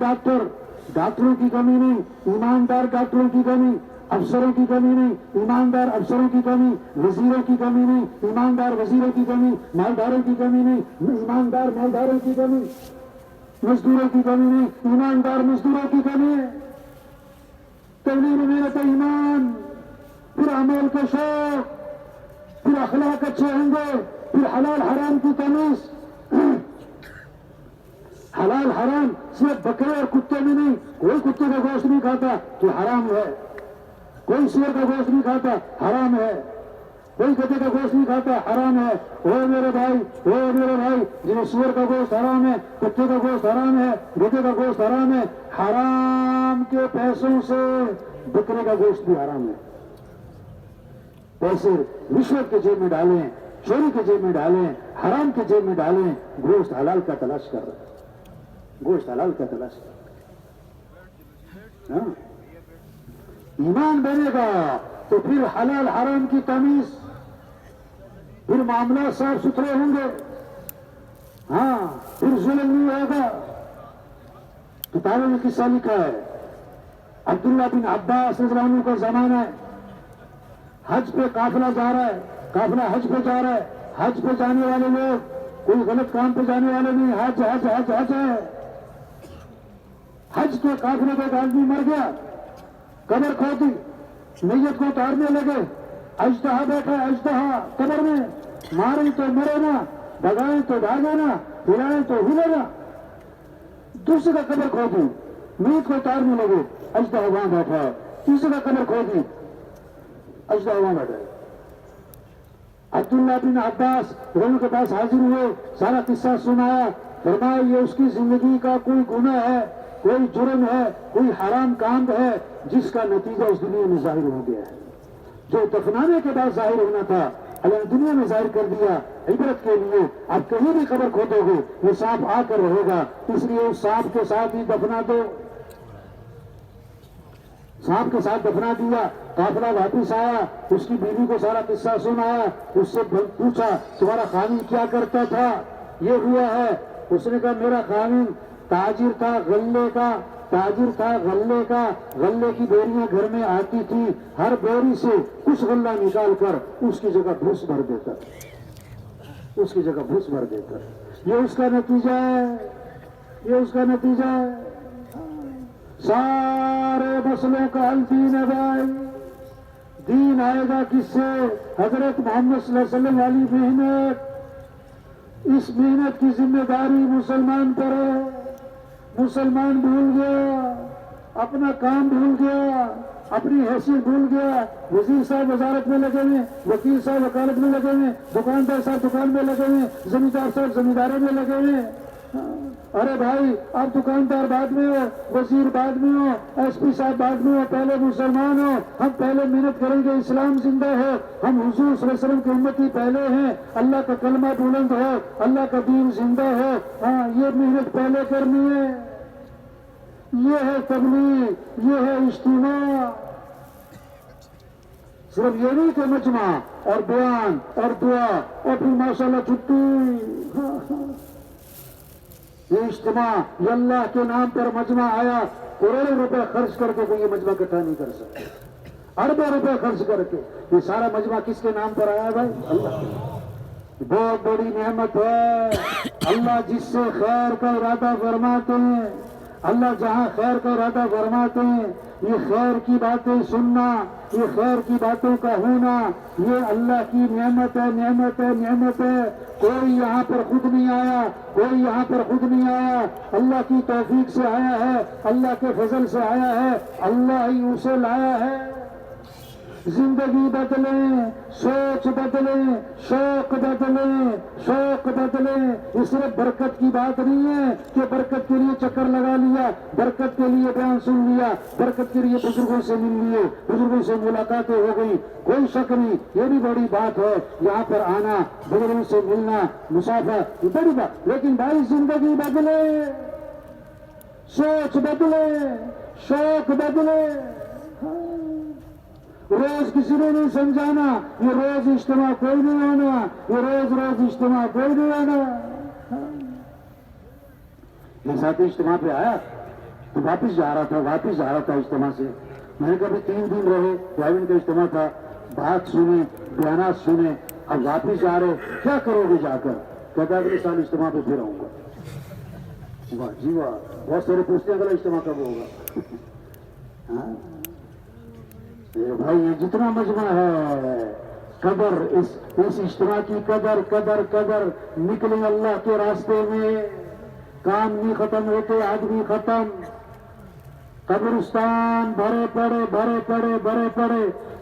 ڈاکٹروں کی کمی نہیں، ایماندار ڈاکٹروں کی کمی، افسروں کی کمی نہیں، ایماندار افسروں کی کمی، وزیروں کی کمی نہیں، ایماندار وزیروں کی کمی، مالداروں کی کمی نہیں، ایماندار مالداروں کی کمی، مزدوروں کی کمی نہیں، ایماندار مزدوروں کی کمی ہے۔ تبلیغ محنت اور ایمان، پھر عمل کا شوق، پھر اخلاق اچھے ہوں گے، پھر حلال حرام کی تمیز۔ حلال حرام صرف بکرے اور کتے میں نہیں، کوئی کتے کا گوشت نہیں کھاتا تو حرام ہے، کوئی سور کا گوشت نہیں کھاتا حرام ہے، کوئی گدھے کا گوشت نہیں کھاتا حرام ہے۔ او میرے بھائی جنہیں سور کا گوشت حرام ہے، کتے کا گوشت حرام ہے، گدھے کا گوشت حرام ہے، حرام کے پیسوں سے بکرے کا گوشت بھی حرام ہے۔ پیسے رشوت کے جیب میں ڈالیں، چوری کے جیب میں ڈالیں، حرام کے جیب میں ڈالیں، گوشت حلال کا تلاش کر رہے ہیں، گوشت حلال کا تلاش کر رہے ہیں۔ ایمان بنے گا تو پھر حلال حرام کی تمیز، پھر معاملات صاف ستھرے ہوں گے، ہاں پھر ظلم نہیں ہوگا۔ کتابوں میں قصہ لکھا ہے، عبداللہ بن عباس رضی اللہ عنہ کا زمانہ ہے، حج پہ قافلہ جا رہا ہے، قافلہ حج پہ جا رہا ہے، حج پہ جانے والے لوگ کوئی غلط کام پہ جانے والے نہیں، حج حج حج حج ہے۔ حج کے قافلے کا ایک آدمی مر گیا، قبر کھودی، میت کو اتارنے لگے، اژدہا بیٹھا، اژدہا قبر میں، ماریں تو مرے نا، بگائیں تو بھاگے نا، ہلائیں تو ہلے نا۔ دوسرے کا قبر کھودی، میت کو اتارنے لگے، اژدہا وہاں بیٹھا ہے، تیسرے کا قبر کھودی، اژدہا وہاں بیٹھا ہے۔ عبداللہ بن عباس ان کے پاس حاضر ہوئے، سارا قصہ سنایا، فرمایا یہ اس کی زندگی کا کوئی گناہ ہے، کوئی جرم ہے، کوئی حرام کام ہے جس کا نتیجہ اس دنیا میں ظاہر ہو گیا ہے۔ جو دفنانے کے بعد ظاہر ہونا تھا اللہ نے دنیا میں ظاہر کر دیا عبرت کے لیے۔ آپ کہیں بھی قبر کھودو گے یہ سانپ آ کر رہے گا، اس لیے اس سانپ کے ساتھ ہی دفنا دو۔ سانپ کے ساتھ دفنا دیا، قافلہ واپس آیا، اس کی بیوی کو سارا قصہ سنایا، اس سے پوچھا تمہارا خاوند کیا کرتا تھا؟ یہ ہوا ہے۔ اس نے کہا میرا خاوند تاجر تھا غلے کا، تاجر تھا غلے کا، غلے کی بوریاں گھر میں آتی تھی، ہر بوری سے کچھ غلہ نکال کر اس کی جگہ بھوس بھر دیتا، اس کی جگہ بھوس بھر دیتا۔ یہ اس کا نتیجہ ہے، یہ اس کا نتیجہ ہے۔ سارے مسئلوں کا حل دین ہے بھائی۔ دین آئے گا کس سے؟ حضرت محمد صلی اللہ علیہ وسلم والی محنت۔ اس محنت کی ذمہ داری مسلمان پر ہے۔ مسلمان بھول گیا، اپنا کام بھول گیا، اپنی حیثیت بھول گیا۔ وزیر صاحب وزارت میں لگے ہوئے، وکیل صاحب وکالت میں لگے ہوئے، دکاندار صاحب دکان میں لگے ہوئے، زمیندار صاحب زمینداری میں لگے ہوئے۔ ارے بھائی آپ دکاندار بعد میں ہو، وزیر بعد میں ہو، ایس پی صاحب بعد میں ہو، پہلے مسلمان ہو۔ ہم پہلے محنت کریں گے، اسلام زندہ ہے، ہم حضور صلی اللہ علیہ وسلم کے امتی پہلے ہیں، اللہ کا کلمہ بلند ہو، اللہ کا دین زندہ ہے۔ ہاں یہ محنت پہلے کرنی ہے۔ یہ ہے تبلیغ، یہ ہے اجتماع۔ صرف یہ نہیں کہ مجمع اور بیان اور دعا اور پھر ماشاءاللہ چھٹی۔ یہ اجتماع، یہ اللہ کے نام پر مجمع آیا، کروڑوں روپے خرچ کر کے کوئی یہ مجمع اکٹھا نہیں کر سکتا، اربوں روپے خرچ کر کے۔ یہ سارا مجمع کس کے نام پر آیا بھائی؟ اللہ کے۔ بہت بڑی نعمت ہے۔ اللہ جس سے خیر کا ارادہ فرماتے ہیں، اللہ جہاں خیر کا ارادہ فرماتے ہیں، یہ خیر کی باتیں سننا، یہ خیر کی باتوں کا ہونا، یہ اللہ کی نعمت ہے، نعمت ہے، نعمت ہے۔ کوئی یہاں پر خود نہیں آیا، کوئی یہاں پر خود نہیں آیا، اللہ کی توفیق سے آیا ہے، اللہ کے فضل سے آیا ہے، اللہ ہی اسے لایا ہے۔ زندگی بدلیں، سوچ بدلیں، شوق بدلیں، شوق بدلیں. اس صرف برکت کی بات نہیں ہے کہ برکت کے لیے چکر لگا لیا، برکت کے لیے بیان سن لیا، برکت کے لیے بزرگوں سے مل لیے، بزرگوں سے ملاقاتیں ہو گئی، کوئی شک نہیں، یہ بھی بڑی بات ہے. یہاں پر آنا، بزرگوں سے ملنا، مسافر، یہ بڑی بات. لیکن بھائی زندگی بدلے، سوچ بدلے، شوق بدلے. روز کسی نے نہیں سمجھانا یہ روز اجتماع کوئی نہیں ہونا، یہ روز اجتماع کوئی نہیں ہونا. یہ ساتھی اجتماع پہ آیا تو واپس جا رہا تھا اجتماع سے. میں نے کبھی 3 دن رہے، ڈرائیونگ کا اجتماع تھا، بات سنے، بیانات سنے، اب واپس جا رہے، کیا کرو گے جا کر؟ کہتا اگلے سال اجتماع پہ پھر آؤں گا. واہ جی واہ. بہت سارے پوچھتے ہیں اگلا اجتماع کب ہوگا. بھائی یہ جتنا مجمع ہے، قدر اس اجتماع کی قدر نکلے اللہ کے راستے میں. کام نہیں ختم ہوتے، آدمی ختم. قبرستان بھرے پڑے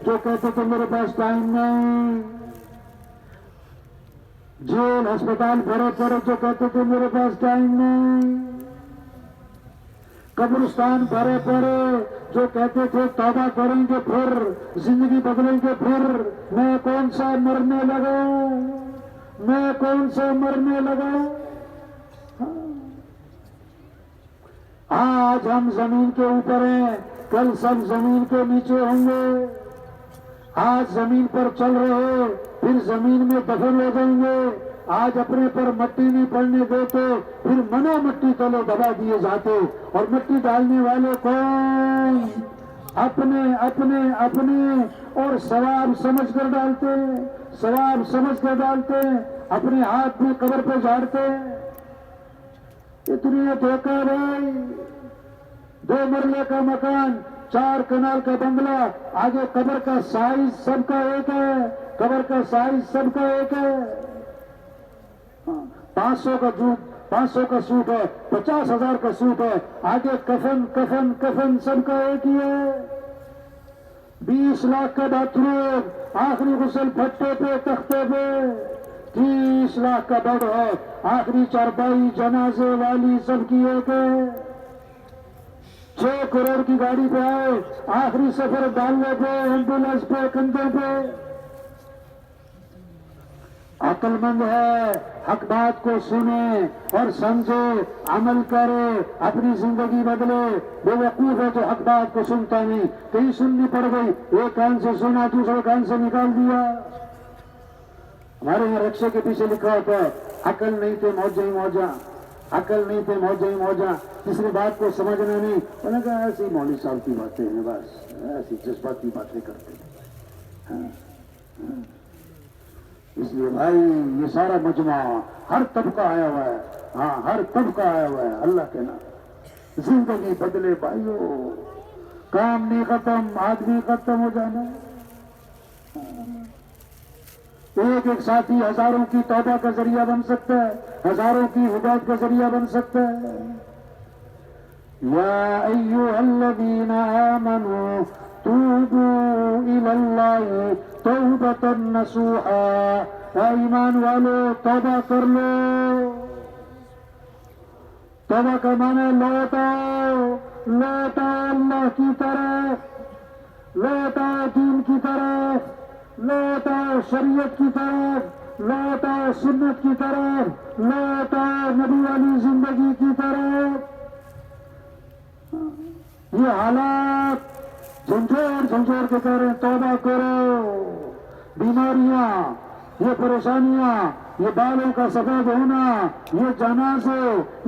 جو کہتے تھے میرے پاس ٹائم نہیں. جیل ہسپتال بھرے پڑے جو کہتے تھے میرے پاس ٹائم نہیں. قبرستان بھرے پڑے جو کہتے تھے توبہ کریں گے پھر زندگی بدلیں گے پھر. میں کون سا مرنے لگاؤں. آج ہم زمین کے اوپر ہیں، کل سب زمین کے نیچے ہوں گے. آج زمین پر چل رہے، پھر زمین میں دفن ہو جائیں گے. آج اپنے پر مٹی نہیں پڑنے دیتے، پھر منا مٹی تلے دبا دیے جاتے. اور مٹی ڈالنے والے کون؟ اپنے اور ثواب سمجھ کر ڈالتے، اپنے ہاتھ بھی قبر پہ جھاڑتے. اتنی دھوکہ بھائی. 2 مرلے کا مکان، 4 کنال کا بنگلہ، آگے قبر کا سائز سب کا ایک ہے. 500 کا سوٹ ہے، 50,000 کا سوٹ ہے، آگے کفن سب کا ایک ہی ہے. 20 لاکھ کا باتھ روم، آخری غسل پھٹے پہ، تختے پہ. 30 لاکھ کا بیڈ ہے، آخری چارپائی جنازے والی سب کی ایک ہے. 6 کروڑ کی گاڑی پہ آئے، آخری سفر ڈالنے پہ، ایمبولینس پہ، کندھے پہ. عقل مند ہے، حق بات کو سنے اور سمجھے، عمل کرے، اپنی زندگی بدلے. بے وقوف ہے تو حق بات کو سنتا نہیں. کہیں سننی پڑ گئی، ایک کان سے سنا، دوسرے کان سے نکال دیا. ہمارے یہاں رکشے کے پیچھے لکھا ہوتا ہے عقل نہیں تھے موجہ. کسی نے بات کو سمجھنا نہیں، انہوں نے کہا ایسی مولوی صاحب کی باتیں ہیں، بس ایسی جذباتی باتیں کرتے ہیں. اس لیے بھائی یہ سارا مجمع ہر طبقہ آیا ہوا ہے. ہر طبقہ آیا ہوا ہے. اللہ کے نام زندگی بدلے بھائیو. کام نہیں ختم، آدمی ختم ہو جانا. ایک ساتھی ہزاروں کی توبہ کا ذریعہ بن سکتا ہے، ہزاروں کی ہدایت کا ذریعہ بن سکتا ہے. یا ایھا الذین آمنوا توبوا الی اللہ توبۃ نصوحا. اے ایمان والو توبہ کر لو. توبہ کا معنی لوٹاؤ اللہ کی طرف، لوٹاؤ دین کی طرف، لوٹاؤ شریعت کی طرف، لوٹاؤ سنت کی طرف، لوٹاؤ نبی والی زندگی کی طرف. یہ حالات جھنجھوڑ کے کہہ رہے ہیں توبہ کرو. بیماریاں، یہ پریشانیاں، یہ بالوں کا سفید ہونا، یہ جنازے،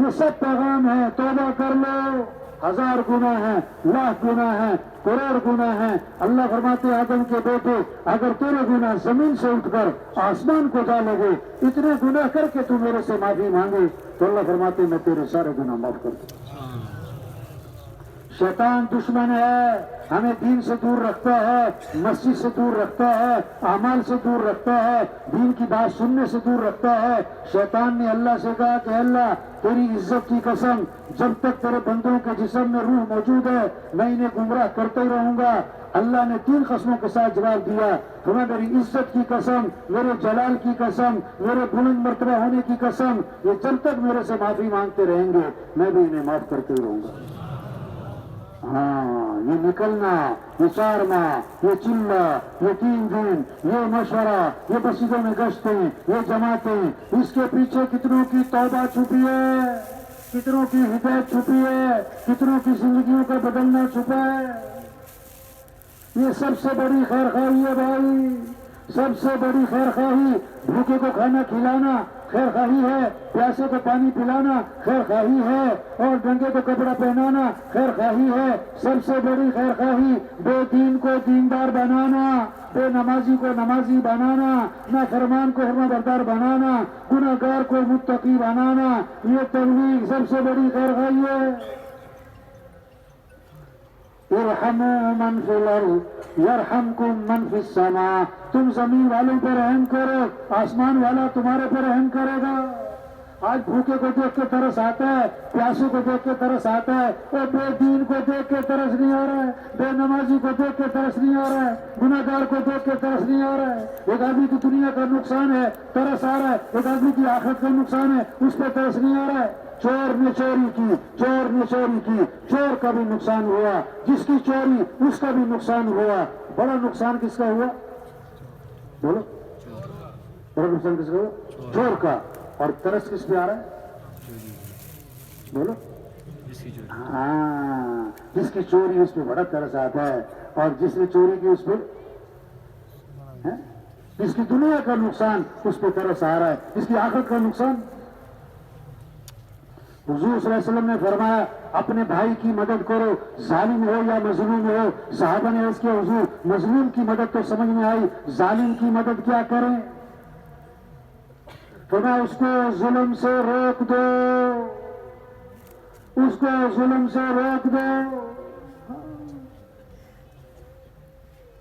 یہ سب پیغام ہے توبہ کر لو. 1000 گناہ ہیں، لاکھ گناہ ہیں، کروڑ گناہ ہیں. اللہ فرماتے آدم کے بیٹے اگر تیرے گناہ زمین سے اٹھ کر آسمان کو ڈالو گے، اتنے گناہ کر کے تو میرے سے معافی مانگے، تو اللہ فرماتے میں تیرے سارے گناہ معاف کر دوں. شیطان دشمن ہے، ہمیں دین سے دور رکھتا ہے، مسجد سے دور رکھتا ہے، اعمال سے دور رکھتا ہے، دین کی بات سننے سے دور رکھتا ہے۔ شیطان نے اللہ سے کہا کہ اللہ تیری عزت کی قسم، جب تک تیرے بندوں کے جسم میں روح موجود ہے میں انہیں گمراہ کرتا ہی رہوں گا۔ اللہ نے 3 قسموں کے ساتھ جواب دیا، تمہیں میری عزت کی قسم، میرے جلال کی قسم، میرے بلند مرتبہ ہونے کی قسم، یہ جب تک میرے سے معافی مانگتے رہیں گے میں بھی انہیں معاف کرتے ہی رہوں گا۔ ہاں، یہ نکلنا، یہ 4 ماہ، یہ چلہ، یہ 3 دن، یہ مشورہ، یہ مسجدوں میں گشتیں، یہ جماعتیں، اس کے پیچھے کتنوں کی توبہ چھپی ہے، کتنوں کی ہدایت چھپی ہے، کتنوں کی زندگیوں کا بدلنا چھپا ہے۔ یہ سب سے بڑی خیر خواہی ہے بھائی، سب سے بڑی خیر خواہی۔ بھوکے کو کھانا کھلانا خیر خواہی ہے، پیاسے کو پانی پلانا خیر خواہی ہے، اور ننگے کو کپڑا پہنانا خیر خواہی ہے۔ سب سے بڑی خیر خواہی بے دین کو دیندار بنانا، بے نمازی کو نمازی بنانا، نافرمان کو فرما بردار بنانا، گناہگار کو متقی بنانا، یہ تبلیغ سب سے بڑی خیر خواہی ہے۔ ارحموا من فی الارض یرحمکم من فی السماء، تم زمین والوں پر رحم کرو، آسمان والا تمہارے پر رحم کرے گا۔ آج بھوکے کو دیکھ کے ترس آتا ہے، پیاسے کو دیکھ کے ترس آتا ہے، اور بے دین کو دیکھ کے ترس نہیں آ رہا ہے، بے نمازی کو دیکھ کے ترس نہیں آ رہا ہے، گناہگار کو دیکھ کے ترس نہیں آ رہا ہے۔ ایک آدمی کی دنیا کا نقصان ہے ترس آ رہا ہے، ایک آدمی کی آخرت کا نقصان ہے اس پہ ترس نہیں آ رہا ہے۔ چور نے چوری کی، چور نے چوری کی، چور کا بھی نقصان ہوا، جس کی چوری اس کا بھی نقصان ہوا۔ بڑا نقصان کس کا ہوا؟ بولو، بڑا نقصان کس کا ہوا؟ چور کا۔ اور ترس کس پہ آ رہا ہے؟ بولو، ہاں، جس کی چوری اس پہ بڑا ترس آتا ہے، اور جس نے چوری کی اس پہ، جس کی دنیا کا نقصان اس پہ ترس آ رہا ہے، جس کی آخرت کا نقصان۔ حضور صلی اللہ علیہ وسلم نے فرمایا اپنے بھائی کی مدد کرو، ظالم ہو یا مظلوم ہو۔ صحابہ نے عرض کیا حضور مظلوم کی مدد تو سمجھ میں آئی، ظالم کی مدد کیا کریں؟ فرمایا اس کو ظلم سے روک دو، اس کو ظلم سے روک دو۔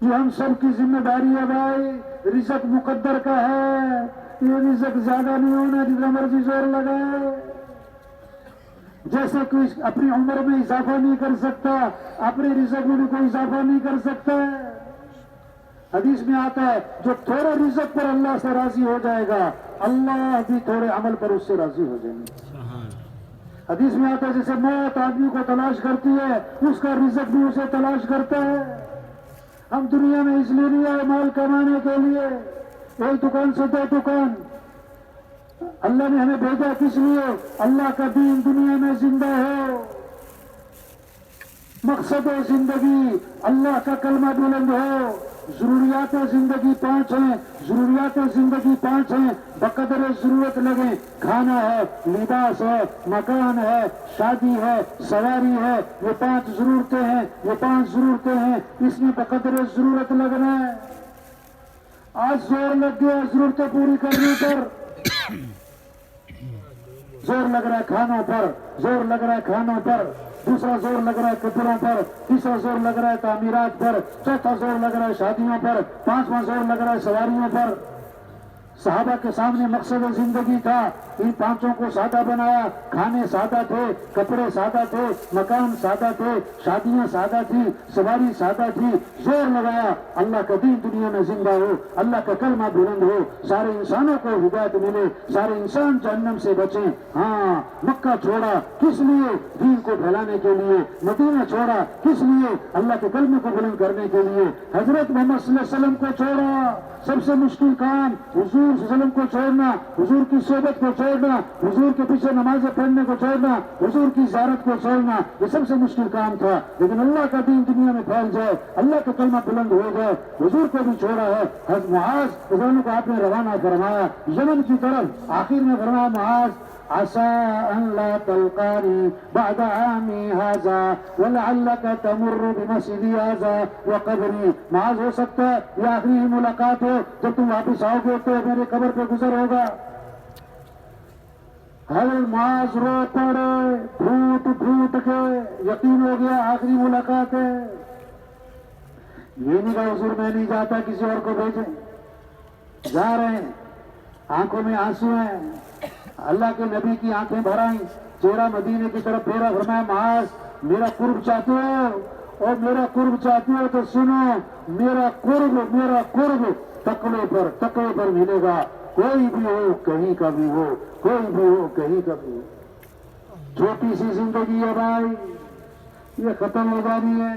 یہ ہم سب کی ذمہ داری ہے بھائی، رزق مقدر کا ہے، یہ رزق زیادہ نہیں ہونا جتنا مرضی زور لگائے۔ جیسے کوئی اپنی عمر میں اضافہ نہیں کر سکتا، اپنے رزق میں بھی کوئی اضافہ نہیں کر سکتا ہے۔ حدیث میں آتا ہے جو تھوڑے رزق پر اللہ سے راضی ہو جائے گا، اللہ بھی تھوڑے عمل پر اس سے راضی ہو جائیں گے۔ حدیث میں آتا ہے جیسے موت آدمی کو تلاش کرتی ہے، اس کا رزق بھی اسے تلاش کرتا ہے۔ ہم دنیا میں اس لیے نہیں آئے مال کمانے کے لیے، ایک دکان سے 2 دکان۔ اللہ نے ہمیں بھیجا کس لیے؟ اللہ کا دین دنیا میں زندہ ہو، مقصد زندگی اللہ کا کلمہ بلند ہو۔ ضروریات زندگی 5 ہیں، ضروریات زندگی 5 ہیں، بقدر ضرورت لگیں۔ کھانا ہے، لباس ہے، مکان ہے، شادی ہے، سواری ہے، یہ 5 ضرورتیں ہیں، یہ 5 ضرورتیں ہیں، اس میں بقدر ضرورت لگنا ہے۔ آج زور لگ گیا ضرورتیں پوری کرنے پر، زور لگ رہا ہے کھانوں پر، زور لگ رہا ہے کھانوں پر، دوسرا زور لگ رہا ہے کپڑوں پر، تیسرا زور لگ رہا ہے تعمیرات پر، چوتھا زور لگ رہا ہے شادیوں پر، 5واں زور لگ رہا ہے سواریوں پر۔ صحابہ کے سامنے مقصد زندگی تھا، ان 5 کو سادہ بنایا۔ کھانے سادہ تھے، کپڑے سادہ تھے، مکان سادہ تھے، شادیاں سادہ تھی، سواری سادہ تھی۔ زور لگایا اللہ کا دین دنیا میں زندہ ہو، اللہ کا کلمہ بلند ہو، سارے انسانوں کو ہدایت ملے، سارے انسان جہنم سے بچیں۔ ہاں، مکہ چھوڑا کس لیے؟ دین کو پھیلانے کے لیے۔ مدینہ چھوڑا کس لیے؟ اللہ کے کلمے کو بلند کرنے کے لیے۔ حضرت محمد صلی اللہ علیہ وسلم کو چھوڑا، سب سے مشکل کام حضور صلی اللہ علیہ وسلم کو چھوڑنا، حضور کی صحبت کو چھوڑنا، حضور کے پیچھے نمازیں پڑھنے کو چھوڑنا، حضور کی زیارت کو چھوڑنا، یہ سب سے مشکل کام تھا۔ لیکن اللہ کا دین دنیا میں پھیل جائے، اللہ کا کلمہ بلند ہو جائے، حضور کو بھی چھوڑا ہے۔ حضرت معاذ حضرت کو آپ نے روانہ فرمایا یمن کی طرف، آخر میں فرمایا معاذ عسى أن لا تلقاني بعد عامي هذا ولعلك تمر بمسجدي هذا وقبري۔ معاذ ہو سکتا ہے یہ آخری ملاقات ہو، جب تم واپس آؤ گے تو میرے قبر پہ گزر ہوگا۔ حضرت معاذ رو پڑے پھوٹ پھوٹ کے، یقین ہو گیا آخری ملاقات ہے۔ یہ نہیں کہا حضور میں نہیں جاتا، کسی اور کو بھیجیں۔ جا رہے ہیں، آنکھوں میں آنسو ہیں، اللہ کے نبی کی آنکھیں بھر آئیں، چہرہ مدینے کی طرف پھیرا، فرمایا معاذ میرا قرب چاہتے ہو اور میرا قرب چاہتے ہو تو سنو، میرا قرب تقوی پر ملے گا، کوئی بھی ہو کہیں کا بھی ہو، کوئی بھی ہو کہیں کا بھی ہو۔ چھوٹی سی زندگی ہے بھائی، یہ ختم ہو جانی ہے،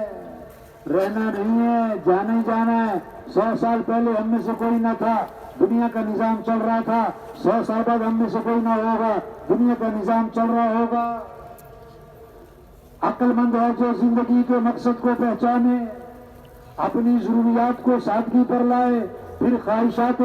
رہنا نہیں ہے، جانا ہی جانا ہے۔ 100 سال پہلے ہم میں سے کوئی نہ تھا، دنیا کا نظام چل رہا تھا، 100 سال بعد ہم میں سے کوئی نہ ہوگا، دنیا کا نظام چل رہا ہوگا۔ عقل مند ہے جو زندگی کے مقصد کو پہچانے، اپنی ضروریات کو سادگی پر لائے، پھر خواہشات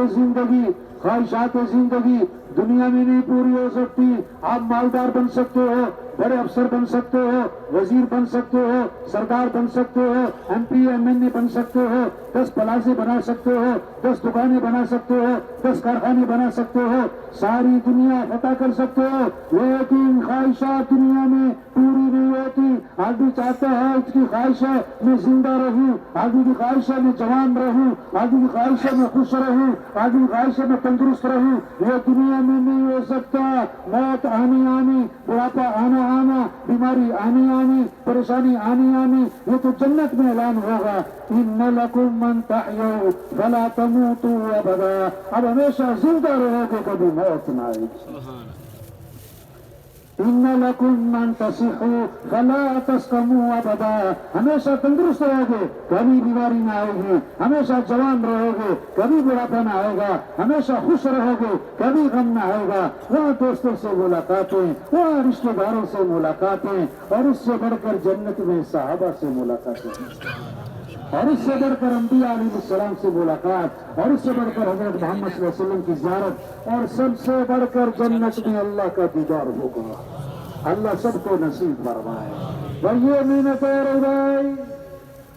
زندگی دنیا میں نہیں پوری ہو سکتی۔ آپ مالدار بن سکتے ہو، بڑے افسر بن سکتے ہو، وزیر بن سکتے ہو، سردار بن سکتے ہو، ایم پی ایم این اے بن سکتے ہو، 10 پلازے بنا سکتے ہو، 10 دکانیں بنا سکتے ہو، 10 کارخانے بنا سکتے ہو، ساری دنیا فتح کر سکتے ہو، لیکن خواہشات دنیا میں پوری نہیں ہوتی۔ آدمی چاہتا ہے، اس کی خواہش ہے میں زندہ رہوں، آدمی کی خواہش ہے میں جوان رہوں، آدمی کی خواہش ہے میں خوش رہوں، آدمی کی خواہش ہے میں تندرست رہوں۔ یہ دنیا میں نہیں ہو سکتا۔ موت آنی، بڑھاپا آنا، بیماری آنی، پریشانی آنی، یہ تو جنت میں اعلان ہوگا، ان لکم من تحیوا فلا تموتوا ابدا، اب ہمیشہ زندہ رہو گے، کبھی موت نہ آئے گی۔ ان لکم من تصحوا فلا تسقموا ابدا، ہمیشہ تندرست رہو گے، کبھی بیماری نہ آئے گی، ہمیشہ جوان رہو گے، کبھی بڑھاپا نہ آئے گا، ہمیشہ خوش رہو گے، کبھی غم نہ آئے گا۔ وہاں دوستوں سے ملاقاتیں، وہاں رشتہ داروں سے ملاقاتیں، اور اس سے بڑھ کر جنت میں صحابہ سے ملاقاتیں، اور اس سے بڑھ کر انبیاء علیہ السلام سے ملاقات، اور اس سے بڑھ کر حضرت محمد صلی اللہ علیہ وسلم کی زیارت، اور سب سے بڑھ کر جنت میں اللہ کا دیدار ہوگا۔ اللہ سب کو نصیب فرمائے۔ اور یہ محنت ہے بھائی،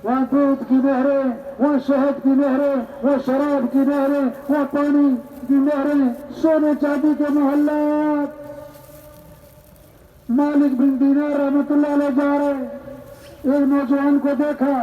وہاں دودھ کی نہریں، وہاں شہد کی نہریں، وہاں شراب کی نہریں، وہاں پانی کی نہریں، سونے چاندی کے محلات۔ مالک بن دینار رحمۃ اللہ علیہ جا رہے، ایک نوجوان کو دیکھا،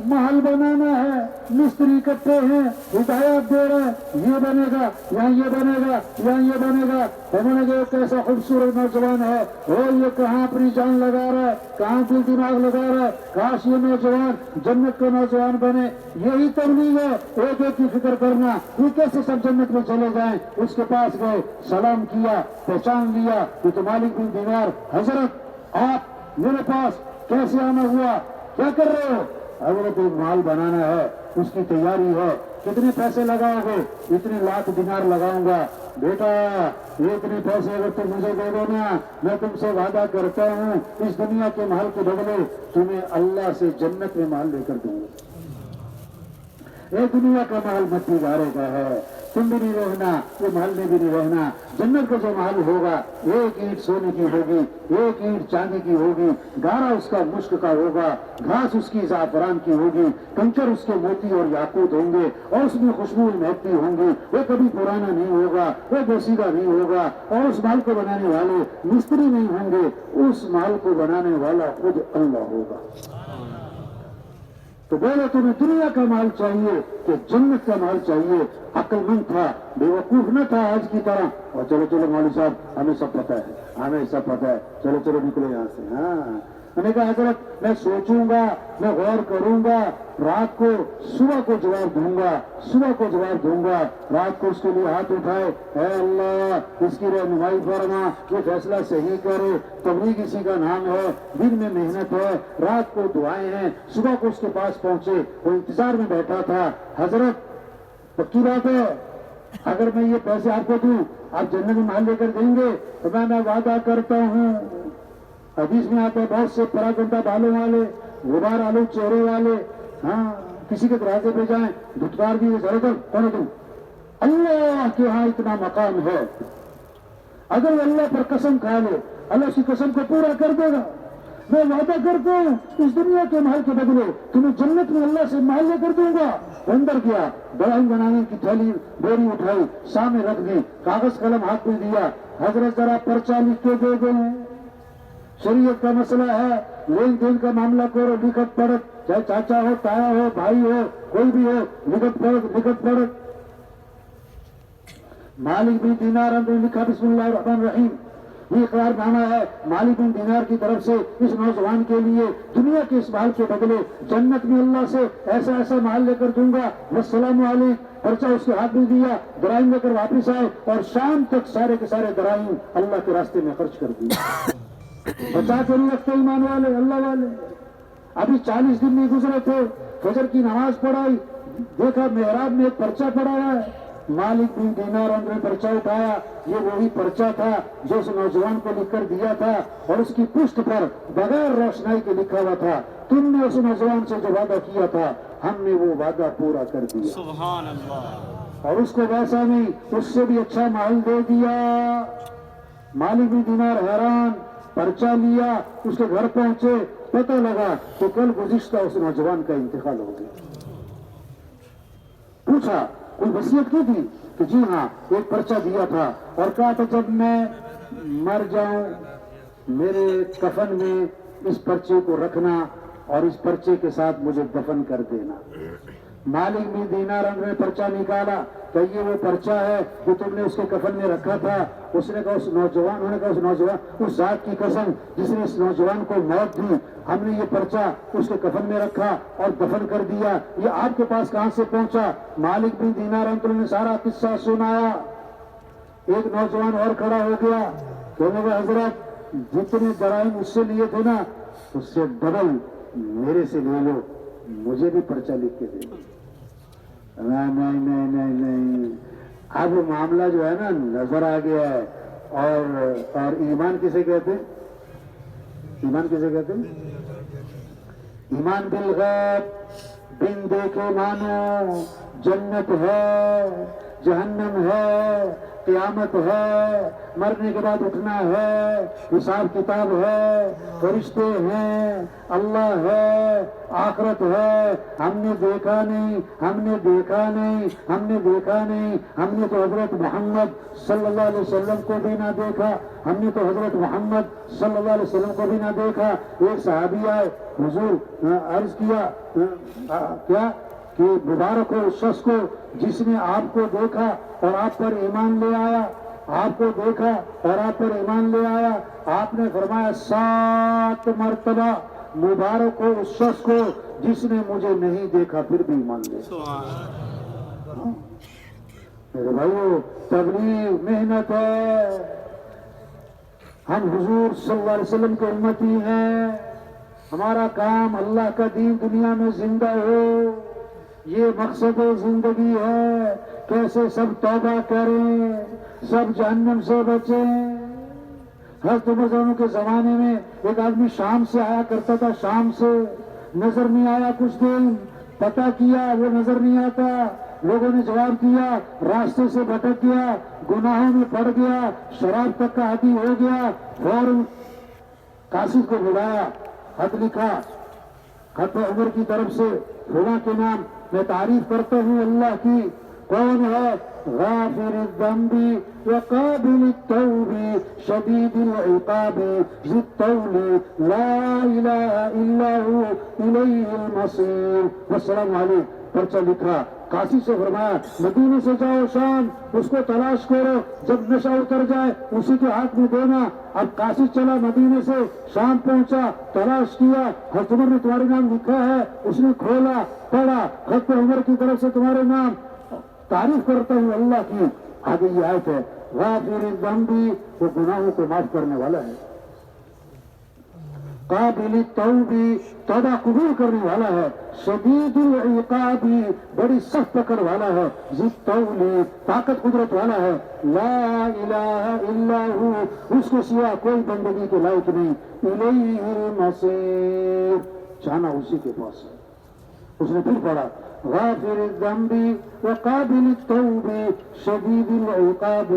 محل بنانا ہے، مستری اکٹھے ہیں، ہدایات دے رہے ہیں، یہ بنے گا، یہاں یہ بنے گا، یہاں یہ بنے گا۔ انہوں نے کہا کیسا خوبصورت نوجوان ہے، یہ کہاں اپنی جان لگا رہا ہے، کہاں دل دماغ لگا رہا ہے، کاش یہ نوجوان جنت کا نوجوان بنے۔ یہی تبلیغ ہے، ایک ایک کی فکر کرنا، یہ کیسے سب جنت میں چلے جائیں۔ اس کے پاس گئے، سلام کیا، پہچان لیا کہ تو مالک بن دینار، حضرت آپ میرے پاس کیسے آنا ہوا، کیا کر رہے ہو؟ حضرت ایک محل بنانا ہے، اس کی تیاری ہے، کتنے پیسے لگاؤ گے؟ اتنے لاکھ دینار لگاؤں گا۔ بیٹا یہ اتنے پیسے اگر تم مجھے دے دو نا، میں تم سے وعدہ کرتا ہوں اس دنیا کے محل کے بدلے تمہیں اللہ سے جنت میں محل لے کر دوں گا۔ یہ دنیا کا محل مٹی گارے کا ہے، تم بھی نہیں رہنا، یہ محل میں بھی نہیں رہنا۔ جنت کا جو محل ہوگا، ایک اینٹ سونے کی ہوگی، ایک اینٹ چاندی کی ہوگی، گارا اس کا مشک کا ہوگا، گھاس اس کی زعفران کی ہوگی، کنکر اس کے موتی اور یاقوت ہوں گے، اور اس میں خوشبو مہکتی ہوں گی۔ وہ کبھی پرانا نہیں ہوگا، وہ بوسیدہ نہیں ہوگا، اور اس محل کو بنانے والے مستری نہیں ہوں گے، اس محل کو بنانے والا خود اللہ ہوگا۔ تو بولے تمہیں دنیا کا مال چاہیے کہ جنت کا مال چاہیے؟ عقل مند تھا، بے وقوف نہ تھا آج کی طرح۔ اور چلو مولوی صاحب ہمیں سب پتہ ہے، ہمیں سب پتہ ہے، چلو نکلو یہاں سے۔ ہاں میں نے کہا حضرت میں سوچوں گا، میں غور کروں گا، رات کو صبح کو جواب دوں گا، رات کو اس کے لیے ہاتھ اٹھائے، اے اللہ اس کی رہنمائی فرما، یہ فیصلہ صحیح کرے۔ تبلیغ اسی کا نام ہے، دن میں محنت ہے، رات کو دعائیں ہیں، صبح کو اس کے پاس پہنچے، وہ انتظار میں بیٹھا تھا۔ حضرت پکی بات ہے، اگر میں یہ پیسے آپ کو دوں، آپ جنت میں محل لے کر دیں گے؟ تو میں وعدہ کرتا ہوں، حدیث میں آتا ہے بہت سے پراگندہ بالوں والے، غبار آلو چہرے والے، ہاں کسی کے دروازے پہ جائیں، دھتکار دیے، کون ہے تم؟ اللہ کے ہاں اتنا مقام ہے، اگر وہ اللہ پر قسم کھا لے، اللہ اس کی قسم کو پورا کر دے گا۔ میں وعدہ کرتا ہوں اس دنیا کے مال کے بدلے تمہیں جنت میں اللہ سے مال لے کر دوں گا. اندر گیا, ڈرائنگ بنانے کی تھیلی بوری اٹھائی, سامنے رکھ دی, کاغذ قلم ہاتھ میں دیا. حضرت ذرا پرچہ لکھ کے دے دیں, شریعت کا مسئلہ ہے, لین دین کا معاملہ کرو, لکھت پڑھت, چاہے چاچا ہو, تایا ہو, بھائی ہو, کوئی بھی ہو, لکھت پڑھت. مالک بن دینار نے لکھا بسم اللہ الرحمن الرحیم. یہ اقرار نامہ ہے مالک بن دینار کی طرف سے اس نوجوان کے لیے دنیا کے اس مال کے بدلے جنت میں اللہ سے ایسا ایسا مال لے کر دوں گا. والسلام علیکم. پرچہ اس کے ہاتھ میں دیا, درائم لے کر واپس آئے اور شام تک سارے کے سارے درائم اللہ کے راستے میں خرچ کر دیے. بچا کے نہیں رکھتے ایمان والے, اللہ والے. ابھی 40 دن نہیں گزرے تھے, فجر کی نماز پڑھائی, دیکھا محراب میں ایک پرچہ پڑا ہوا ہے. مالک بن دینار نے پرچہ اٹھایا. یہ وہی پرچہ تھا جو اس نوجوان کو لکھ کر دیا تھا, اور اس کی پشت پر بغیر روشنائی کے لکھا ہوا تھا, تم نے اس نوجوان سے جو وعدہ کیا تھا ہم نے وہ وعدہ پورا کر دیا. سبحان اللہ. اور اس کو ویسا نہیں, اس سے بھی اچھا مال دے دیا. مالک بن دینار حیران, پرچہ لیا, اس کے گھر پہنچے, پتہ لگا کہ کل گزشتہ اس نوجوان کا انتقال ہو گیا. پوچھا کوئی وصیت کی تھی کہ جی ہاں ایک پرچہ دیا تھا, اور کہا تھا جب میں مر جاؤں میرے کفن میں اس پرچے کو رکھنا اور اس پرچے کے ساتھ مجھے دفن کر دینا. مالک بن دینار نے پرچہ نکالا کہ یہ وہ پرچہ ہے جو تم نے اس کے کفن میں رکھا تھا. اس نے کہا اس نوجوان اس ذات کی قسم جس نے اس نوجوان کو موت دی, ہم نے یہ پرچہ اس کے کفن میں رکھا اور دفن کر دیا. یہ آپ کے پاس کہاں سے پہنچا؟ مالک بن دینار نے سارا قصہ سنایا. ایک نوجوان اور کھڑا ہو گیا, کہنے لگا حضرت جتنے جرائم اس سے لیے تھے نا اس سے ڈبل میرے سے لے لو, مجھے بھی پرچہ لکھ کے دے. نہیں, اب معاملہ جو ہے نا نظر آ گیا ہے. اور ایمان کسے کہتے ہیں؟ ایمان کسے کہتے ہیں؟ ایمان بالغیب, بن دیکھے مانو. جنت ہے, جہنم ہے, قیامت ہے, مرنے کے بعد اٹھنا ہے, حساب کتاب ہے, فرشتے ہیں, اللہ ہے, آخرت ہے. ہم نے دیکھا نہیں, ہم نے دیکھا نہیں, ہم نے دیکھا نہیں. ہم نے تو حضرت محمد صلی اللہ علیہ وسلم کو بھی نہ دیکھا, ہم نے تو حضرت محمد صلی اللہ علیہ وسلم کو بھی نہ دیکھا. ایک صحابی آئے, حضور عرض کیا کیا کہ مبارک ہو اس شخص کو جس نے آپ کو دیکھا اور آپ پر ایمان لے آیا. آپ کو دیکھا اور آپ پر ایمان لے آیا. آپ نے فرمایا 7 مرتبہ مبارک ہو اس شخص کو جس نے مجھے نہیں دیکھا پھر بھی ایمان لے. میرے بھائیو, تبلیغ محنت ہے. ہم حضور صلی اللہ علیہ وسلم کے امتی ہیں. ہمارا کام اللہ کا دین دنیا میں زندہ ہو, یہ مقصد زندگی ہے. کیسے سب توبہ کریں, سب جہنم سے بچیں. حضرت عمر کے زمانے میں ایک آدمی شام سے آیا کرتا تھا, شام سے نظر نہیں آیا. کچھ دن پتہ کیا وہ نظر نہیں آتا. لوگوں نے جواب دیا راستے سے بھٹک گیا, گناہوں میں پڑ گیا, شراب تک کا عادی ہو گیا. فوراً قاصد کو بلایا, خط لکھا, خط عمر کی طرف سے, فلاں کے نام میں تعریف کرتا ہوں اللہ کی. کون ہے؟ غافر الذنب وقابل التوب شدید العقاب ذی الطول لا الہ الا هو الیہ المصیر. والسلام علیکم. پرچہ لکھا, قاصد سے فرمایا مدینے سے جاؤ شام, اس کو تلاش کرو, جب نشہ اتر جائے اسی کے ہاتھ میں دینا. اب قاصد چلا مدینے سے شام پہنچا, تلاش کیا, حضرت عمر نے تمہارے نام لکھا ہے. اس نے کھولا, پڑھا, خط عمر کی طرف سے تمہارے نام, تعریف کرتا ہوں اللہ کی. آگے یہ آیت ہے غافر الذنب, وہ گناہوں کو معاف کرنے والا ہے. قابل التوب, توبہ قبول کرنے والا ہے. شدید العقاب, بڑی سخت پکڑ والا ہے. ذی الطول, طاقت قدرت والا ہے. لا الہ الا ہو, اس کے سوا کوئی بندگی کے لائق نہیں. الیہ المصیر, جانا اسی کے پاس ہے. اس نے پھر پڑھا غافر الذنب وقابل التوب شدید العقاب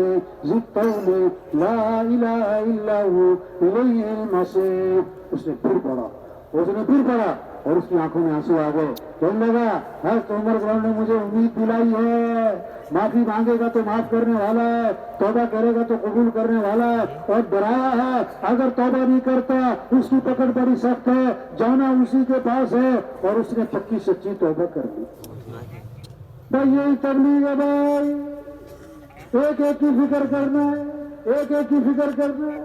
ذی الطول لا الہ الا هو الیہ المصیر. اس نے پھر پڑھا اور اس کی آنکھوں میں آنسو آ گئے. کہنے لگا حضرت عمر رضی اللہ عنہ نے مجھے امید دلائی ہے، معافی مانگے گا تو معاف کرنے والا ہے، توبہ کرے گا تو قبول کرنے والا ہے، اور ڈرایا ہے اگر توبہ نہیں کرتا اس کی پکڑ بڑی سخت ہے، جانا اسی کے پاس ہے. اور اس نے پکی سچی توبہ کر لی. بھائی یہی تبلیغ ہے بھائی، ایک ایک کی فکر کرنا ہے، ایک ایک کی فکر کرنا ہے.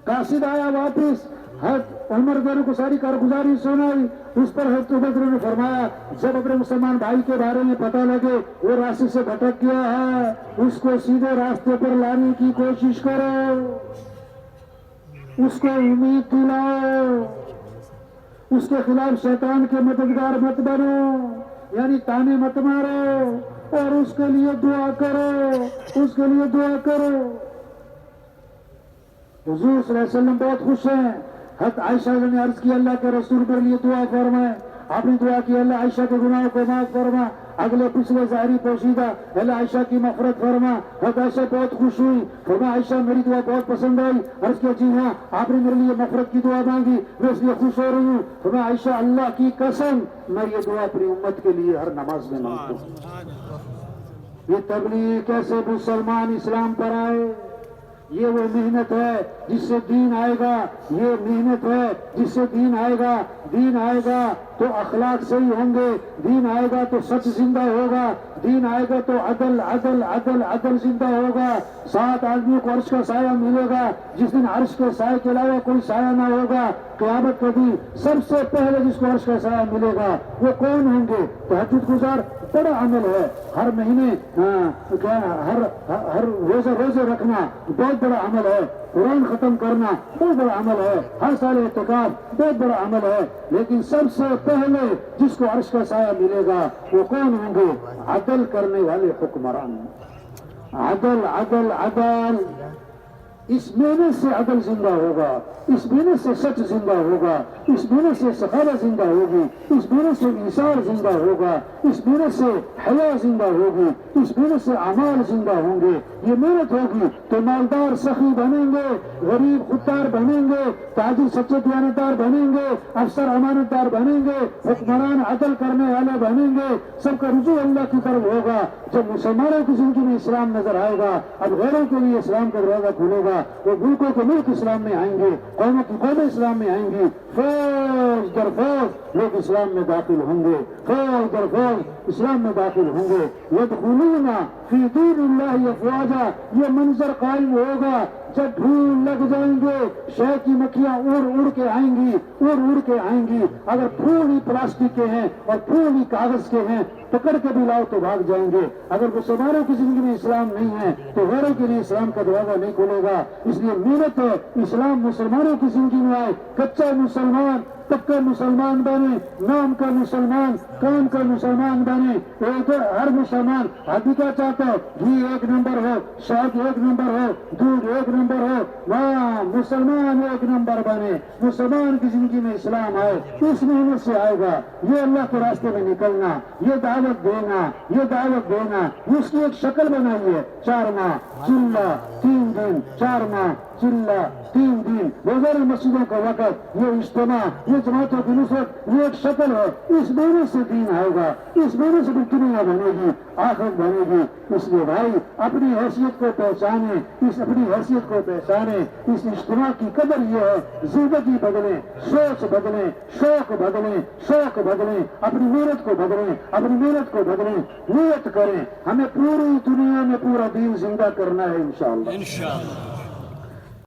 قاصد آیا واپس، حضرت عمر رضی اللہ عنہ کو ساری کارگزاری سنائی. اس پر حضرت عمر نے فرمایا جب اپنے مسلمان بھائی کے بارے میں پتہ لگے وہ راستے سے بھٹک گیا ہے، اس کو سیدھے راستے پر لانے کی کوشش کرو، اس کو امید دلاؤ، اس کے خلاف شیطان کے مددگار مت بنو، یعنی تانے مت مارو، اور اس کے لیے دعا کرو، اس کے لیے دعا کرو. حضور صلی اللہ علیہ وسلم بہت خوش ہیں. حضرت عائشہ نے عرض کی اللہ کے رسول پر لیے دعا فرمائے. آپ نے دعا کی اللہ عائشہ کے گناہوں کو معاف فرما، اگلے پچھلے ظاہری پوشیدہ اللہ عائشہ کی مغفرت فرما. حضرت عائشہ بہت خوش ہوئی، فرمایا عائشہ میری دعا بہت پسند آئی. عرض کیا جی ہاں آپ نے میرے لیے مغفرت کی دعا مانگی، میں اس لیے خوش ہو رہی ہوں. فرمایا عائشہ اللہ کی قسم میں یہ دعا اپنی امت کے لیے ہر نماز میں مانگتا ہوں. یہ تبلیغ کیسے مسلمان اسلام پر آئے، یہ وہ محنت ہے جس سے دین آئے گا، یہ محنت ہے جس سے دین آئے گا. دین آئے گا تو اخلاق صحیح ہوں گے، دین آئے گا تو سچ زندہ ہوگا، دین آئے گا تو عدل عدل عدل عدل زندہ ہوگا. 7 آدمیوں کو عرش کا سایہ ملے گا، جس دن عرش کے سائے کے علاوہ کوئی سایہ نہ ہوگا. قیامت کے دن سب سے پہلے جس کو عرش کا سایہ ملے گا وہ کون ہوں گے؟ تہجد گزار بڑا عمل ہے، ہر مہینے ہر روزے رکھنا بہت بڑا عمل ہے، قرآن ختم کرنا بہت بڑا عمل ہے، ہر سال اعتکاف بہت بڑا عمل ہے. لیکن سب سے پہلے جس کو عرش کا سایہ ملے گا وہ کون ہوں گے؟ عدل کرنے والے حکمران. عدل عدل عدل، اس محنت سے عدل زندہ ہوگا، اس محنت سے سچ زندہ ہوگا، اس محنت سے سخاوت زندہ ہوگی، اس محنت سے انصاف زندہ ہوگا، اس محنت سے حیا زندہ ہوگی، اس محنت سے اعمال زندہ ہوں گے. یہ محنت ہوگی تو مالدار سخی بنیں گے، غریب خوددار بنیں گے، تاجر سچے دیانتدار بنیں گے، افسر امانت دار بنیں گے، حکمران عدل کرنے والے بنیں گے. سب کا رجوع اللہ کی طرف ہوگا. جب مسلمانوں کی زندگی میں اسلام نظر آئے گا اب غیروں کے لیے اسلام کا دروازہ کھلے گا. وہ ملکوں کے ملک اسلام میں آئیں گے، قوموں کی قومیں اسلام میں آئیں گی، فوج در فوج لوگ اسلام میں داخل ہوں گے، فوج در فوج اسلام میں داخل ہوں گے. یدخلون فی دین اللہ افواجا، یہ منظر قائم ہوگا جب پھول لگ جائیں گے، شہد کی مکھیاں اڑ کے آئیں گی، اڑ کے آئیں گی. اگر پھول ہی پلاسٹک کے ہیں اور پھول ہی کاغذ کے ہیں پکڑ کے بھی لاؤ تو بھاگ جائیں گے. اگر مسلمانوں کی زندگی میں اسلام نہیں ہے تو غیروں کے لیے اسلام کا دروازہ نہیں کھلے گا. اس لیے محنت ہے اسلام مسلمانوں کی زندگی میں آئے، کچا مسلمان پکا مسلمان بنے، نام کا مسلمان کام کا مسلمان بنے. ہر مسلمان ابھی کیا چاہتا ہے؟ گھی 1 نمبر ہو، شہد 1 نمبر ہو، دودھ 1 نمبر ہو. وہاں مسلمان 1 نمبر بنے، مسلمان کی زندگی میں اسلام آئے. اس محنت سے آئے گا یہ اللہ کے راستے میں نکلنا، یہ دعوت دینا، یہ دعوت دینا. اس کی ایک شکل بنائی ہے، 4 ماہ چلہ 3 دن، 4 ماہ چلہ 3 دن، روزانہ مسجدوں کا وقت، یہ اجتماع، یہ جماعتوں کی نصرت، یہ ایک شکل ہے. اس محنت سے دین آئے گا، اس محنت سے دنیا بنے گی، آخرت بنے گی. اس لیے بھائی اپنی حیثیت کو پہچانے، اپنی حیثیت کو پہچانے. اس اجتماع کی قدر یہ ہے زندگی بدلیں، سوچ بدلیں، شوق بدلیں، شوق بدلیں، اپنی محنت کو بدلیں، اپنی محنت کو بدلیں. نیت کریں ہمیں پوری دنیا میں پورا دین زندہ کرنا ہے انشاءاللہ.